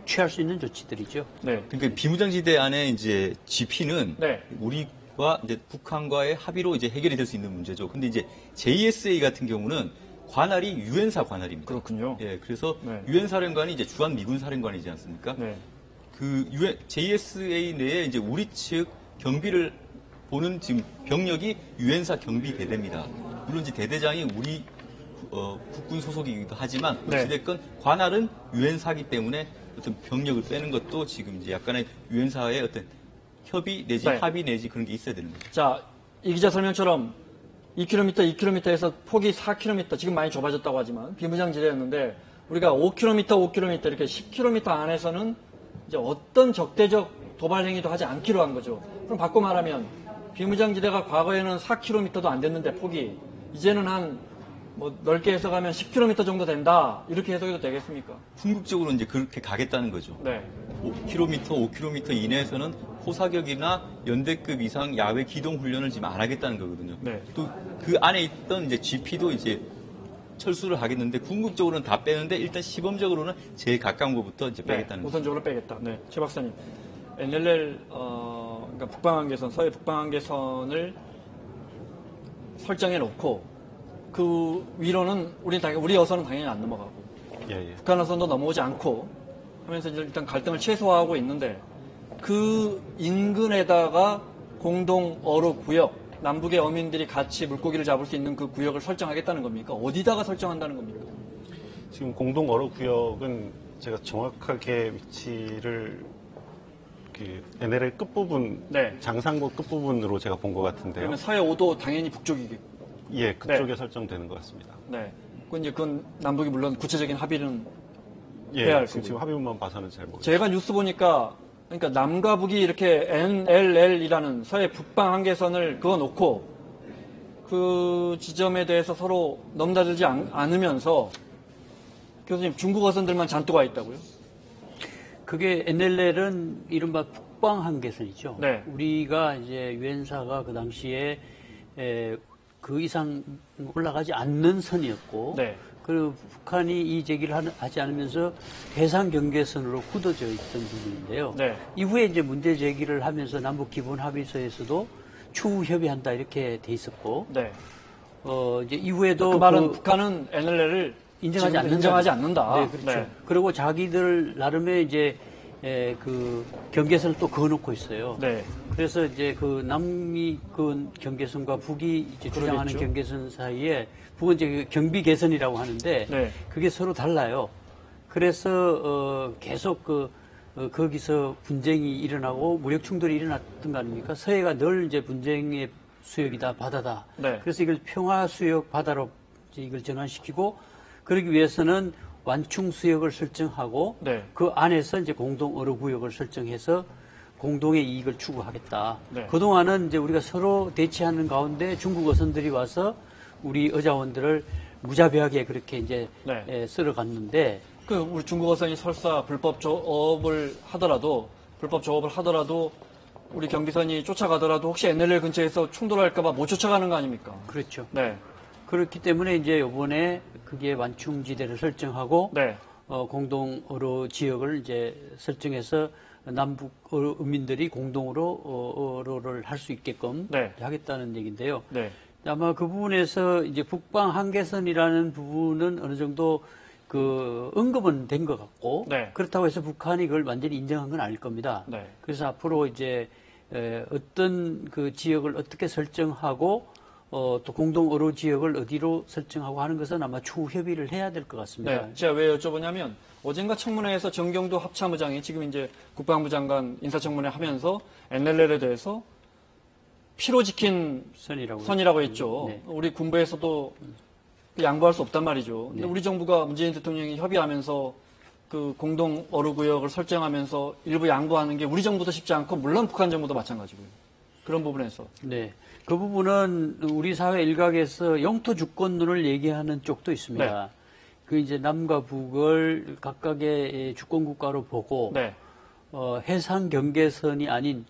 F: 취할 수 있는 조치들이죠.
K: 네.
N: 그러니까 비무장지대 안에 이제 GP는
K: 네.
N: 우리와 이제 북한과의 합의로 이제 해결이 될 수 있는 문제죠. 근데 이제 JSA 같은 경우는 관할이 유엔사 관할입니다.
K: 그렇군요.
N: 예, 그래서
K: 네.
N: 유엔 사령관이 이제 주한 미군 사령관이지 않습니까?
K: 네.
N: 그 JSA 내에 이제 우리 측 경비를 보는 지금 병력이 유엔사 경비 대대입니다. 물론 이제 대대장이 우리 국군 소속이기도 하지만
K: 네.
N: 어찌됐건 관할은 유엔사기 때문에 어떤 병력을 빼는 것도 지금 이제 약간의 유엔사의 어떤 협의 내지
K: 네.
N: 합의 내지 그런 게 있어야 되는 거죠.
K: 자, 이 기자 설명처럼 2km에서 폭이 4km, 지금 많이 좁아졌다고 하지만 비무장지대였는데 우리가 5km 이렇게 10km 안에서는 이제 어떤 적대적 도발 행위도 하지 않기로 한 거죠. 그럼 바꿔 말하면 비무장지대가 과거에는 4km도 안 됐는데 폭이 이제는 한 넓게 해석하면 10km 정도 된다 이렇게 해석해도 되겠습니까?
N: 궁극적으로 이제 그렇게 가겠다는 거죠.
K: 네.
N: 5km 이내에서는 포사격이나 연대급 이상 야외 기동 훈련을 지금 안 하겠다는 거거든요.
K: 네.
N: 또 그 안에 있던 이제 GP도 이제 철수를 하겠는데 궁극적으로는 다 빼는데 일단 시범적으로는 제일 가까운 것부터 이제 빼겠다는
K: 거죠. 우선적으로 빼겠다. 네. 최 박사님. NLL 그러니까 북방한계선, 서해 북방한계선을 설정해 놓고 그 위로는 우리 어선은 당연히 안 넘어가고 북한 어선도 넘어오지 않고 하면서 일단 갈등을 최소화하고 있는데 그 인근에다가 공동 어로 구역, 남북의 어민들이 같이 물고기를 잡을 수 있는 그 구역을 설정하겠다는 겁니까? 어디다가 설정한다는 겁니까?
M: 지금 공동 어로 구역은 제가 정확하게 위치를 그 NLL 끝부분,
K: 네.
M: 장상고 끝부분으로 제가 본 것 같은데요.
K: 그러면 서해 5도 당연히 북쪽이겠고.
M: 예, 그쪽에
K: 네.
M: 설정되는 것 같습니다.
K: 네. 그건 남북이 물론 구체적인 합의는
M: 예,
K: 해야 할 거고요.
M: 지금 합의문만 봐서는 잘 모르겠습니다.
K: 제가 뉴스 보니까 그러니까 남과 북이 이렇게 NLL이라는 서해 북방 한계선을 그어놓고 그 지점에 대해서 서로 넘나들지 않으면서 교수님 중국 어선들만 잔뜩 와 있다고요?
F: 그게 NLL은 이른바 북방 한계선이죠.
K: 네.
F: 우리가 이제 유엔사가 그 당시에 그 이상 올라가지 않는 선이었고,
K: 네.
F: 그리고 북한이 이 제기를 하지 않으면서 해상 경계선으로 굳어져 있던 부분인데요.
K: 네.
F: 이후에 이제 문제 제기를 하면서 남북 기본 합의서에서도 추후 협의한다 이렇게 돼 있었고,
K: 네.
F: 이제 이후에도
K: 그 말은 북한은 NLL을 인정하지 않는다.
F: 네, 그렇죠.
K: 네.
F: 그리고 자기들 나름의 이제 그 경계선을 또 그어놓고 있어요.
K: 네.
F: 그래서 이제 그 남미 그 경계선과 북이 이제 주장하는
K: 그러겠죠.
F: 경계선 사이에 북은 이제 경비 개선이라고 하는데
K: 네.
F: 그게 서로 달라요. 그래서 계속 거기서 분쟁이 일어나고 무력 충돌이 일어났던 거 아닙니까? 서해가 늘 이제 분쟁의 수역이다, 바다다.
K: 네.
F: 그래서 이걸 평화 수역 바다로 이제 이걸 전환시키고 그러기 위해서는 완충 수역을 설정하고
K: 네.
F: 그 안에서 이제 공동 어로 구역을 설정해서 공동의 이익을 추구하겠다.
K: 네.
F: 그동안은 이제 우리가 서로 대치하는 가운데 중국 어선들이 와서 우리 어자원들을 무자비하게 그렇게 이제
K: 네.
F: 쓸어갔는데
K: 우리 중국 어선이 설사 불법 조업을 하더라도 우리 경비선이 쫓아가더라도 혹시 NLL 근처에서 충돌할까봐 못 쫓아가는 거 아닙니까?
F: 그렇죠.
K: 네.
F: 그렇기 때문에 이제 이번에 그게 완충지대를 설정하고
K: 네.
F: 공동 어로 지역을 이제 설정해서 남북 어민들이 공동으로 어로를 할 수 있게끔
K: 네.
F: 하겠다는 얘기인데요.
K: 네.
F: 아마 그 부분에서 이제 북방 한계선이라는 부분은 어느 정도 그 언급은 된 것 같고
K: 네.
F: 그렇다고 해서 북한이 그걸 완전히 인정한 건 아닐 겁니다.
K: 네.
F: 그래서 앞으로 이제 어떤 그 지역을 어떻게 설정하고 또 공동 어로 지역을 어디로 설정하고 하는 것은 아마 추후 협의를 해야 될 것 같습니다.
K: 네. 제가 왜 여쭤보냐면 어젠가 청문회에서 정경도 합참의장이 지금 이제 국방부 장관 인사청문회 하면서 NLL에 대해서 피로 지킨 선이라고 했죠.
F: 네.
K: 우리 군부에서도 양보할 수 없단 말이죠. 근데
F: 네.
K: 우리 정부가 문재인 대통령이 협의하면서 그 공동 어루구역을 설정하면서 일부 양보하는 게 우리 정부도 쉽지 않고 물론 북한 정부도 마찬가지고요. 그런 부분에서.
F: 네. 그 부분은 우리 사회 일각에서 영토 주권론을 얘기하는 쪽도 있습니다.
K: 네.
F: 그 이제 남과 북을 각각의 주권 국가로 보고
K: 네.
F: 해상 경계선이 아닌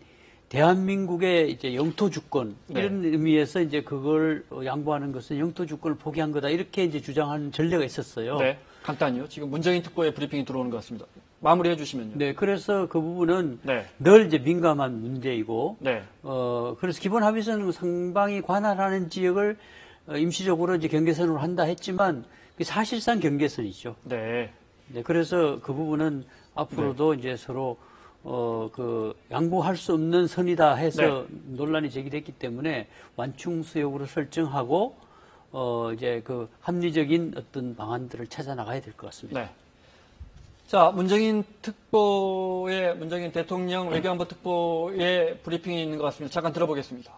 F: 대한민국의 이제 영토 주권 이런 의미에서 이제 그걸 양보하는 것은 영토 주권을 포기한 거다 이렇게 이제 주장하는 전례가 있었어요.
K: 네. 간단히요. 지금 문재인 특보의 브리핑이 들어오는 것 같습니다. 마무리해 주시면요.
F: 네, 그래서 그 부분은
K: 네.
F: 늘 이제 민감한 문제이고,
K: 네.
F: 그래서 기본 합의서는 상방이 관할하는 지역을 임시적으로 이제 경계선으로 한다 했지만 사실상 경계선이죠.
K: 네.
F: 네, 그래서 그 부분은 앞으로도 이제 서로 그 양보할 수 없는 선이다 해서 논란이 제기됐기 때문에 완충 수역으로 설정하고 이제 그 합리적인 어떤 방안들을 찾아 나가야 될 것 같습니다.
K: 네. 자, 문재인 대통령 외교안보 특보의 브리핑이 있는 것 같습니다. 잠깐 들어보겠습니다.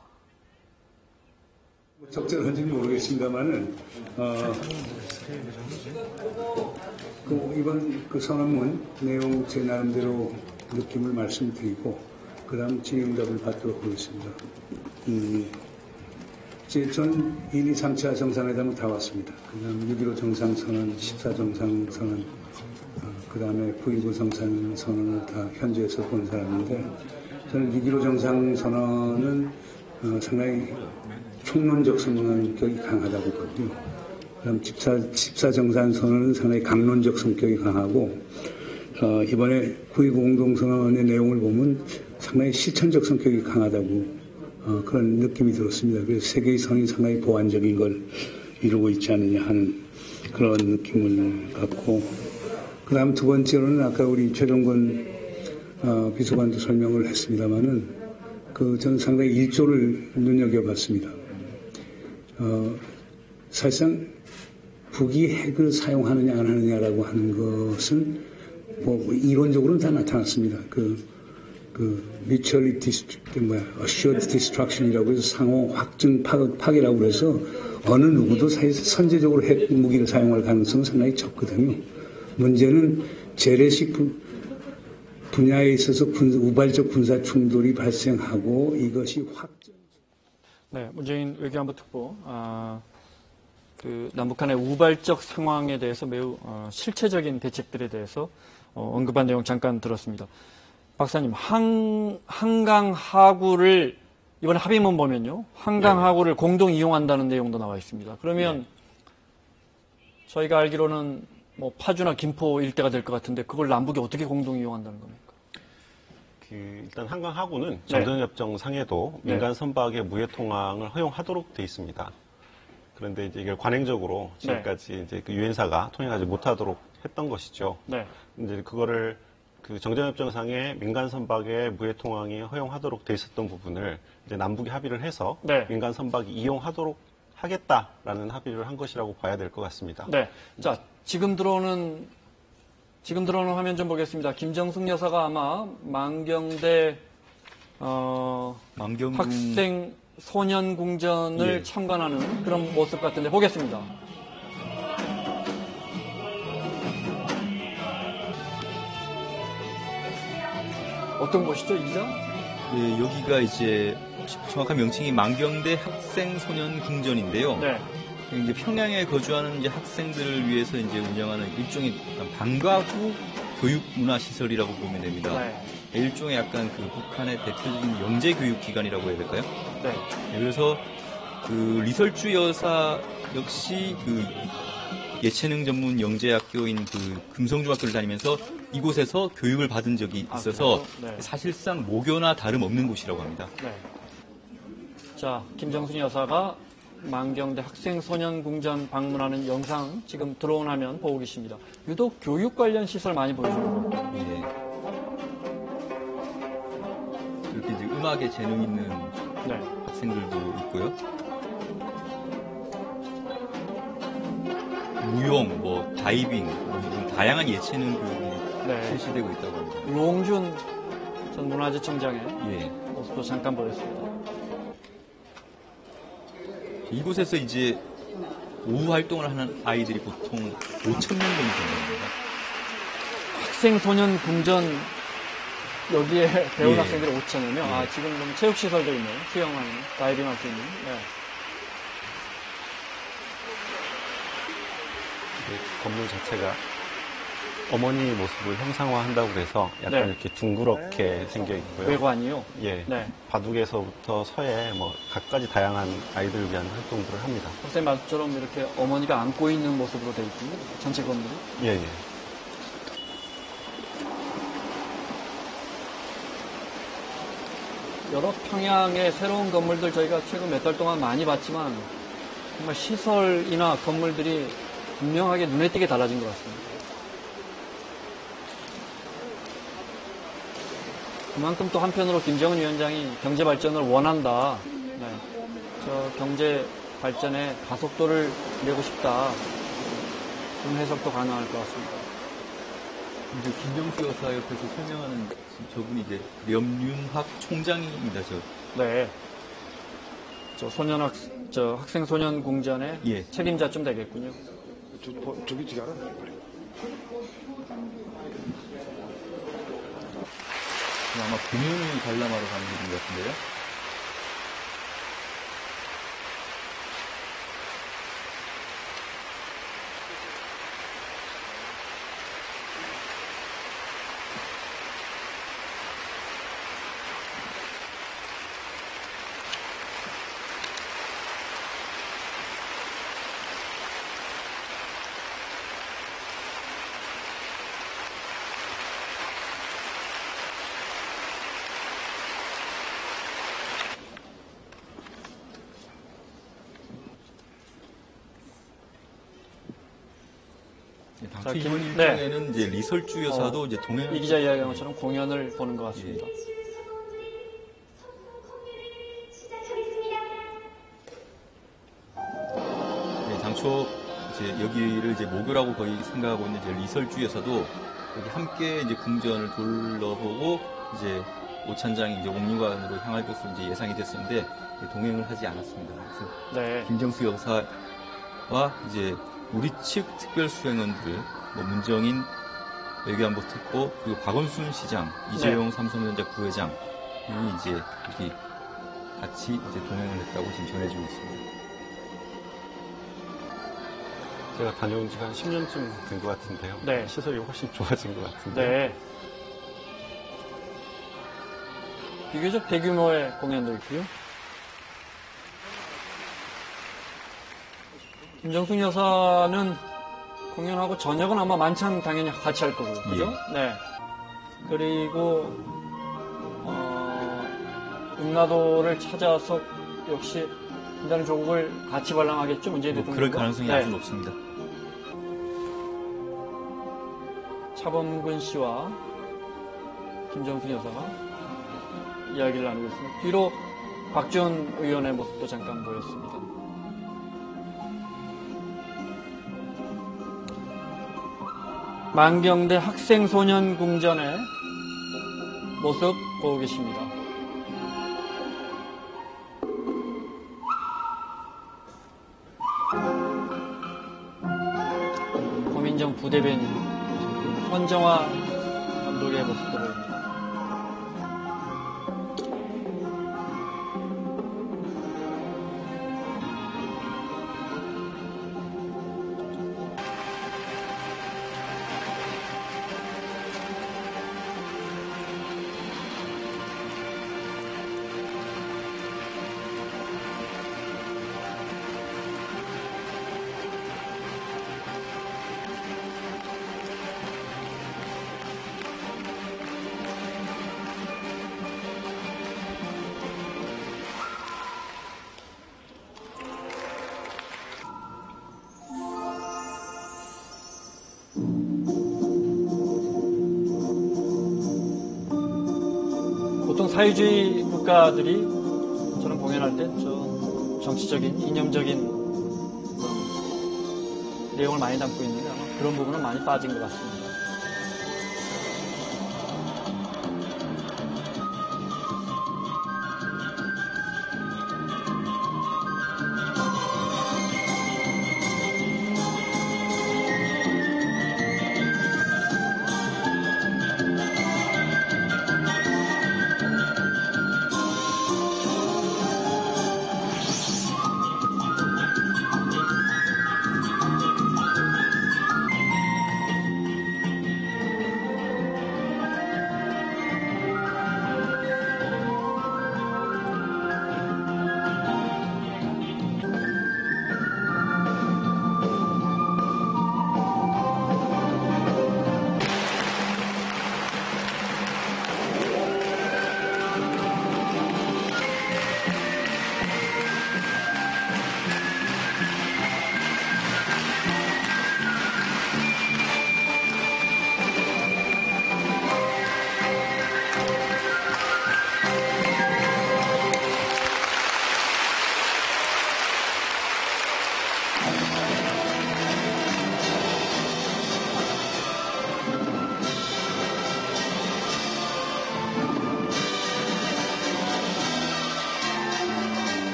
G: 적절한지는 모르겠습니다만은 이번 그 선언문 내용 제 나름대로 느낌을 말씀드리고 그다음 질의응답을 받도록 하겠습니다. 전 1, 2, 3차 정상회담은 다 왔습니다. 그다음 6.15 정상선언, 14 정상선언, 그다음에 9.19 정상선언을 다 현지에서 본 사람인데 저는 6.15 정상선언은 상당히 총론적 성격이 강하다고 보거든요. 그다음 14 정상선언은 상당히 강론적 성격이 강하고 이번에 9.19 공동선언의 내용을 보면 상당히 실천적 성격이 강하다고 그런 느낌이 들었습니다. 그래서 세계의 선이 상당히 보완적인 걸 이루고 있지 않느냐 하는 그런 느낌을 갖고 그 다음 두 번째로는 아까 우리 최종건 비서관도 설명을 했습니다마는 저는 상당히 일조를 눈여겨봤습니다. 사실상 북이 핵을 사용하느냐 안 하느냐라고 하는 것은 뭐 이론적으로는 다 나타났습니다. mutually assured destruction이라고 해서 상호 확증 파괴라고 그래서 어느 누구도 선제적으로 핵 무기를 사용할 가능성은 상당히 적거든요. 문제는 재래식 분야에 있어서 우발적 군사 충돌이 발생하고 이것이
K: 네, 문재인 외교안보 특보, 남북한의 우발적 상황에 대해서 매우 실체적인 대책들에 대해서 언급한 내용 잠깐 들었습니다. 박사님, 한강 하구를 이번에 합의문 보면요, 한강 하구를 공동 이용한다는 내용도 나와 있습니다. 그러면 저희가 알기로는 뭐 파주나 김포 일대가 될 것 같은데 그걸 남북이 어떻게 공동 이용한다는 겁니까?
H: 일단 한강 하구는 정전협정상에도 민간 선박의 무해 통항을 허용하도록 돼 있습니다. 그런데 이제 이걸 관행적으로 지금까지 이제 그 유엔사가 통행하지 못하도록 했던 것이죠. 이제 그거를 그 정전협정상에 민간 선박의 무해 통항이 허용하도록 돼 있었던 부분을 이제 남북이 합의를 해서 민간 선박이 이용하도록 하겠다라는 합의를 한 것이라고 봐야 될 것 같습니다.
K: 네. 자, 지금 들어오는 화면 좀 보겠습니다. 김정숙 여사가 아마 만경대 학생 소년궁전을 참관하는 그런 모습 같은데 보겠습니다. 어떤 곳이죠, 이장?
N: 네, 여기가 이제 정확한 명칭이 만경대 학생소년궁전인데요. 이제 평양에 거주하는 이제 학생들을 위해서 이제 운영하는 일종의 방과 후 교육 문화 시설이라고 보면 됩니다. 일종의 약간 그 북한의 대표적인 영재 교육 기관이라고 해야 될까요? 그래서 그 리설주 여사 역시 그 예체능 전문 영재학교인 그 금성중학교를 다니면서 이곳에서 교육을 받은 적이 있어서 사실상 모교나 다름없는 곳이라고 합니다.
K: 자, 김정순 여사가 만경대 학생소년궁전 방문하는 영상 지금 들어온 화면 보고 계십니다. 유독 교육 관련 시설 많이 보여주는 겁니다.
N: 이렇게 이제 음악에 재능 있는 학생들도 있고요. 무용, 뭐 다이빙, 뭐 다양한 예체능 교육이 실시되고 있다고 합니다.
K: 롱준 전 문화재청장의 모습도 잠깐 보였습니다.
N: 이곳에서 이제 오후 활동을 하는 아이들이 보통 5,000명 정도 됩니다.
K: 학생, 소년, 궁전 여기에 배운 학생들이 5,000여 명. 지금 체육시설도 있네요. 수영하는, 다이빙할 수 있는.
H: 건물 자체가 어머니 모습을 형상화한다고 해서 약간 이렇게 둥그렇게 생겨 있고요.
K: 외관이요?
H: 바둑에서부터 서예 뭐 각가지 다양한 아이들을 위한 활동들을 합니다.
K: 선생님 말처럼 이렇게 어머니가 안고 있는 모습으로 되어 있군요. 전체 건물이. 여러 평양의 새로운 건물들 저희가 최근 몇 달 동안 많이 봤지만 정말 시설이나 건물들이 분명하게 눈에 띄게 달라진 것 같습니다. 그만큼 또 한편으로 김정은 위원장이 경제 발전을 원한다. 저 경제 발전에 가속도를 내고 싶다. 그런 해석도 가능할 것 같습니다.
N: 이제 김정수 여사 옆에서 설명하는 저분이 이제 염윤학 총장입니다.
K: 저 학생 소년 궁전의 책임자쯤 되겠군요.
S: 저기 지가 알아.
N: 아마 금융을 관람하러 가는 길인 것 같은데요. 당초 이번 일정에는 이제 리설주 여사도 이제 동행.
K: 이 기자 이야기한 것처럼 공연을 보는 것 같습니다.
N: 당초 이제 여기를 이제 모교라고 거의 생각하고 있는 이제 리설주 여사도 여기 함께 이제 궁전을 둘러보고 이제 오찬장이 이제 옥류관으로 향할 것으로 이제 예상이 됐었는데 동행을 하지 않았습니다. 그래서 김정수 여사와 이제 우리 측 특별 수행원들, 뭐 문정인 외교안보 특보 그리고 박원순 시장, 이재용 삼성전자 부회장이 이제 여기 같이 이제 동행을 했다고 지금 전해지고 있습니다.
H: 제가 다녀온 지가 한 10년쯤 된 것 같은데요.
F: 네.
H: 시설이 훨씬 좋아진 것 같은데.
F: 네. 비교적 대규모의 공연도 있고요. 김정숙 여사는 공연하고 저녁은 아마 만찬 당연히 같이 할 거고요. 그죠? 네. 그리고 음나도를 찾아서 역시 한다는 조국을 같이 관람하겠죠, 문재인 대통령.
N: 그럴 가능성이 아주 높습니다.
F: 차범근 씨와 김정숙 여사가 이야기를 나누고 있습니다. 뒤로 박지원 의원의 모습도 잠깐 보였습니다. 만경대 학생소년궁전의 모습 보고 계십니다. 고민정 부대변인, 헌정화 감독의 모습도 보입니다. 보통 사회주의 국가들이 저는 공연할 때 정치적인, 이념적인 내용을 많이 담고 있는데 아마 그런 부분은 많이 빠진 것 같습니다.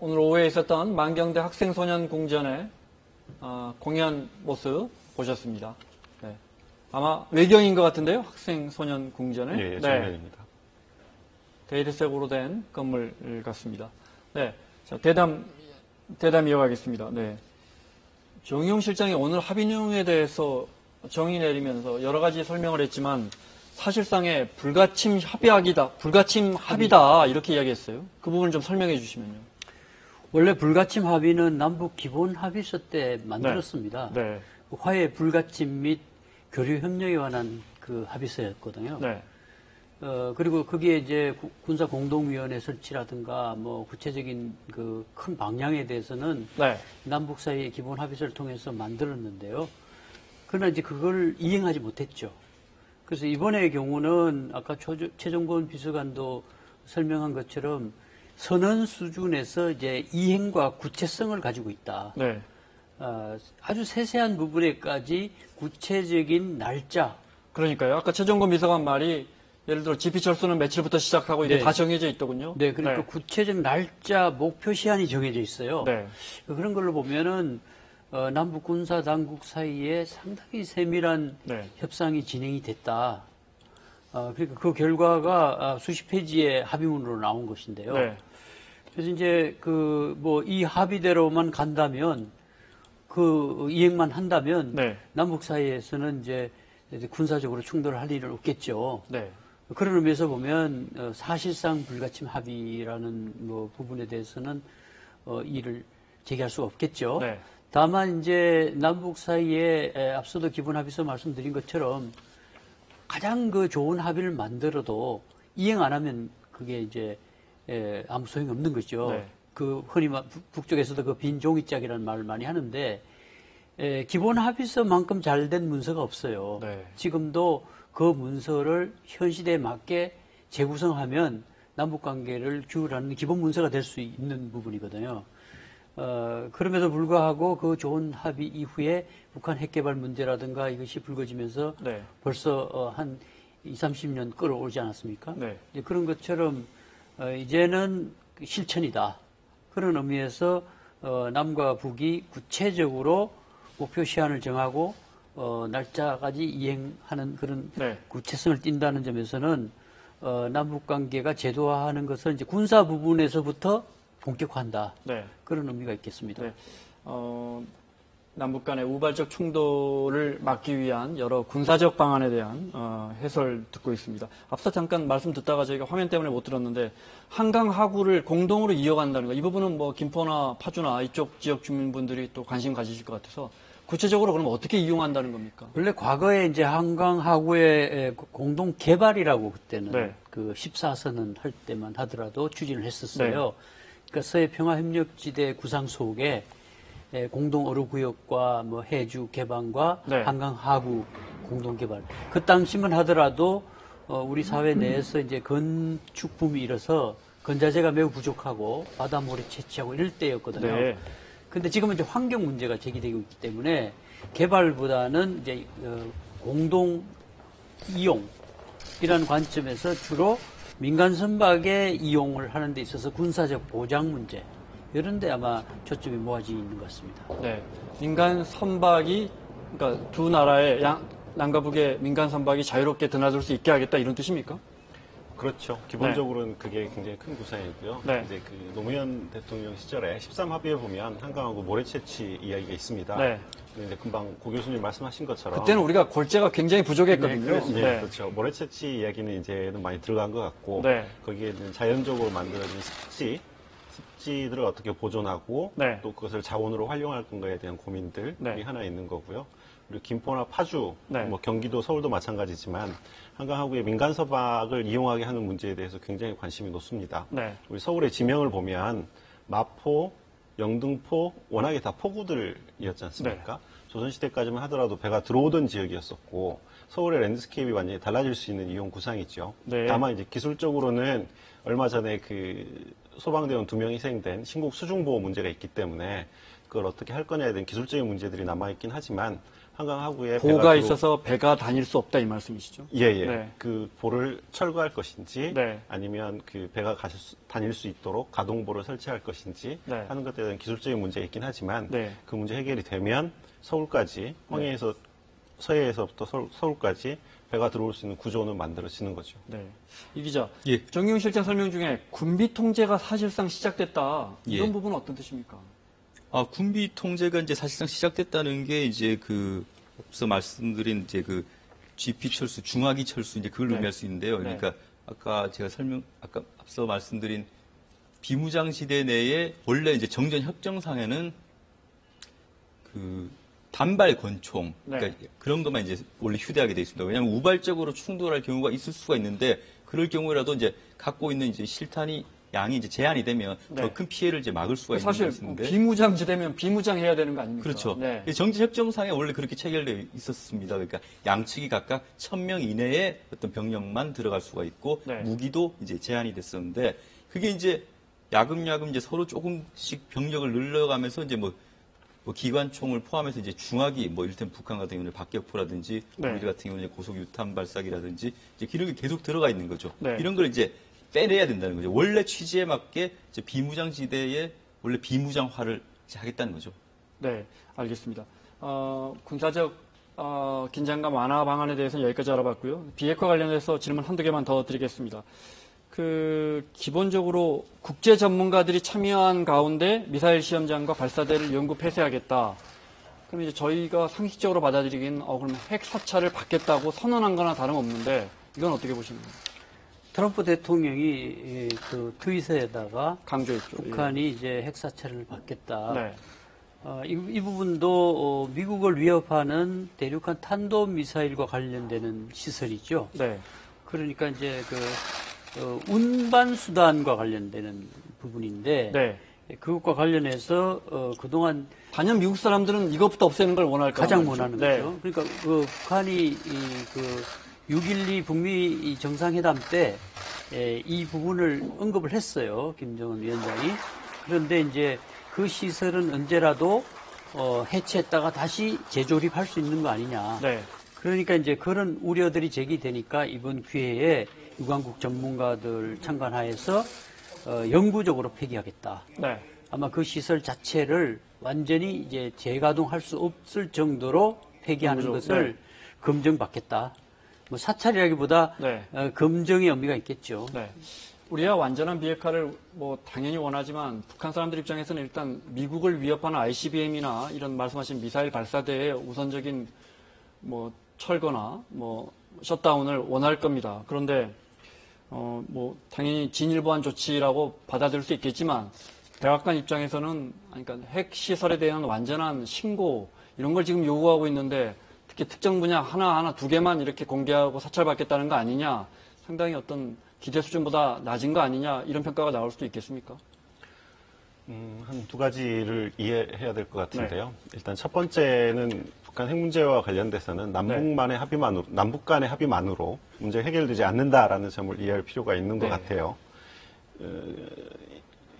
F: 오늘 오후에 있었던 만경대 학생소년궁전의 공연 모습 보셨습니다. 네. 아마 외경인 것 같은데요. 학생소년궁전의.
H: 예, 정면입니다.
F: 대리석으로 된 건물 같습니다. 네. 자, 대담
K: 대담 이어가겠습니다. 네. 정의용 실장이 오늘 합의 내용에 대해서 정의 내리면서 여러 가지 설명을 했지만 사실상의 불가침 합의다 이렇게 이야기했어요. 그 부분을 좀 설명해 주시면요.
F: 원래 불가침 합의는 남북 기본 합의서 때 만들었습니다.
K: 네. 네.
F: 화해 불가침 및 교류 협력에 관한 그 합의서였거든요.
K: 네.
F: 그리고 거기에 이제 군사 공동위원회 설치라든가 뭐 구체적인 그 큰 방향에 대해서는
K: 네.
F: 남북 사이의 기본 합의서를 통해서 만들었는데요. 그러나 이제 그걸 이행하지 못했죠. 그래서 이번의 경우는 아까 최종건 비서관도 설명한 것처럼 선언 수준에서 이제 이행과 구체성을 가지고 있다.
K: 네.
F: 아주 세세한 부분에까지 구체적인 날짜.
K: 그러니까요. 아까 최종건 비서관 말이 예를 들어 GP철수는 며칠부터 시작하고 이게
F: 네.
K: 다 정해져 있더군요.
F: 네, 그러니까
K: 네.
F: 구체적 날짜, 목표 시한이 정해져 있어요.
K: 네.
F: 그런 걸로 보면은 남북 군사 당국 사이에 상당히 세밀한
K: 네.
F: 협상이 진행이 됐다. 그러니까 그 결과가 수십 페이지의 합의문으로 나온 것인데요.
K: 네.
F: 그래서 이제 이 합의대로만 간다면 그 이행만 한다면
K: 네.
F: 남북 사이에서는 이제 군사적으로 충돌할 일은 없겠죠.
K: 네.
F: 그런 의미에서 보면 사실상 불가침 합의라는 부분에 대해서는 이의를 제기할 수가 없겠죠.
K: 네.
F: 다만 이제 남북 사이에 앞서도 기본 합의서 말씀드린 것처럼 가장 그 좋은 합의를 만들어도 이행 안 하면 그게 이제 아무 소용이 없는 거죠.
K: 네.
F: 그 흔히 북쪽에서도 그 빈 종이짝이라는 말을 많이 하는데 기본 합의서만큼 잘된 문서가 없어요.
K: 네.
F: 지금도 그 문서를 현 시대에 맞게 재구성하면 남북 관계를 규율하는 기본 문서가 될 수 있는 부분이거든요. 그럼에도 불구하고 그 좋은 합의 이후에 북한 핵개발 문제라든가 이것이 불거지면서
K: 네.
F: 벌써 한 20, 30년 끌어오지 않았습니까?
K: 네.
F: 이제 그런 것처럼 이제는 실천이다. 그런 의미에서 남과 북이 구체적으로 목표 시한을 정하고 날짜까지 이행하는 그런
K: 네.
F: 구체성을 띈다는 점에서는 남북 관계가 제도화하는 것을 이제 군사 부분에서부터 본격화한다.
K: 네.
F: 그런 의미가 있겠습니다.
K: 네. 남북 간의 우발적 충돌을 막기 위한 여러 군사적 방안에 대한 해설 듣고 있습니다. 앞서 잠깐 말씀 듣다가 저희가 화면 때문에 못 들었는데 한강 하구를 공동으로 이어간다는 거, 이 부분은 뭐 김포나 파주나 이쪽 지역 주민분들이 또 관심 가지실 것 같아서 구체적으로 그럼 어떻게 이용한다는 겁니까?
F: 원래 과거에 이제 한강 하구의 공동 개발이라고 그때는
K: 네.
F: 그 14선언 할 때만 하더라도 추진을 했었어요.
K: 네.
F: 그러니까 서해 평화협력지대 구상 속에 공동 어루구역과 뭐 해주 개방과
K: 네.
F: 한강 하구 공동 개발. 그 당시만 하더라도 우리 사회 내에서 이제 건축 붐이 일어서 건자재가 매우 부족하고 바닷물에 채취하고 이럴 때였거든요.
K: 네.
F: 근데 지금은 이제 환경 문제가 제기되고 있기 때문에 개발보다는 이제 공동 이용이라는 관점에서 주로 민간 선박의 이용을 하는 데 있어서 군사적 보장 문제 이런 데 아마 초점이 모아져 있는 것 같습니다.
K: 네. 민간 선박이 그러니까 두 나라의 남과 북의 민간 선박이 자유롭게 드나들 수 있게 하겠다 이런 뜻입니까?
H: 그렇죠. 기본적으로는 그게 굉장히 큰 구상이고요.
K: 네.
H: 이제 그 노무현 대통령 시절에 13합의에 보면 한강하고 모래 채취 이야기가 있습니다.
K: 네.
H: 이제 금방 고 교수님 말씀하신 것처럼
K: 그때는 우리가 골재가 굉장히 부족했거든요.
H: 네, 그렇죠. 모래 채취 이야기는 이제는 많이 들어간 것 같고
K: 네.
H: 거기에는 자연적으로 만들어진 습지들을 어떻게 보존하고
K: 네.
H: 또 그것을 자원으로 활용할 건가에 대한 고민들이
K: 네.
H: 하나 있는 거고요. 그리고 김포나 파주,
K: 네.
H: 뭐 경기도, 서울도 마찬가지지만 한강하구의 민간 선박을 이용하게 하는 문제에 대해서 굉장히 관심이 높습니다.
K: 네.
H: 우리 서울의 지명을 보면 마포, 영등포 워낙에 다 포구들이었지 않습니까?
K: 네.
H: 조선시대까지만 하더라도 배가 들어오던 지역이었었고 서울의 랜드스케이프가 완전히 달라질 수 있는 이용 구상이죠.
K: 네.
H: 다만 이제 기술적으로는 얼마 전에 그 소방대원 2명 희생된 신곡 수중보호 문제가 있기 때문에 그걸 어떻게 할 거냐에 대한 기술적인 문제들이 남아있긴 하지만 한강 하구에
K: 보호가 있어서 배가 다닐 수 없다 이 말씀이시죠?
H: 예.
K: 네.
H: 그 보를 철거할 것인지
K: 네.
H: 아니면 그 배가 다닐 수 있도록 가동보를 설치할 것인지
K: 네.
H: 하는 것에 대한 기술적인 문제가 있긴 하지만
K: 네.
H: 그 문제 해결이 되면 서울까지 황해에서 서해에서부터 서울까지 배가 들어올 수 있는 구조는 만들어지는 거죠.
K: 네. 이 기자, 정용 실장 설명 중에 군비 통제가 사실상 시작됐다. 이런
N: 예.
K: 부분은 어떤 뜻입니까?
N: 군비 통제가 이제 사실상 시작됐다는 게 이제 앞서 말씀드린 이제 GP 철수, 중화기 철수 이제 그걸 의미할 수 있는데요. 그러니까 아까 제가 앞서 말씀드린 비무장 지대 내에 원래 이제 정전 협정상에는 단발 권총, 그러니까 그런 것만 이제 원래 휴대하게 돼 있습니다. 왜냐하면 우발적으로 충돌할 경우가 있을 수가 있는데 그럴 경우라도 이제 갖고 있는 이제 실탄이 양이 이제 제한이 되면 더 큰 피해를 이제 막을 수가 있는
K: 사실
N: 것인데
K: 비무장 지대면 비무장해야 되는 거 아닙니까?
N: 그렇죠. 정전 협정상에 원래 그렇게 체결되어 있었습니다. 그러니까 양측이 각각 1000명 이내에 어떤 병력만 들어갈 수가 있고 무기도 이제 제한이 됐었는데 그게 이제 야금야금 이제 서로 조금씩 병력을 늘려가면서 이제 뭐 기관총을 포함해서 이제 중화기, 이를테면 북한 같은 경우는 박격포라든지 우리 같은 경우는 고속 유탄 발사기라든지 이제 이런 게 계속 들어가 있는 거죠. 이런 걸 이제 빼내야 된다는 거죠. 원래 취지에 맞게 이제 비무장 지대에 원래 비무장화를 이제 하겠다는 거죠.
K: 네, 알겠습니다. 군사적 긴장감 완화 방안에 대해서는 여기까지 알아봤고요. 비핵화 관련해서 질문 한두 개만 더 드리겠습니다. 기본적으로 국제 전문가들이 참여한 가운데 미사일 시험장과 발사대를 영구 폐쇄하겠다. 그럼 이제 저희가 상식적으로 받아들이기엔 그럼 핵 사찰을 받겠다고 선언한 거나 다름없는데 이건 어떻게 보시나요?
F: 트럼프 대통령이 트윗에다가
K: 강조했죠.
F: 북한이 이제 핵 사찰을 받겠다. 이 부분도 미국을 위협하는 대륙간 탄도 미사일과 관련되는 시설이죠. 그러니까 이제 운반 수단과 관련되는 부분인데 그것과 관련해서 그동안
K: 단연 미국 사람들은 이것부터 없애는 걸 원할 거예요.
F: 가장 원하는 거죠. 그러니까 북한이 6.12 북미 정상회담 때 이 부분을 언급을 했어요. 김정은 위원장이. 그런데 이제 그 시설은 언제라도 해체했다가 다시 재조립할 수 있는 거 아니냐. 그러니까 이제 그런 우려들이 제기되니까 이번 기회에 유관국 전문가들 참관하에서 영구적으로 폐기하겠다. 아마 그 시설 자체를 완전히 이제 재가동할 수 없을 정도로 폐기하는 것을 검증받겠다. 사찰이라기보다 검증의 의미가 있겠죠.
K: 우리가 완전한 비핵화를 당연히 원하지만 북한 사람들 입장에서는 일단 미국을 위협하는 ICBM이나 이런 말씀하신 미사일 발사대의 우선적인 철거나 셧다운을 원할 겁니다. 그런데 당연히 진일보한 조치라고 받아들일 수 있겠지만 백악관 입장에서는 그러니까 핵 시설에 대한 완전한 신고 이런 걸 지금 요구하고 있는데 특히 특정 분야 하나하나 2개만 이렇게 공개하고 사찰받겠다는 거 아니냐, 상당히 어떤 기대 수준보다 낮은 거 아니냐 이런 평가가 나올 수도 있겠습니까?
H: 한 2가지를 이해해야 될 것 같은데요. 일단 첫 번째는 북한 핵 문제와 관련돼서는 남북 간의 합의만으로 문제가 해결되지 않는다라는 점을 이해할 필요가 있는 것 같아요.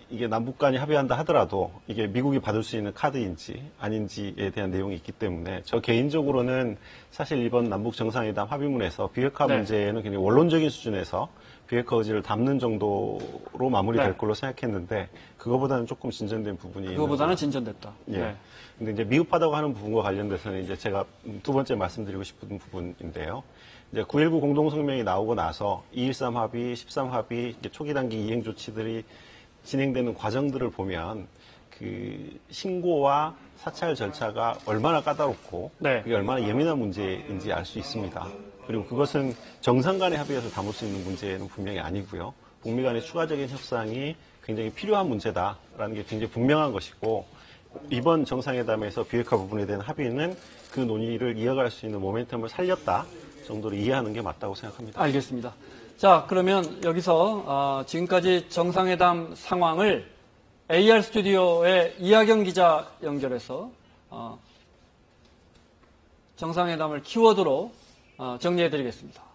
H: 이게 남북 간이 합의한다 하더라도 이게 미국이 받을 수 있는 카드인지 아닌지에 대한 내용이 있기 때문에 저 개인적으로는 사실 이번 남북 정상회담 합의문에서 비핵화 문제는 굉장히 원론적인 수준에서 비핵화 의지를 담는 정도로 마무리될 걸로 생각했는데 그거보다는 조금 진전된 부분이
K: 그거보다는 진전됐다.
H: 근데 이제 미흡하다고 하는 부분과 관련돼서는 이제 제가 2번째 말씀드리고 싶은 부분인데요. 이제 9.19 공동성명이 나오고 나서 2.13 합의, 13 합의, 초기 단계 이행 조치들이 진행되는 과정들을 보면 신고와 사찰 절차가 얼마나 까다롭고 그게 얼마나 예민한 문제인지 알 수 있습니다. 그리고 그것은 정상 간의 합의에서 담을 수 있는 문제는 분명히 아니고요. 북미 간의 추가적인 협상이 굉장히 필요한 문제다라는 게 굉장히 분명한 것이고 이번 정상회담에서 비핵화 부분에 대한 합의는 그 논의를 이어갈 수 있는 모멘텀을 살렸다 정도로 이해하는 게 맞다고 생각합니다.
K: 알겠습니다. 자, 그러면 여기서 지금까지 정상회담 상황을 AR 스튜디오의 이하경 기자 연결해서 정상회담을 키워드로 정리해드리겠습니다.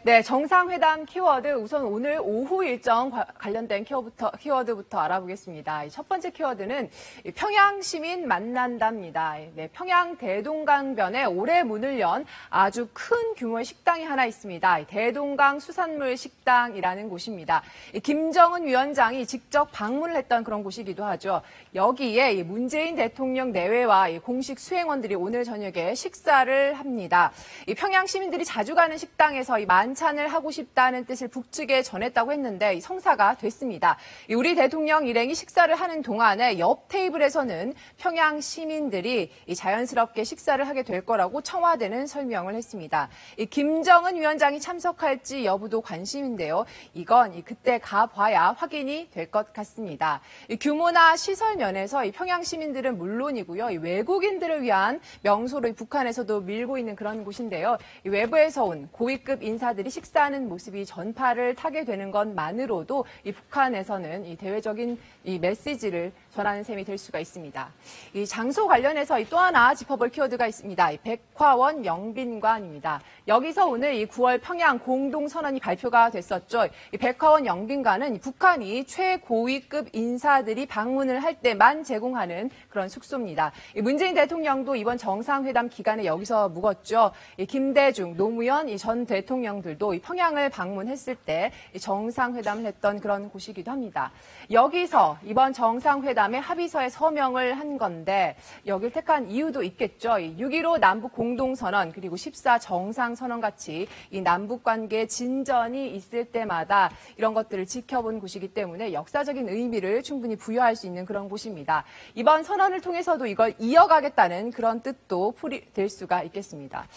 B: 네, 정상회담 키워드 우선 오늘 오후 일정 관련된 키워드부터 알아보겠습니다. 첫 번째 키워드는 평양 시민 만난답니다. 네, 평양 대동강변에 올해 문을 연 아주 큰 규모의 식당이 하나 있습니다. 대동강 수산물 식당이라는 곳입니다. 김정은 위원장이 직접 방문을 했던 그런 곳이기도 하죠. 여기에 문재인 대통령 내외와 공식 수행원들이 오늘 저녁에 식사를 합니다. 평양 시민들이 자주 가는 식당에서 만찬을 하고 싶다는 뜻을 북측에 전했다고 했는데 성사가 됐습니다. 우리 대통령 일행이 식사를 하는 동안에 옆 테이블에서는 평양 시민들이 자연스럽게 식사를 하게 될 거라고 청와대는 설명을 했습니다. 김정은 위원장이 참석할지 여부도 관심인데요. 이건 그때 가봐야 확인이 될 것 같습니다. 규모나 시설 면에서 평양 시민들은 물론이고요. 외국인들을 위한 명소로 북한에서도 밀고 있는 그런 곳인데요. 외부에서 온 고위급 인사들이 식사하는 모습이 전파를 타게 되는 것만으로도 북한에서는 대외적인 메시지를 전하는 셈이 될 수가 있습니다. 이 장소 관련해서 또 하나 짚어볼 키워드가 있습니다. 백화원 영빈관입니다. 여기서 오늘 9월 평양 공동선언이 발표가 됐었죠. 이 백화원 영빈관은 북한이 최고위급 인사들이 방문을 할 때만 제공하는 그런 숙소입니다. 문재인 대통령도 이번 정상회담 기간에 여기서 묵었죠. 김대중, 노무현 전 대통령들도 평양을 방문했을 때 정상회담을 했던 그런 곳이기도 합니다. 여기서 이번 정상회담의 합의서에 서명을 한 건데 여길 택한 이유도 있겠죠. 6.15 남북 공동선언 그리고 14 정상선언 같이 이 남북 관계 진전이 있을 때마다 이런 것들을 지켜본 곳이기 때문에 역사적인 의미를 충분히 부여할 수 있는 그런 곳입니다. 이번 선언을 통해서도 이걸 이어가겠다는 그런 뜻도 풀이될 수가 있겠습니다.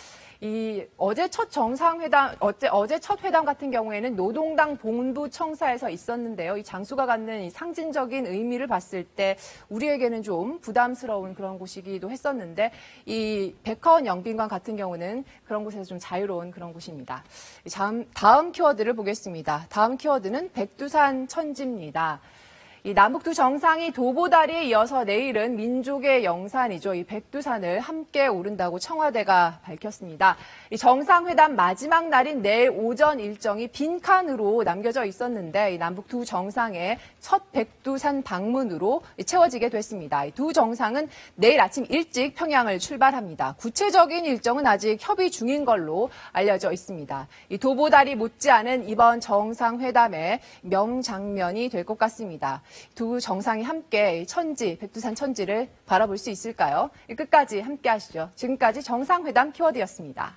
B: 어제 첫 정상회담, 어제 첫 회담 같은 경우에는 노동당 본부 청사에서 있었는데요. 이 장소가 갖는 이 상징적인 의미를 봤을 때 우리에게는 좀 부담스러운 그런 곳이기도 했었는데 이 백화원 영빈관 같은 경우는 그런 곳에서 좀 자유로운 그런 곳입니다. 다음 키워드를 보겠습니다. 다음 키워드는 백두산 천지입니다. 이 남북 두 정상이 도보다리에 이어서 내일은 민족의 영산이죠. 이 백두산을 함께 오른다고 청와대가 밝혔습니다. 이 정상회담 마지막 날인 내일 오전 일정이 빈칸으로 남겨져 있었는데 이 남북 두 정상의 첫 백두산 방문으로 채워지게 됐습니다. 이 두 정상은 내일 아침 일찍 평양을 출발합니다. 구체적인 일정은 아직 협의 중인 걸로 알려져 있습니다. 이 도보다리 못지않은 이번 정상회담의 명장면이 될 것 같습니다. 두 정상이 함께 천지, 백두산 천지를 바라볼 수 있을까요? 끝까지 함께 하시죠. 지금까지 정상회담 키워드였습니다.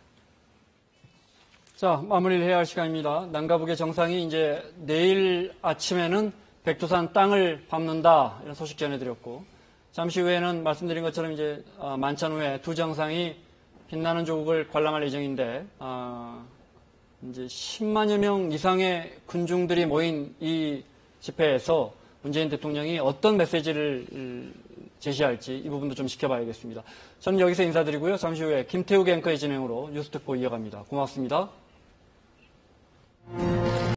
K: 자, 마무리를 해야 할 시간입니다. 남과 북의 정상이 이제 내일 아침에는 백두산 땅을 밟는다 이런 소식 전해드렸고 잠시 후에는 말씀드린 것처럼 이제 만찬 후에 두 정상이 빛나는 조국을 관람할 예정인데 이제 10만여 명 이상의 군중들이 모인 이 집회에서 문재인 대통령이 어떤 메시지를 제시할지 이 부분도 좀 지켜봐야겠습니다. 저는 여기서 인사드리고요. 잠시 후에 김태욱 앵커의 진행으로 뉴스특보 이어갑니다. 고맙습니다.